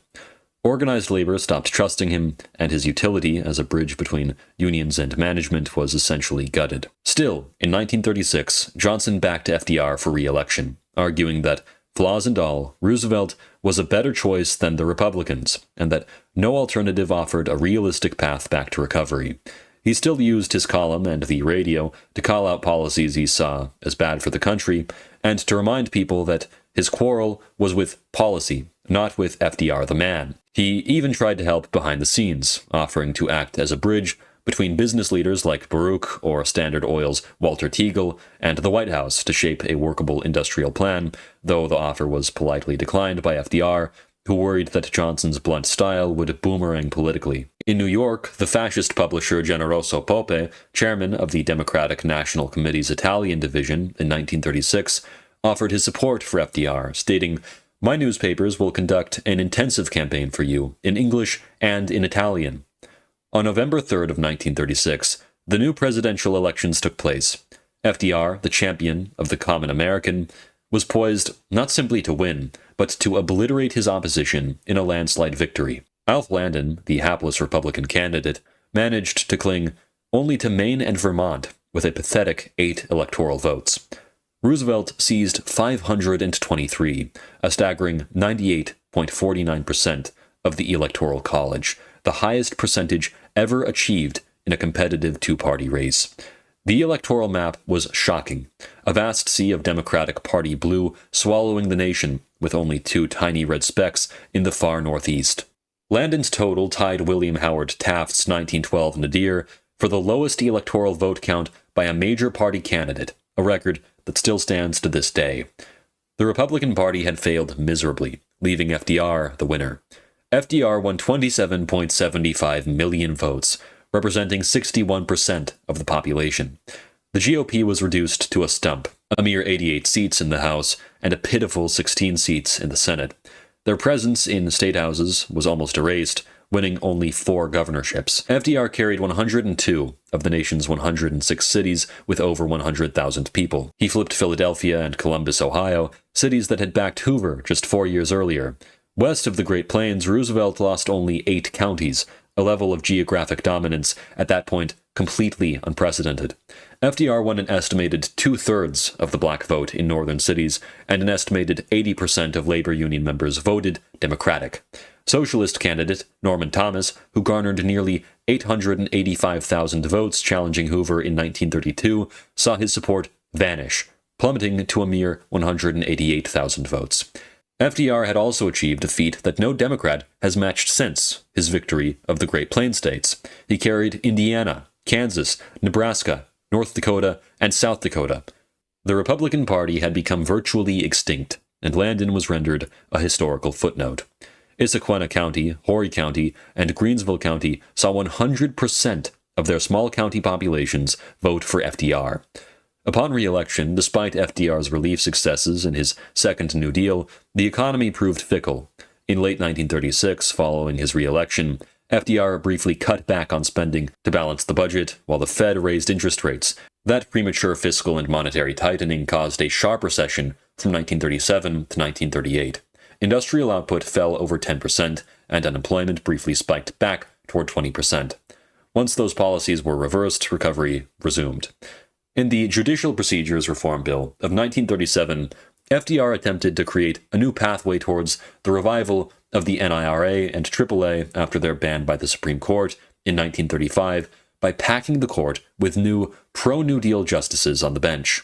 Organized labor stopped trusting him, and his utility as a bridge between unions and management was essentially gutted. Still, in 1936, Johnson backed FDR for re-election, arguing that, flaws and all, Roosevelt was a better choice than the Republicans, and that no alternative offered a realistic path back to recovery. He still used his column and the radio to call out policies he saw as bad for the country, and to remind people that his quarrel was with policy, not with FDR the man. He even tried to help behind the scenes, offering to act as a bridge between business leaders like Baruch or Standard Oil's Walter Teagle and the White House to shape a workable industrial plan, though the offer was politely declined by FDR, who worried that Johnson's blunt style would boomerang politically. In New York, the fascist publisher Generoso Pope, chairman of the Democratic National Committee's Italian division in 1936, offered his support for FDR, stating, "My newspapers will conduct an intensive campaign for you, in English and in Italian." On November 3rd of 1936, the new presidential elections took place. FDR, the champion of the common American, was poised not simply to win, but to obliterate his opposition in a landslide victory. Alf Landon, the hapless Republican candidate, managed to cling only to Maine and Vermont with a pathetic 8 electoral votes. Roosevelt seized 523, a staggering 98.49% of the Electoral College, the highest percentage ever achieved in a competitive two-party race. The electoral map was shocking, a vast sea of Democratic Party blue swallowing the nation, with only 2 tiny red specks in the far northeast. Landon's total tied William Howard Taft's 1912 nadir for the lowest electoral vote count by a major party candidate, a record that still stands to this day. The Republican Party had failed miserably, leaving FDR the winner. FDR won 27.75 million votes, representing 61% of the population. The GOP was reduced to a stump, a mere 88 seats in the House and a pitiful 16 seats in the Senate. Their presence in state houses was almost erased, winning only 4 governorships. FDR carried 102 of the nation's 106 cities with over 100,000 people. He flipped Philadelphia and Columbus, Ohio, cities that had backed Hoover just 4 years earlier. West of the Great Plains, Roosevelt lost only 8 counties, a level of geographic dominance at that point completely unprecedented. FDR won an estimated 2/3 of the black vote in northern cities, and an estimated 80% of labor union members voted Democratic. Socialist candidate Norman Thomas, who garnered nearly 885,000 votes challenging Hoover in 1932, saw his support vanish, plummeting to a mere 188,000 votes. FDR had also achieved a feat that no Democrat has matched since his victory of the Great Plains states. He carried Indiana, Kansas, Nebraska, North Dakota, and South Dakota. The Republican Party had become virtually extinct, and Landon was rendered a historical footnote. Issaquah County, Horry County, and Greensville County saw 100% of their small county populations vote for FDR. Upon re-election, despite FDR's relief successes in his second New Deal, the economy proved fickle. In late 1936, following his re-election, FDR briefly cut back on spending to balance the budget, while the Fed raised interest rates. That premature fiscal and monetary tightening caused a sharp recession from 1937 to 1938. Industrial output fell over 10%, and unemployment briefly spiked back toward 20%. Once those policies were reversed, recovery resumed. In the Judicial Procedures Reform Bill of 1937, FDR attempted to create a new pathway towards the revival of the NIRA and AAA after their ban by the Supreme Court in 1935 by packing the court with new pro-New Deal justices on the bench.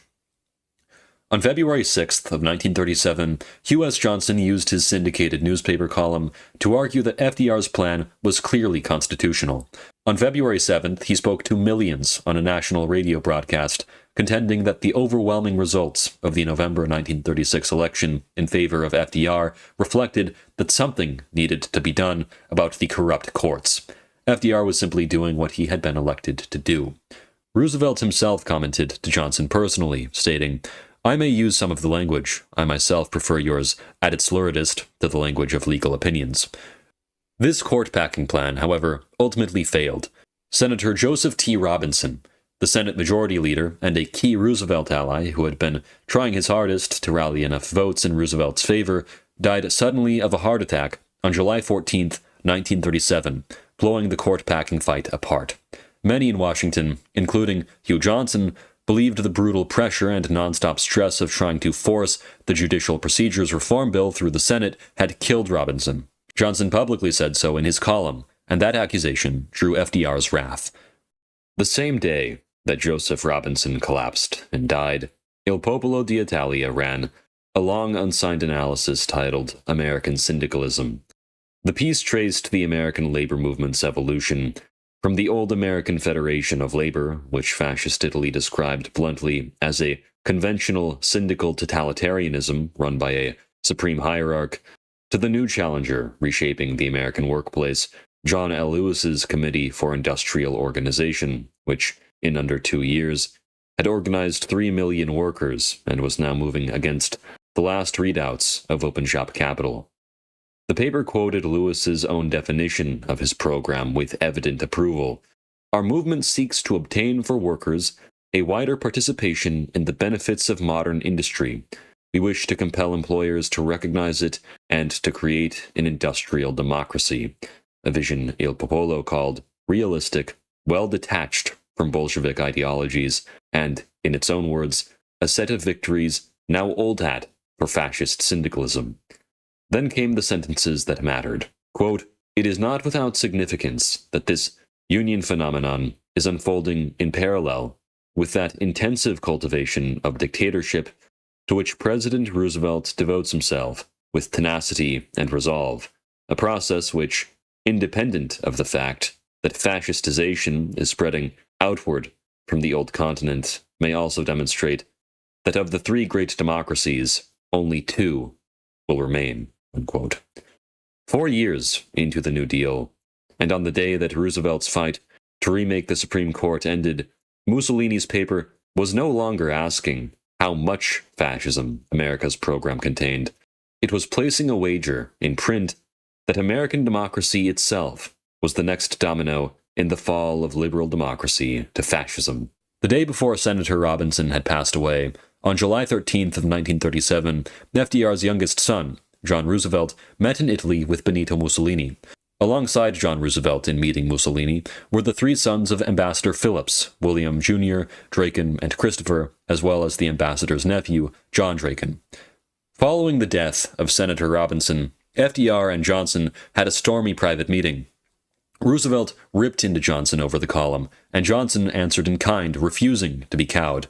On February 6th of 1937, Hugh S. Johnson used his syndicated newspaper column to argue that FDR's plan was clearly constitutional. On February 7th, he spoke to millions on a national radio broadcast, contending that the overwhelming results of the November 1936 election in favor of FDR reflected that something needed to be done about the corrupt courts. FDR was simply doing what he had been elected to do. Roosevelt himself commented to Johnson personally, stating, "I may use some of the language. I myself prefer yours at its luridest to the language of legal opinions." This court-packing plan, however, ultimately failed. Senator Joseph T. Robinson, the Senate Majority Leader and a key Roosevelt ally who had been trying his hardest to rally enough votes in Roosevelt's favor, died suddenly of a heart attack on July 14, 1937, blowing the court-packing fight apart. Many in Washington, including Hugh Johnson, believed the brutal pressure and nonstop stress of trying to force the Judicial Procedures Reform Bill through the Senate had killed Robinson. Johnson publicly said so in his column, and that accusation drew FDR's wrath. The same day that Joseph Robinson collapsed and died, Il Popolo d'Italia ran a long unsigned analysis titled American Syndicalism. The piece traced the American labor movement's evolution from the old American Federation of Labor, which Fascist Italy described bluntly as a conventional syndical totalitarianism run by a supreme hierarch, to the new challenger reshaping the American workplace, John L. Lewis's Committee for Industrial Organization, which, in under 2 years, had organized 3 million workers and was now moving against the last readouts of open shop capital. The paper quoted Lewis's own definition of his program with evident approval. "Our movement seeks to obtain for workers a wider participation in the benefits of modern industry. We wish to compel employers to recognize it and to create an industrial democracy," a vision Il Popolo called realistic, well detached from Bolshevik ideologies, and, in its own words, a set of victories now old hat for fascist syndicalism. Then came the sentences that mattered. Quote, "It is not without significance that this union phenomenon is unfolding in parallel with that intensive cultivation of dictatorship to which President Roosevelt devotes himself with tenacity and resolve, a process which, independent of the fact that fascistization is spreading outward from the old continent may also demonstrate that of the three great democracies, only two will remain, unquote. 4 years into the New Deal, and on the day that Roosevelt's fight to remake the Supreme Court ended, Mussolini's paper was no longer asking how much fascism America's program contained. It was placing a wager in print that American democracy itself was the next domino in the fall of liberal democracy to fascism. The day before Senator Robinson had passed away, on July 13th of 1937, FDR's youngest son, John Roosevelt, met in Italy with Benito Mussolini. Alongside John Roosevelt in meeting Mussolini were the three sons of Ambassador Phillips, William Jr., Draken, and Christopher, as well as the ambassador's nephew, John Draken. Following the death of Senator Robinson, FDR and Johnson had a stormy private meeting. Roosevelt ripped into Johnson over the column, and Johnson answered in kind, refusing to be cowed.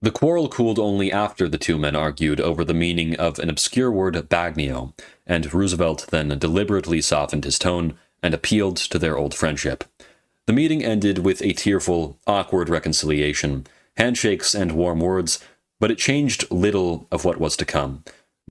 The quarrel cooled only after the two men argued over the meaning of an obscure word bagnio, and Roosevelt then deliberately softened his tone and appealed to their old friendship. The meeting ended with a tearful, awkward reconciliation, handshakes and warm words, but it changed little of what was to come.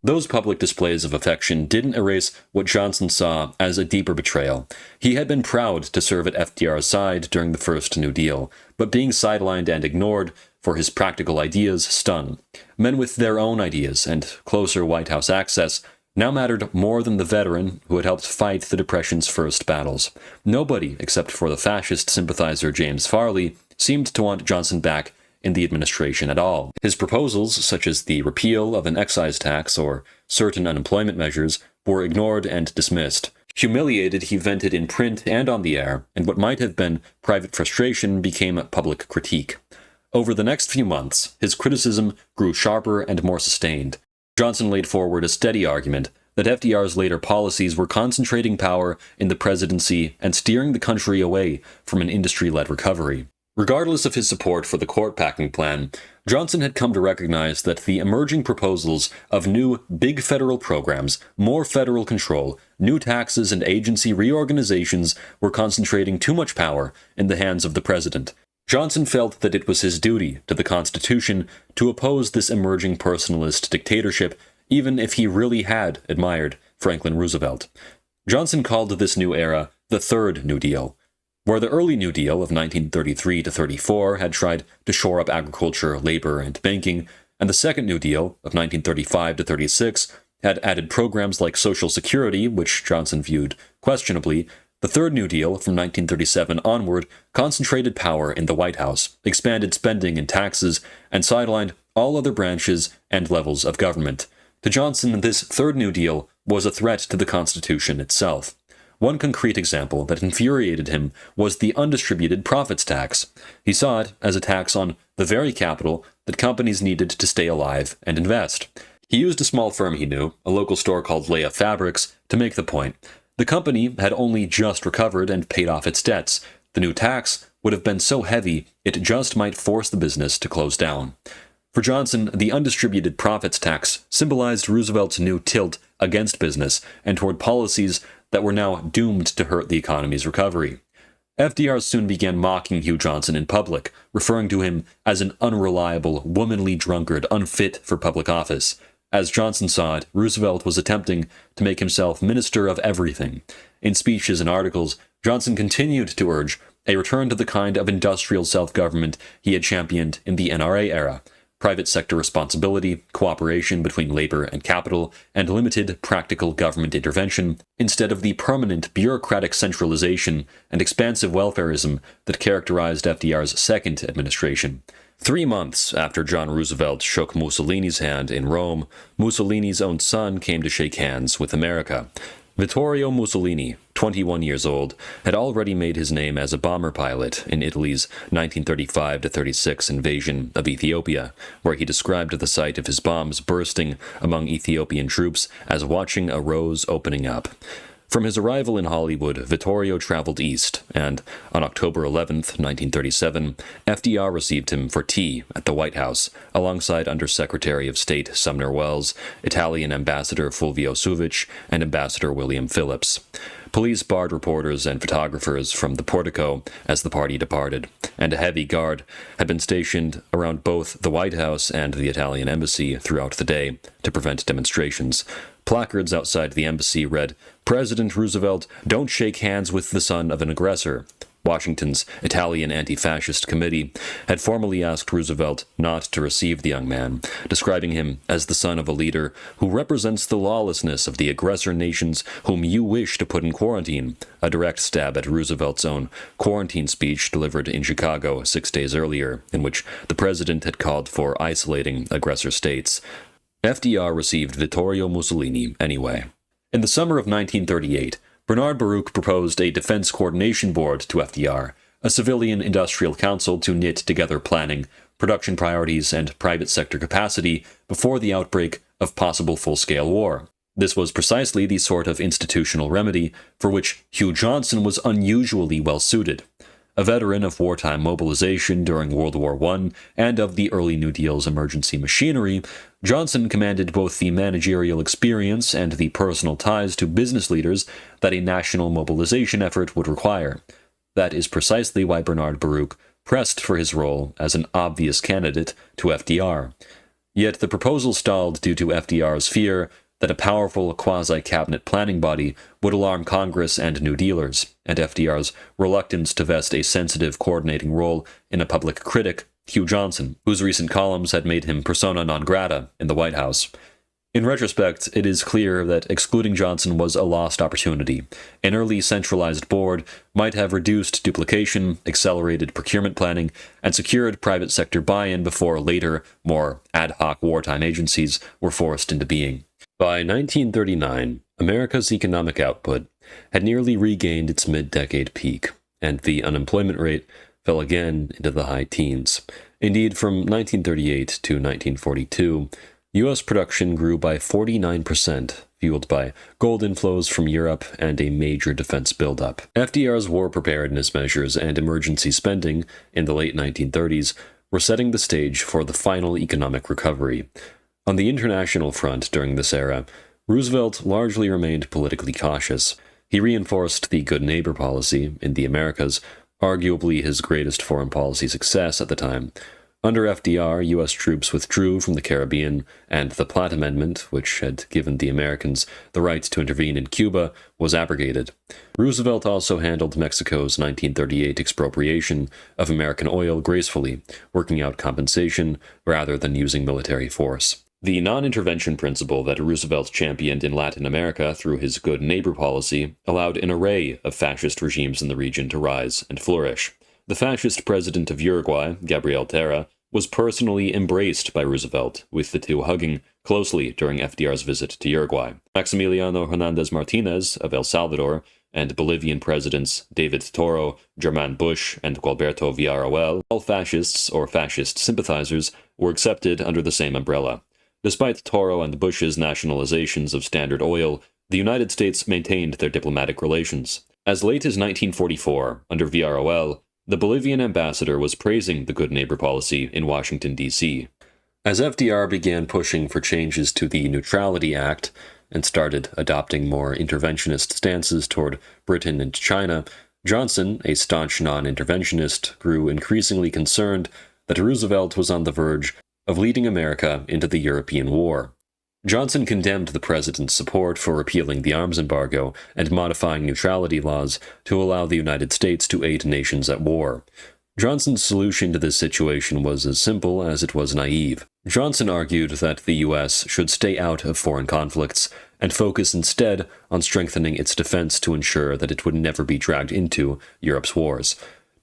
Those public displays of affection didn't erase what Johnson saw as a deeper betrayal. He had been proud to serve at FDR's side during the first New Deal, but being sidelined and ignored for his practical ideas stung. Men with their own ideas and closer White House access now mattered more than the veteran who had helped fight the Depression's first battles. Nobody, except for the fascist sympathizer James Farley, seemed to want Johnson back in the administration at all. His proposals, such as the repeal of an excise tax or certain unemployment measures, were ignored and dismissed. Humiliated, he vented in print and on the air, and what might have been private frustration became public critique. Over the next few months, his criticism grew sharper and more sustained. Johnson laid forward a steady argument that FDR's later policies were concentrating power in the presidency and steering the country away from an industry-led recovery. Regardless of his support for the court-packing plan, Johnson had come to recognize that the emerging proposals of new big federal programs, more federal control, new taxes and agency reorganizations were concentrating too much power in the hands of the president. Johnson felt that it was his duty to the Constitution to oppose this emerging personalist dictatorship, even if he really had admired Franklin Roosevelt. Johnson called this new era the Third New Deal. Where the early New Deal of 1933 to 34 had tried to shore up agriculture, labor, and banking, and the Second New Deal of 1935 to 36 had added programs like Social Security, which Johnson viewed questionably, the Third New Deal from 1937 onward concentrated power in the White House, expanded spending and taxes, and sidelined all other branches and levels of government. To Johnson, this Third New Deal was a threat to the Constitution itself. One concrete example that infuriated him was the undistributed profits tax. He saw it as a tax on the very capital that companies needed to stay alive and invest. He used a small firm he knew, a local store called Leia Fabrics, to make the point. The company had only just recovered and paid off its debts. The new tax would have been so heavy it just might force the business to close down. For Johnson, the undistributed profits tax symbolized Roosevelt's new tilt against business and toward policies that were now doomed to hurt the economy's recovery. FDR soon began mocking Hugh Johnson in public, referring to him as an unreliable, womanly drunkard unfit for public office. As Johnson saw it, Roosevelt was attempting to make himself minister of everything. In speeches and articles, Johnson continued to urge a return to the kind of industrial self-government he had championed in the NRA era. Private sector responsibility, cooperation between labor and capital, and limited practical government intervention, instead of the permanent bureaucratic centralization and expansive welfarism that characterized FDR's second administration. 3 months after John Roosevelt shook Mussolini's hand in Rome, Mussolini's own son came to shake hands with America. Vittorio Mussolini, 21 years old, had already made his name as a bomber pilot in Italy's 1935-36 invasion of Ethiopia, where he described the sight of his bombs bursting among Ethiopian troops as watching a rose opening up. From his arrival in Hollywood, Vittorio traveled east, and on October 11, 1937, FDR received him for tea at the White House, alongside Undersecretary of State Sumner Welles, Italian Ambassador Fulvio Suvic, and Ambassador William Phillips. Police barred reporters and photographers from the portico as the party departed, and a heavy guard had been stationed around both the White House and the Italian embassy throughout the day to prevent demonstrations. Placards outside the embassy read, "President Roosevelt, don't shake hands with the son of an aggressor." Washington's Italian Anti-Fascist Committee had formally asked Roosevelt not to receive the young man, describing him as the son of a leader who represents the lawlessness of the aggressor nations whom you wish to put in quarantine, a direct stab at Roosevelt's own quarantine speech delivered in Chicago 6 days earlier, in which the president had called for isolating aggressor states. FDR received Vittorio Mussolini anyway. In the summer of 1938, Bernard Baruch proposed a Defense Coordination Board to FDR, a civilian industrial council to knit together planning, production priorities, and private sector capacity before the outbreak of possible full-scale war. This was precisely the sort of institutional remedy for which Hugh Johnson was unusually well-suited. A veteran of wartime mobilization during World War I and of the early New Deal's emergency machinery, Johnson commanded both the managerial experience and the personal ties to business leaders that a national mobilization effort would require. That is precisely why Bernard Baruch pressed for his role as an obvious candidate to FDR. Yet the proposal stalled due to FDR's fear that a powerful quasi-cabinet planning body would alarm Congress and New Dealers, and FDR's reluctance to vest a sensitive coordinating role in a public critic, Hugh Johnson, whose recent columns had made him persona non grata in the White House. In retrospect, it is clear that excluding Johnson was a lost opportunity. An early centralized board might have reduced duplication, accelerated procurement planning, and secured private sector buy-in before later, more ad hoc wartime agencies were forced into being. By 1939, America's economic output had nearly regained its mid-decade peak, and the unemployment rate fell again into the high teens. Indeed, from 1938 to 1942, U.S. production grew by 49%, fueled by gold inflows from Europe and a major defense buildup. FDR's war preparedness measures and emergency spending in the late 1930s were setting the stage for the final economic recovery. On the international front during this era, Roosevelt largely remained politically cautious. He reinforced the good neighbor policy in the Americas, arguably his greatest foreign policy success at the time. Under FDR, U.S. troops withdrew from the Caribbean, and the Platt Amendment, which had given the Americans the right to intervene in Cuba, was abrogated. Roosevelt also handled Mexico's 1938 expropriation of American oil gracefully, working out compensation rather than using military force. The non-intervention principle that Roosevelt championed in Latin America through his good neighbor policy allowed an array of fascist regimes in the region to rise and flourish. The fascist president of Uruguay, Gabriel Terra, was personally embraced by Roosevelt, with the two hugging closely during FDR's visit to Uruguay. Maximiliano Hernández Martínez of El Salvador and Bolivian presidents David Toro, German Bush, and Gualberto Villarroel, all fascists or fascist sympathizers, were accepted under the same umbrella. Despite Toro and Bush's nationalizations of Standard Oil, the United States maintained their diplomatic relations. As late as 1944, under Villarroel, the Bolivian ambassador was praising the good neighbor policy in Washington, D.C. As FDR began pushing for changes to the Neutrality Act and started adopting more interventionist stances toward Britain and China, Johnson, a staunch non-interventionist, grew increasingly concerned that Roosevelt was on the verge of leading America into the European War. Johnson condemned the president's support for repealing the arms embargo and modifying neutrality laws to allow the United States to aid nations at war. Johnson's solution to this situation was as simple as it was naive. Johnson argued that the U.S. should stay out of foreign conflicts and focus instead on strengthening its defense to ensure that it would never be dragged into Europe's wars.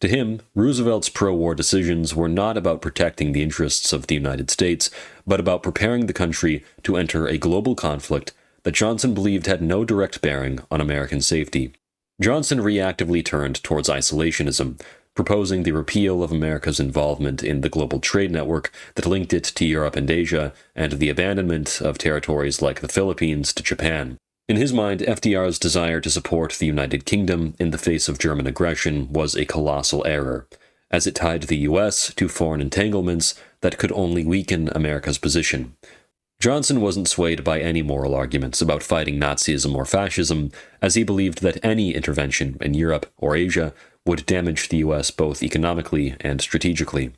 To him, Roosevelt's pro-war decisions were not about protecting the interests of the United States, but about preparing the country to enter a global conflict that Johnson believed had no direct bearing on American safety. Johnson reactively turned towards isolationism, proposing the repeal of America's involvement in the global trade network that linked it to Europe and Asia, and the abandonment of territories like the Philippines to Japan. In his mind, FDR's desire to support the United Kingdom in the face of German aggression was a colossal error, as it tied the US to foreign entanglements that could only weaken America's position. Johnson wasn't swayed by any moral arguments about fighting Nazism or fascism, as he believed that any intervention in Europe or Asia would damage the US both economically and strategically.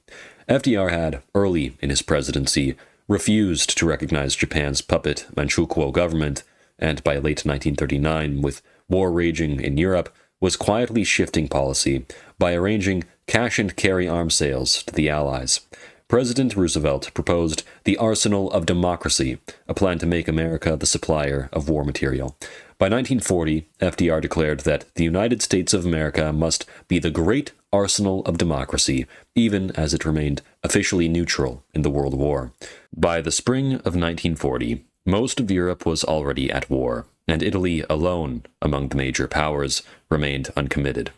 FDR had, early in his presidency, refused to recognize Japan's puppet Manchukuo government, and by late 1939, with war raging in Europe, was quietly shifting policy by arranging cash-and-carry arms sales to the Allies. President Roosevelt proposed the Arsenal of Democracy, a plan to make America the supplier of war material. By 1940, FDR declared that the United States of America must be the great arsenal of democracy, even as it remained officially neutral in the World War. By the spring of 1940, most of Europe was already at war, and Italy alone, among the major powers, remained uncommitted.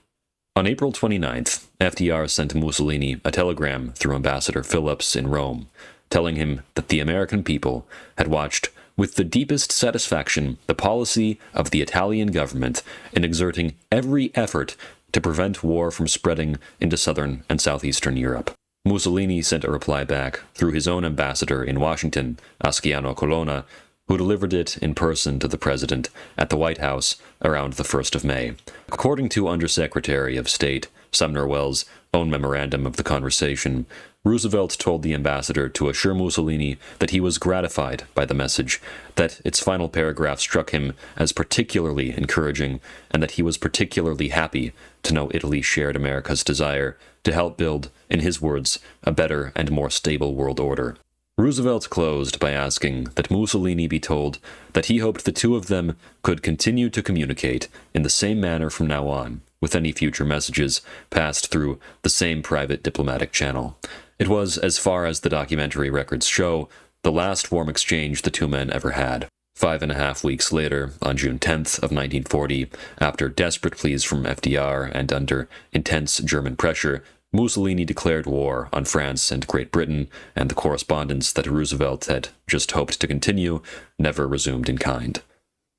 On April 29th, FDR sent Mussolini a telegram through Ambassador Phillips in Rome, telling him that the American people had watched with the deepest satisfaction the policy of the Italian government in exerting every effort to prevent war from spreading into southern and southeastern Europe. Mussolini sent a reply back through his own ambassador in Washington, Ascanio Colonna, who delivered it in person to the president at the White House around the 1st of May. According to Undersecretary of State Sumner Welles' own memorandum of the conversation, Roosevelt told the ambassador to assure Mussolini that he was gratified by the message, that its final paragraph struck him as particularly encouraging, and that he was particularly happy to know Italy shared America's desire to help build, in his words, a better and more stable world order. Roosevelt closed by asking that Mussolini be told that he hoped the two of them could continue to communicate in the same manner from now on, with any future messages passed through the same private diplomatic channel. It was, as far as the documentary records show, the last warm exchange the two men ever had. 5.5 weeks later, on June 10th of 1940, after desperate pleas from FDR and under intense German pressure, Mussolini declared war on France and Great Britain, and the correspondence that Roosevelt had just hoped to continue never resumed in kind.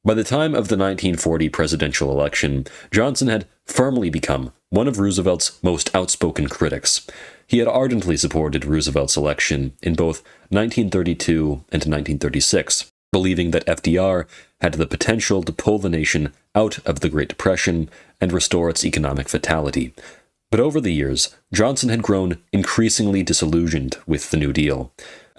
By the time of the 1940 presidential election, Johnson had firmly become one of Roosevelt's most outspoken critics. He had ardently supported Roosevelt's election in both 1932 and 1936, believing that FDR had the potential to pull the nation out of the Great Depression and restore its economic vitality. But over the years, Johnson had grown increasingly disillusioned with the New Deal.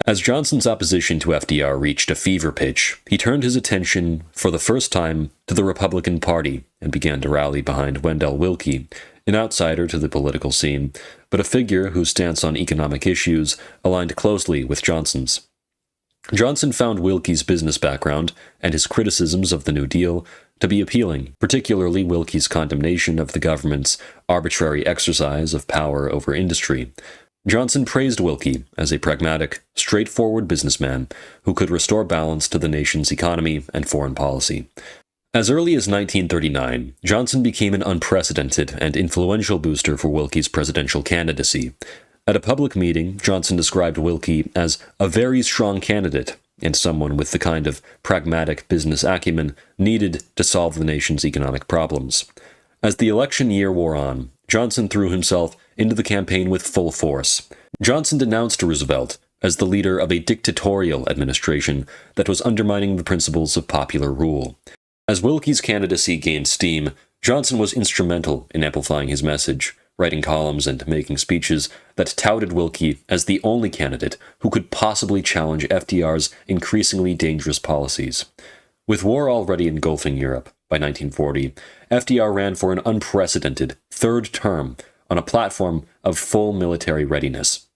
As Johnson's opposition to FDR reached a fever pitch, he turned his attention for the first time to the Republican Party and began to rally behind Wendell Willkie, an outsider to the political scene, but a figure whose stance on economic issues aligned closely with Johnson's. Johnson found Willkie's business background and his criticisms of the New Deal to be appealing, particularly Willkie's condemnation of the government's arbitrary exercise of power over industry. Johnson praised Willkie as a pragmatic, straightforward businessman who could restore balance to the nation's economy and foreign policy. As early as 1939, Johnson became an unprecedented and influential booster for Willkie's presidential candidacy. At a public meeting, Johnson described Willkie as a very strong candidate and someone with the kind of pragmatic business acumen needed to solve the nation's economic problems. As the election year wore on, Johnson threw himself into the campaign with full force. Johnson denounced Roosevelt as the leader of a dictatorial administration that was undermining the principles of popular rule. As Willkie's candidacy gained steam, Johnson was instrumental in amplifying his message, writing columns and making speeches that touted Willkie as the only candidate who could possibly challenge FDR's increasingly dangerous policies. With war already engulfing Europe by 1940, FDR ran for an unprecedented third term on a platform of full military readiness.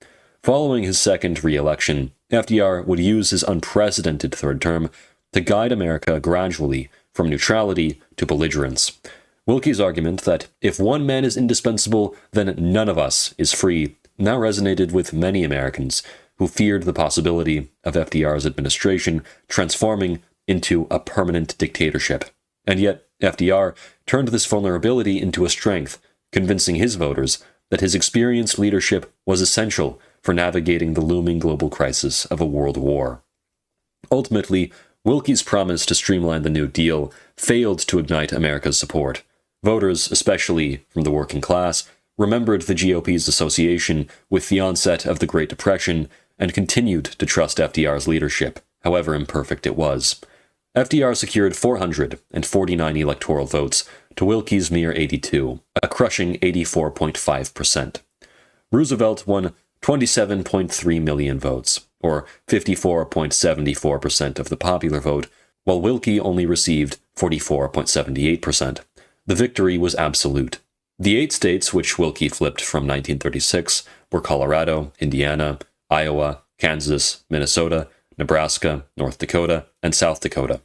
Following his second re-election, FDR would use his unprecedented third term to guide America gradually from neutrality to belligerence. Willkie's argument that if one man is indispensable, then none of us is free now resonated with many Americans who feared the possibility of FDR's administration transforming into a permanent dictatorship. And yet, FDR turned this vulnerability into a strength, convincing his voters that his experienced leadership was essential for navigating the looming global crisis of a world war. Ultimately, Wilkie's promise to streamline the New Deal failed to ignite America's support. Voters, especially from the working class, remembered the GOP's association with the onset of the Great Depression and continued to trust FDR's leadership, however imperfect it was. FDR secured 449 electoral votes to Wilkie's mere 82, a crushing 84.5%. Roosevelt won 27.3 million votes, or 54.74% of the popular vote, while Wilkie only received 44.78%. The victory was absolute. The 8 states which Wilkie flipped from 1936 were Colorado, Indiana, Iowa, Kansas, Minnesota, Nebraska, North Dakota, and South Dakota.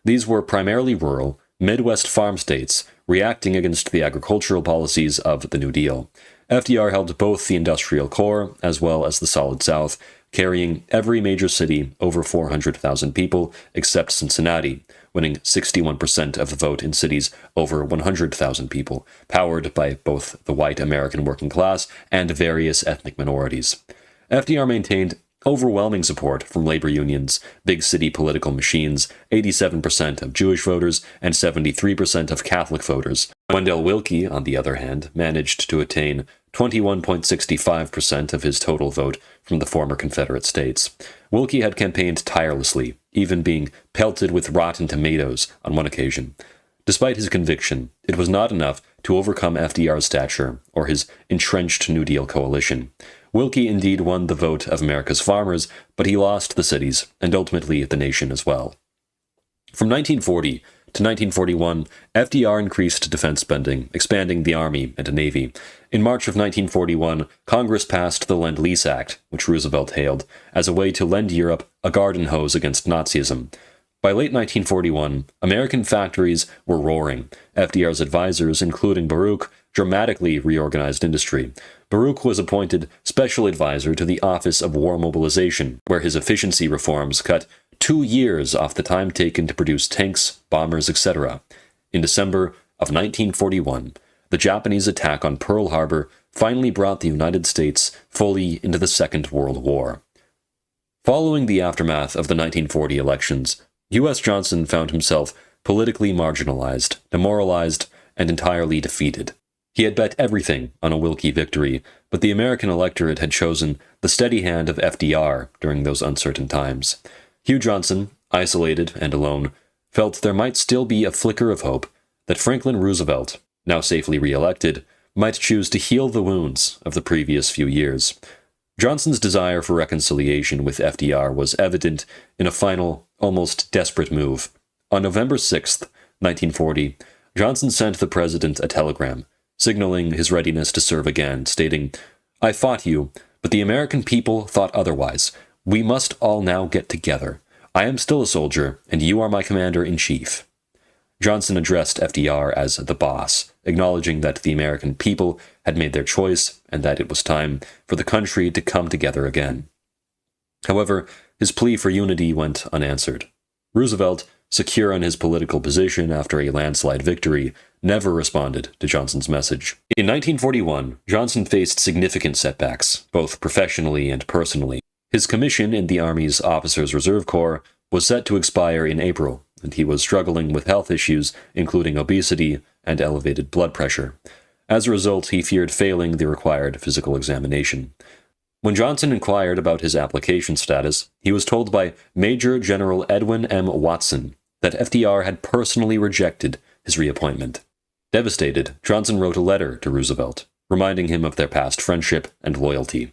These were primarily rural, Midwest farm states reacting against the agricultural policies of the New Deal. FDR held both the industrial core as well as the Solid South, carrying every major city over 400,000 people except Cincinnati, winning 61% of the vote in cities over 100,000 people, powered by both the white American working class and various ethnic minorities. FDR maintained overwhelming support from labor unions, big city political machines, 87% of Jewish voters, and 73% of Catholic voters. Wendell Wilkie, on the other hand, managed to attain 21.65% of his total vote from the former Confederate states. Wilkie had campaigned tirelessly, even being pelted with rotten tomatoes on one occasion. Despite his conviction, it was not enough to overcome FDR's stature or his entrenched New Deal coalition. Wilkie indeed won the vote of America's farmers, but he lost the cities, and ultimately the nation as well. From 1940 to 1941, FDR increased defense spending, expanding the Army and Navy. In March of 1941, Congress passed the Lend-Lease Act, which Roosevelt hailed, as a way to lend Europe a garden hose against Nazism. By late 1941, American factories were roaring. FDR's advisors, including Baruch, dramatically reorganized industry. Baruch was appointed special advisor to the Office of War Mobilization, where his efficiency reforms cut 2 years off the time taken to produce tanks, bombers, etc. In December of 1941, the Japanese attack on Pearl Harbor finally brought the United States fully into the Second World War. Following the aftermath of the 1940 elections, U.S. Johnson found himself politically marginalized, demoralized, and entirely defeated. He had bet everything on a Wilkie victory, but the American electorate had chosen the steady hand of FDR during those uncertain times. Hugh Johnson, isolated and alone, felt there might still be a flicker of hope that Franklin Roosevelt, now safely re-elected, might choose to heal the wounds of the previous few years. Johnson's desire for reconciliation with FDR was evident in a final, almost desperate move. On November 6, 1940, Johnson sent the president a telegram, signaling his readiness to serve again, stating, "I fought you, but the American people thought otherwise. We must all now get together. I am still a soldier, and you are my commander-in-chief." Johnson addressed FDR as the boss, acknowledging that the American people had made their choice and that it was time for the country to come together again. However, his plea for unity went unanswered. Roosevelt, secure in his political position after a landslide victory, never responded to Johnson's message. In 1941, Johnson faced significant setbacks, both professionally and personally. His commission in the Army's Officers Reserve Corps was set to expire in April, and he was struggling with health issues, including obesity and elevated blood pressure. As a result, he feared failing the required physical examination. When Johnson inquired about his application status, he was told by Major General Edwin M. Watson that FDR had personally rejected his reappointment. Devastated, Johnson wrote a letter to Roosevelt, reminding him of their past friendship and loyalty.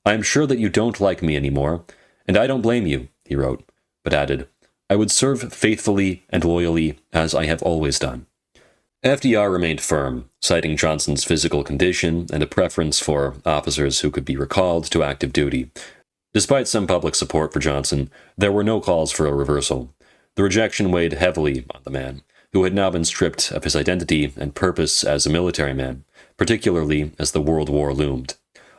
"I am sure that you don't like me anymore, and I don't blame you," he wrote, but added, "I would serve faithfully and loyally as I have always done." FDR remained firm, citing Johnson's physical condition and a preference for officers who could be recalled to active duty. Despite some public support for Johnson, there were no calls for a reversal. The rejection weighed heavily on the man, who had now been stripped of his identity and purpose as a military man, particularly as the World War loomed.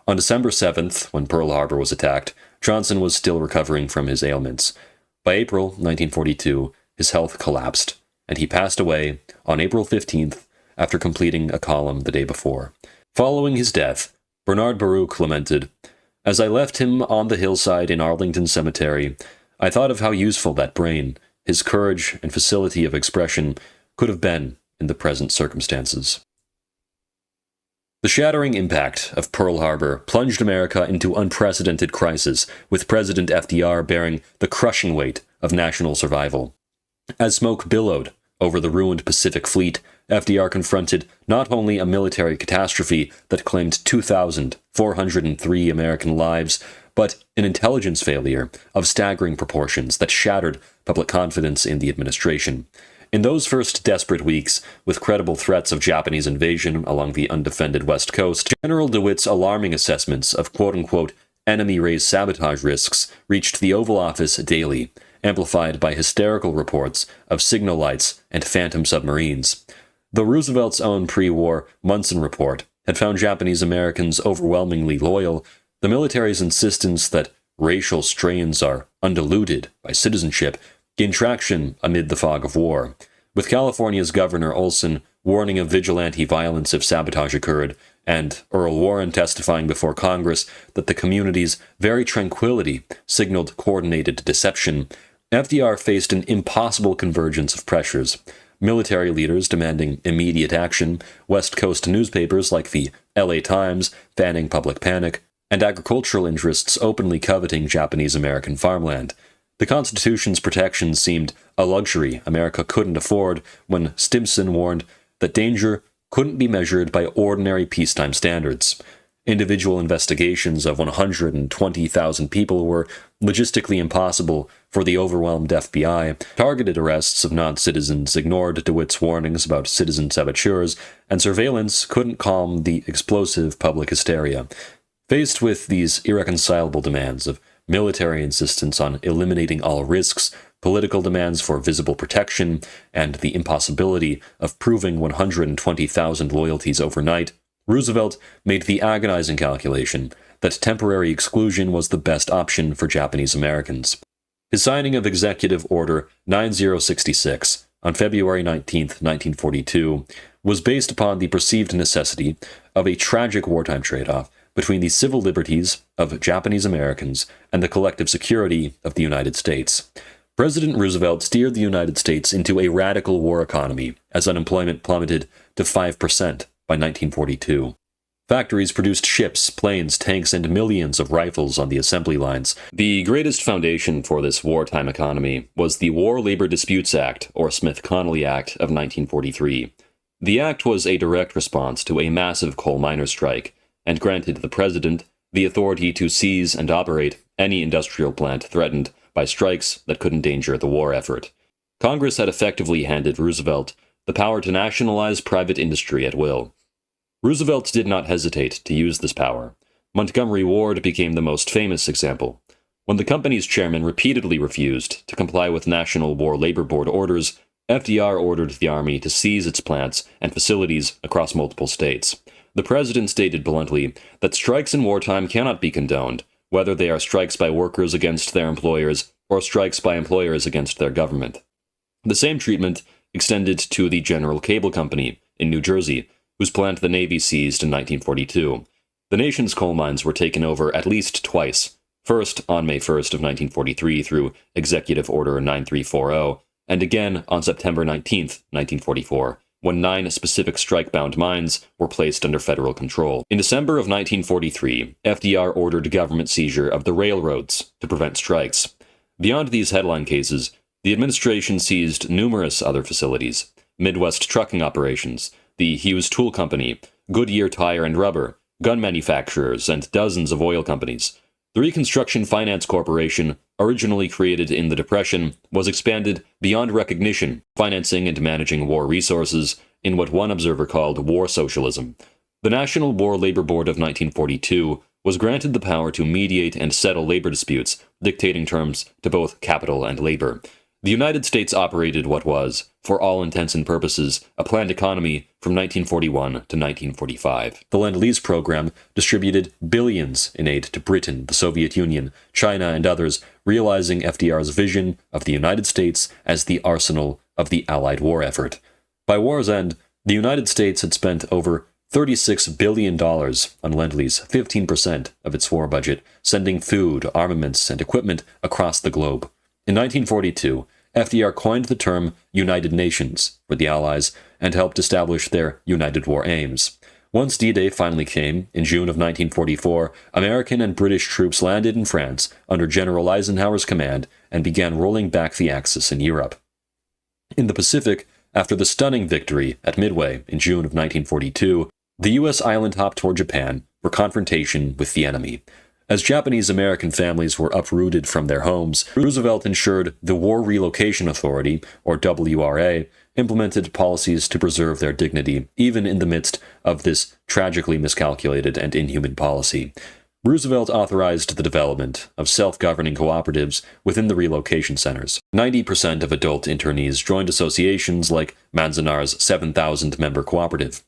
On December 7th, when Pearl Harbor was attacked, Johnson was still recovering from his ailments. By April 1942, his health collapsed, and he passed away on April 15th after completing a column the day before. Following his death, Bernard Baruch lamented, "As I left him on the hillside in Arlington Cemetery, I thought of how useful that brain, his courage and facility of expression could have been in the present circumstances. The shattering impact of Pearl Harbor plunged America into unprecedented crisis, with President FDR bearing the crushing weight of national survival. As smoke billowed over the ruined Pacific Fleet, FDR confronted not only a military catastrophe that claimed 2,403 American lives, but an intelligence failure of staggering proportions that shattered public confidence in the administration. In those first desperate weeks, with credible threats of Japanese invasion along the undefended West Coast, General DeWitt's alarming assessments of quote-unquote enemy-raised sabotage risks reached the Oval Office daily, amplified by hysterical reports of signal lights and phantom submarines. Though Roosevelt's own pre-war Munson report had found Japanese Americans overwhelmingly loyal, the military's insistence that racial strains are undiluted by citizenship gained traction amid the fog of war, with California's Governor Olson warning of vigilante violence if sabotage occurred, and Earl Warren testifying before Congress that the community's very tranquility signaled coordinated deception. FDR faced an impossible convergence of pressures. Military leaders demanding immediate action, West Coast newspapers like the LA Times fanning public panic, and agricultural interests openly coveting Japanese-American farmland. The Constitution's protections seemed a luxury America couldn't afford when Stimson warned that danger couldn't be measured by ordinary peacetime standards. Individual investigations of 120,000 people were logistically impossible for the overwhelmed FBI. Targeted arrests of non-citizens ignored DeWitt's warnings about citizen saboteurs, and surveillance couldn't calm the explosive public hysteria. Faced with these irreconcilable demands of military insistence on eliminating all risks, political demands for visible protection, and the impossibility of proving 120,000 loyalties overnight, Roosevelt made the agonizing calculation that temporary exclusion was the best option for Japanese Americans. His signing of Executive Order 9066 on February 19, 1942, was based upon the perceived necessity of a tragic wartime trade-off between the civil liberties of Japanese Americans and the collective security of the United States. President Roosevelt steered the United States into a radical war economy as unemployment plummeted to 5% by 1942. Factories produced ships, planes, tanks, and millions of rifles on the assembly lines. The greatest foundation for this wartime economy was the War Labor Disputes Act, or Smith-Connolly Act, of 1943. The act was a direct response to a massive coal miners' strike, and granted the president the authority to seize and operate any industrial plant threatened by strikes that could endanger the war effort. Congress had effectively handed Roosevelt the power to nationalize private industry at will. Roosevelt did not hesitate to use this power. Montgomery Ward became the most famous example. When the company's chairman repeatedly refused to comply with National War Labor Board orders, FDR ordered the Army to seize its plants and facilities across multiple states. The president stated bluntly that strikes in wartime cannot be condoned, whether they are strikes by workers against their employers or strikes by employers against their government. The same treatment extended to the General Cable Company in New Jersey, whose plant the Navy seized in 1942. The nation's coal mines were taken over at least twice, first on May 1st of 1943 through Executive Order 9340, and again on September 19th, 1944, when 9 specific strike-bound mines were placed under federal control. In December of 1943, FDR ordered government seizure of the railroads to prevent strikes. Beyond these headline cases, the administration seized numerous other facilities: Midwest trucking operations, the Hughes Tool Company, Goodyear Tire and Rubber, gun manufacturers, and dozens of oil companies. The Reconstruction Finance Corporation, originally created in the Depression, was expanded beyond recognition, financing and managing war resources in what one observer called war socialism. The National War Labor Board of 1942 was granted the power to mediate and settle labor disputes, dictating terms to both capital and labor. The United States operated what was, for all intents and purposes, a planned economy from 1941 to 1945. The Lend-Lease program distributed billions in aid to Britain, the Soviet Union, China, and others, realizing FDR's vision of the United States as the arsenal of the Allied war effort. By war's end, the United States had spent over $36 billion on Lend-Lease, 15% of its war budget, sending food, armaments, and equipment across the globe. In 1942, FDR coined the term United Nations for the Allies and helped establish their United War aims. Once D-Day finally came, in June of 1944, American and British troops landed in France under General Eisenhower's command and began rolling back the Axis in Europe. In the Pacific, after the stunning victory at Midway in June of 1942, the U.S. island hopped toward Japan for confrontation with the enemy. As Japanese-American families were uprooted from their homes, Roosevelt ensured the War Relocation Authority, or WRA, implemented policies to preserve their dignity, even in the midst of this tragically miscalculated and inhuman policy. Roosevelt authorized the development of self-governing cooperatives within the relocation centers. 90% of adult internees joined associations like Manzanar's 7,000-member cooperative.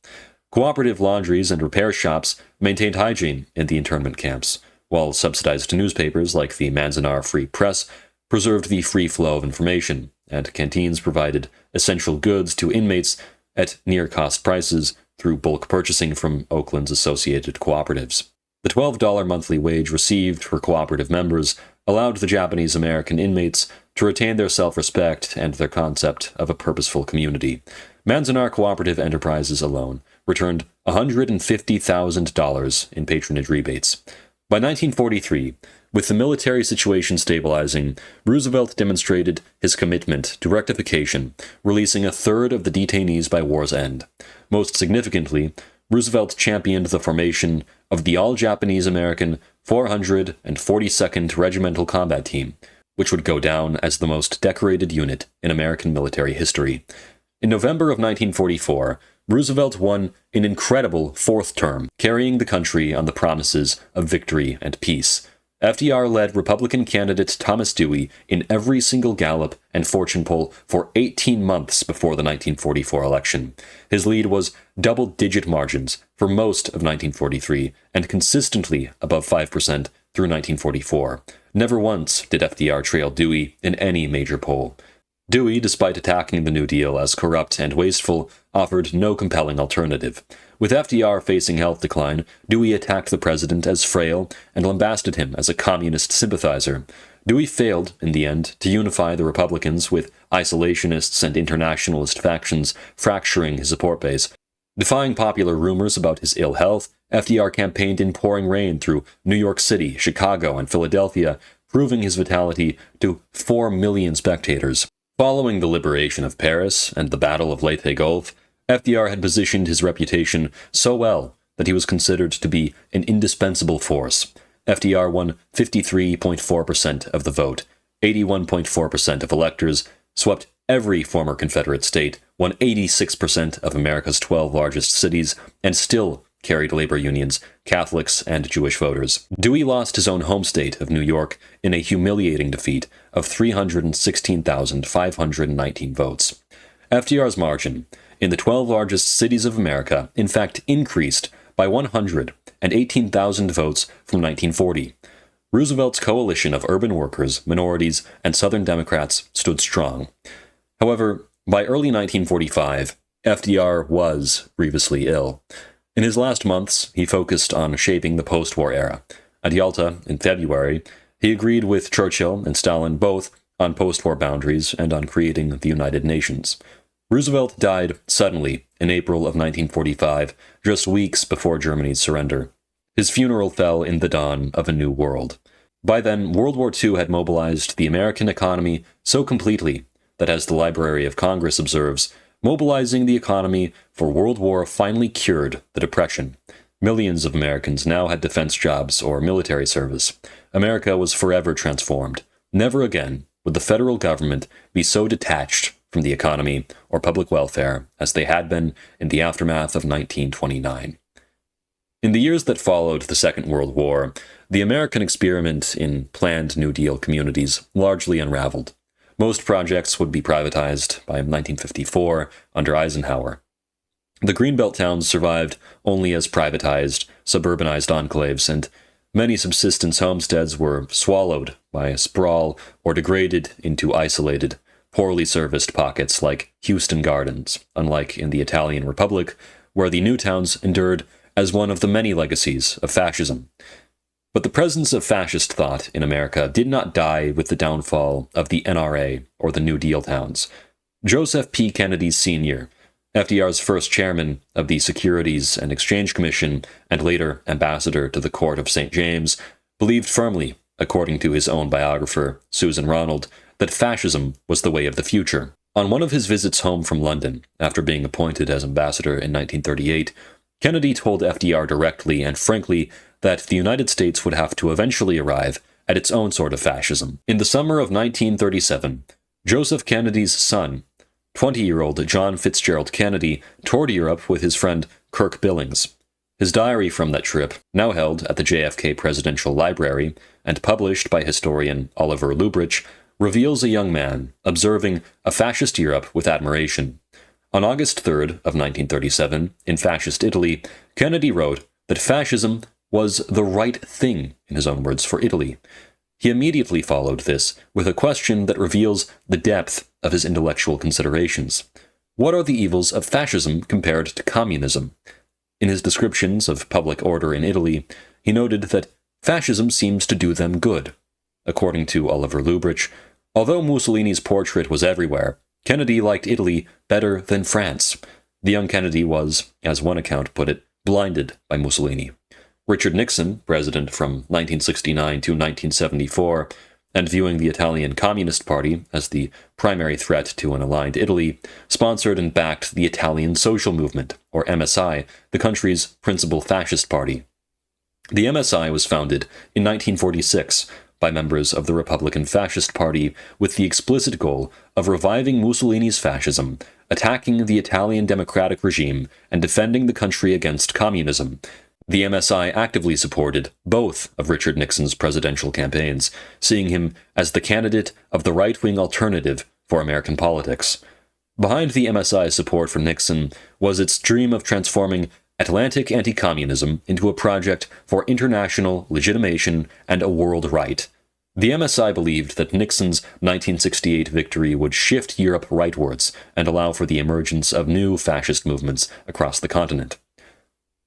Cooperative laundries and repair shops maintained hygiene in the internment camps, while subsidized newspapers like the Manzanar Free Press preserved the free flow of information, and canteens provided essential goods to inmates at near-cost prices through bulk purchasing from Oakland's associated cooperatives. The $12 monthly wage received for cooperative members allowed the Japanese-American inmates to retain their self-respect and their concept of a purposeful community. Manzanar Cooperative Enterprises alone returned $150,000 in patronage rebates. By 1943, with the military situation stabilizing, Roosevelt demonstrated his commitment to rectification, releasing a third of the detainees by war's end. Most significantly, Roosevelt championed the formation of the all-Japanese-American 442nd Regimental Combat Team, which would go down as the most decorated unit in American military history. In November of 1944, Roosevelt won an incredible fourth term, carrying the country on the promises of victory and peace. FDR led Republican candidate Thomas Dewey in every single Gallup and Fortune poll for 18 months before the 1944 election. His lead was double-digit margins for most of 1943 and consistently above 5% through 1944. Never once did FDR trail Dewey in any major poll. Dewey, despite attacking the New Deal as corrupt and wasteful, offered no compelling alternative. With FDR facing health decline, Dewey attacked the president as frail and lambasted him as a communist sympathizer. Dewey failed, in the end, to unify the Republicans, with isolationists and internationalist factions fracturing his support base. Defying popular rumors about his ill health, FDR campaigned in pouring rain through New York City, Chicago, and Philadelphia, proving his vitality to 4 million spectators. Following the liberation of Paris and the Battle of Leyte Gulf, FDR had positioned his reputation so well that he was considered to be an indispensable force. FDR won 53.4% of the vote, 81.4% of electors, swept every former Confederate state, won 86% of America's 12 largest cities, and still carried labor unions, Catholics, and Jewish voters. Dewey lost his own home state of New York in a humiliating defeat of 316,519 votes. FDR's margin in the 12 largest cities of America, in fact, increased by 118,000 votes from 1940. Roosevelt's coalition of urban workers, minorities, and Southern Democrats stood strong. However, by early 1945, FDR was grievously ill. In his last months, he focused on shaping the post-war era. At Yalta, in February, he agreed with Churchill and Stalin both on post-war boundaries and on creating the United Nations. Roosevelt died suddenly in April of 1945, just weeks before Germany's surrender. His funeral fell in the dawn of a new world. By then, World War II had mobilized the American economy so completely that, as the Library of Congress observes, mobilizing the economy for World War finally cured the Depression. Millions of Americans now had defense jobs or military service. America was forever transformed. Never again would the federal government be so detached from the economy or public welfare as they had been in the aftermath of 1929. In the years that followed the Second World War, the American experiment in planned New Deal communities largely unraveled. Most projects would be privatized by 1954 under Eisenhower. The Greenbelt towns survived only as privatized, suburbanized enclaves, and many subsistence homesteads were swallowed by a sprawl or degraded into isolated, poorly serviced pockets like Houston Gardens, unlike in the Italian Republic, where the new towns endured as one of the many legacies of fascism. But the presence of fascist thought in America did not die with the downfall of the NRA or the New Deal towns. Joseph P. Kennedy Sr., FDR's first chairman of the Securities and Exchange Commission and later ambassador to the Court of St. James, believed firmly, according to his own biographer, Susan Ronald, that fascism was the way of the future. On one of his visits home from London, after being appointed as ambassador in 1938, Kennedy told FDR directly and frankly that the United States would have to eventually arrive at its own sort of fascism. In the summer of 1937, Joseph Kennedy's son, 20-year-old John Fitzgerald Kennedy, toured Europe with his friend Kirk Billings. His diary from that trip, now held at the JFK Presidential Library and published by historian Oliver Lubritsch, reveals a young man observing a fascist Europe with admiration. On August 3rd of 1937, in fascist Italy, Kennedy wrote that fascism was the right thing, in his own words, for Italy. He immediately followed this with a question that reveals the depth of his intellectual considerations. What are the evils of fascism compared to communism? In his descriptions of public order in Italy, he noted that fascism seems to do them good. According to Oliver Lubritsch, although Mussolini's portrait was everywhere, Kennedy liked Italy better than France. The young Kennedy was, as one account put it, blinded by Mussolini. Richard Nixon, president from 1969 to 1974, and viewing the Italian Communist Party as the primary threat to an aligned Italy, sponsored and backed the Italian Social Movement, or MSI, the country's principal fascist party. The MSI was founded in 1946 by members of the Republican Fascist Party with the explicit goal of reviving Mussolini's fascism, attacking the Italian democratic regime, and defending the country against communism. The MSI actively supported both of Richard Nixon's presidential campaigns, seeing him as the candidate of the right-wing alternative for American politics. Behind the MSI's support for Nixon was its dream of transforming Atlantic anti-communism into a project for international legitimation and a world right. The MSI believed that Nixon's 1968 victory would shift Europe rightwards and allow for the emergence of new fascist movements across the continent.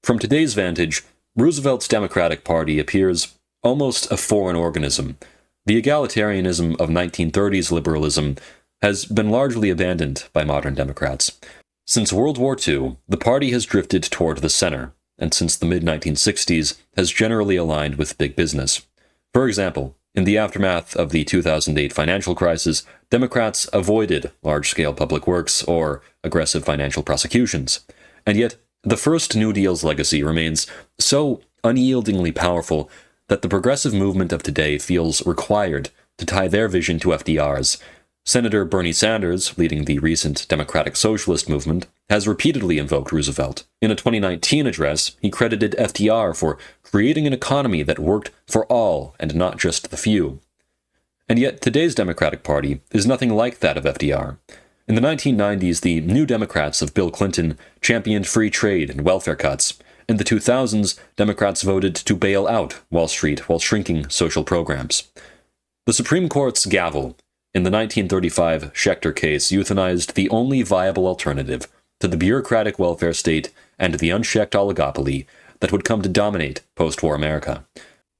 From today's vantage, Roosevelt's Democratic Party appears almost a foreign organism. The egalitarianism of 1930s liberalism has been largely abandoned by modern Democrats. Since World War II, the party has drifted toward the center, and since the mid-1960s has generally aligned with big business. For example, in the aftermath of the 2008 financial crisis, Democrats avoided large-scale public works or aggressive financial prosecutions. And yet, the first New Deal's legacy remains so unyieldingly powerful that the progressive movement of today feels required to tie their vision to FDR's. Senator Bernie Sanders, leading the recent Democratic Socialist movement, has repeatedly invoked Roosevelt. In a 2019 address, he credited FDR for creating an economy that worked for all and not just the few. And yet, today's Democratic Party is nothing like that of FDR. In the 1990s, the New Democrats of Bill Clinton championed free trade and welfare cuts. In the 2000s, Democrats voted to bail out Wall Street while shrinking social programs. The Supreme Court's gavel in the 1935 Schechter case euthanized the only viable alternative to the bureaucratic welfare state and the unchecked oligopoly that would come to dominate post-war America.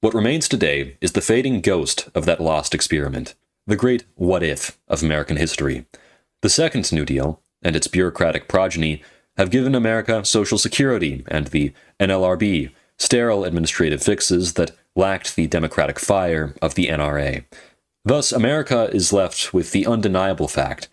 What remains today is the fading ghost of that lost experiment, the great what-if of American history. The Second New Deal and its bureaucratic progeny have given America Social Security and the NLRB, sterile administrative fixes that lacked the democratic fire of the NRA. Thus, America is left with the undeniable fact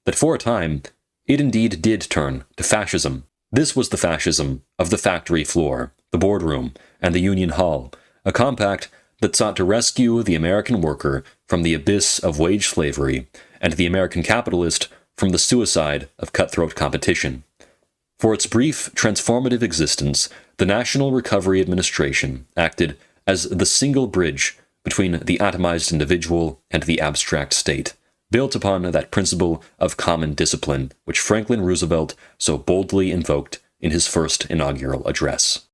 that for a time, it indeed did turn to fascism. This was the fascism of the factory floor, the boardroom, and the union hall, a compact that sought to rescue the American worker from the abyss of wage slavery and the American capitalist from the suicide of cutthroat competition. For its brief, transformative existence, the National Recovery Administration acted as the single bridge between the atomized individual and the abstract state, built upon that principle of common discipline which Franklin Roosevelt so boldly invoked in his first inaugural address.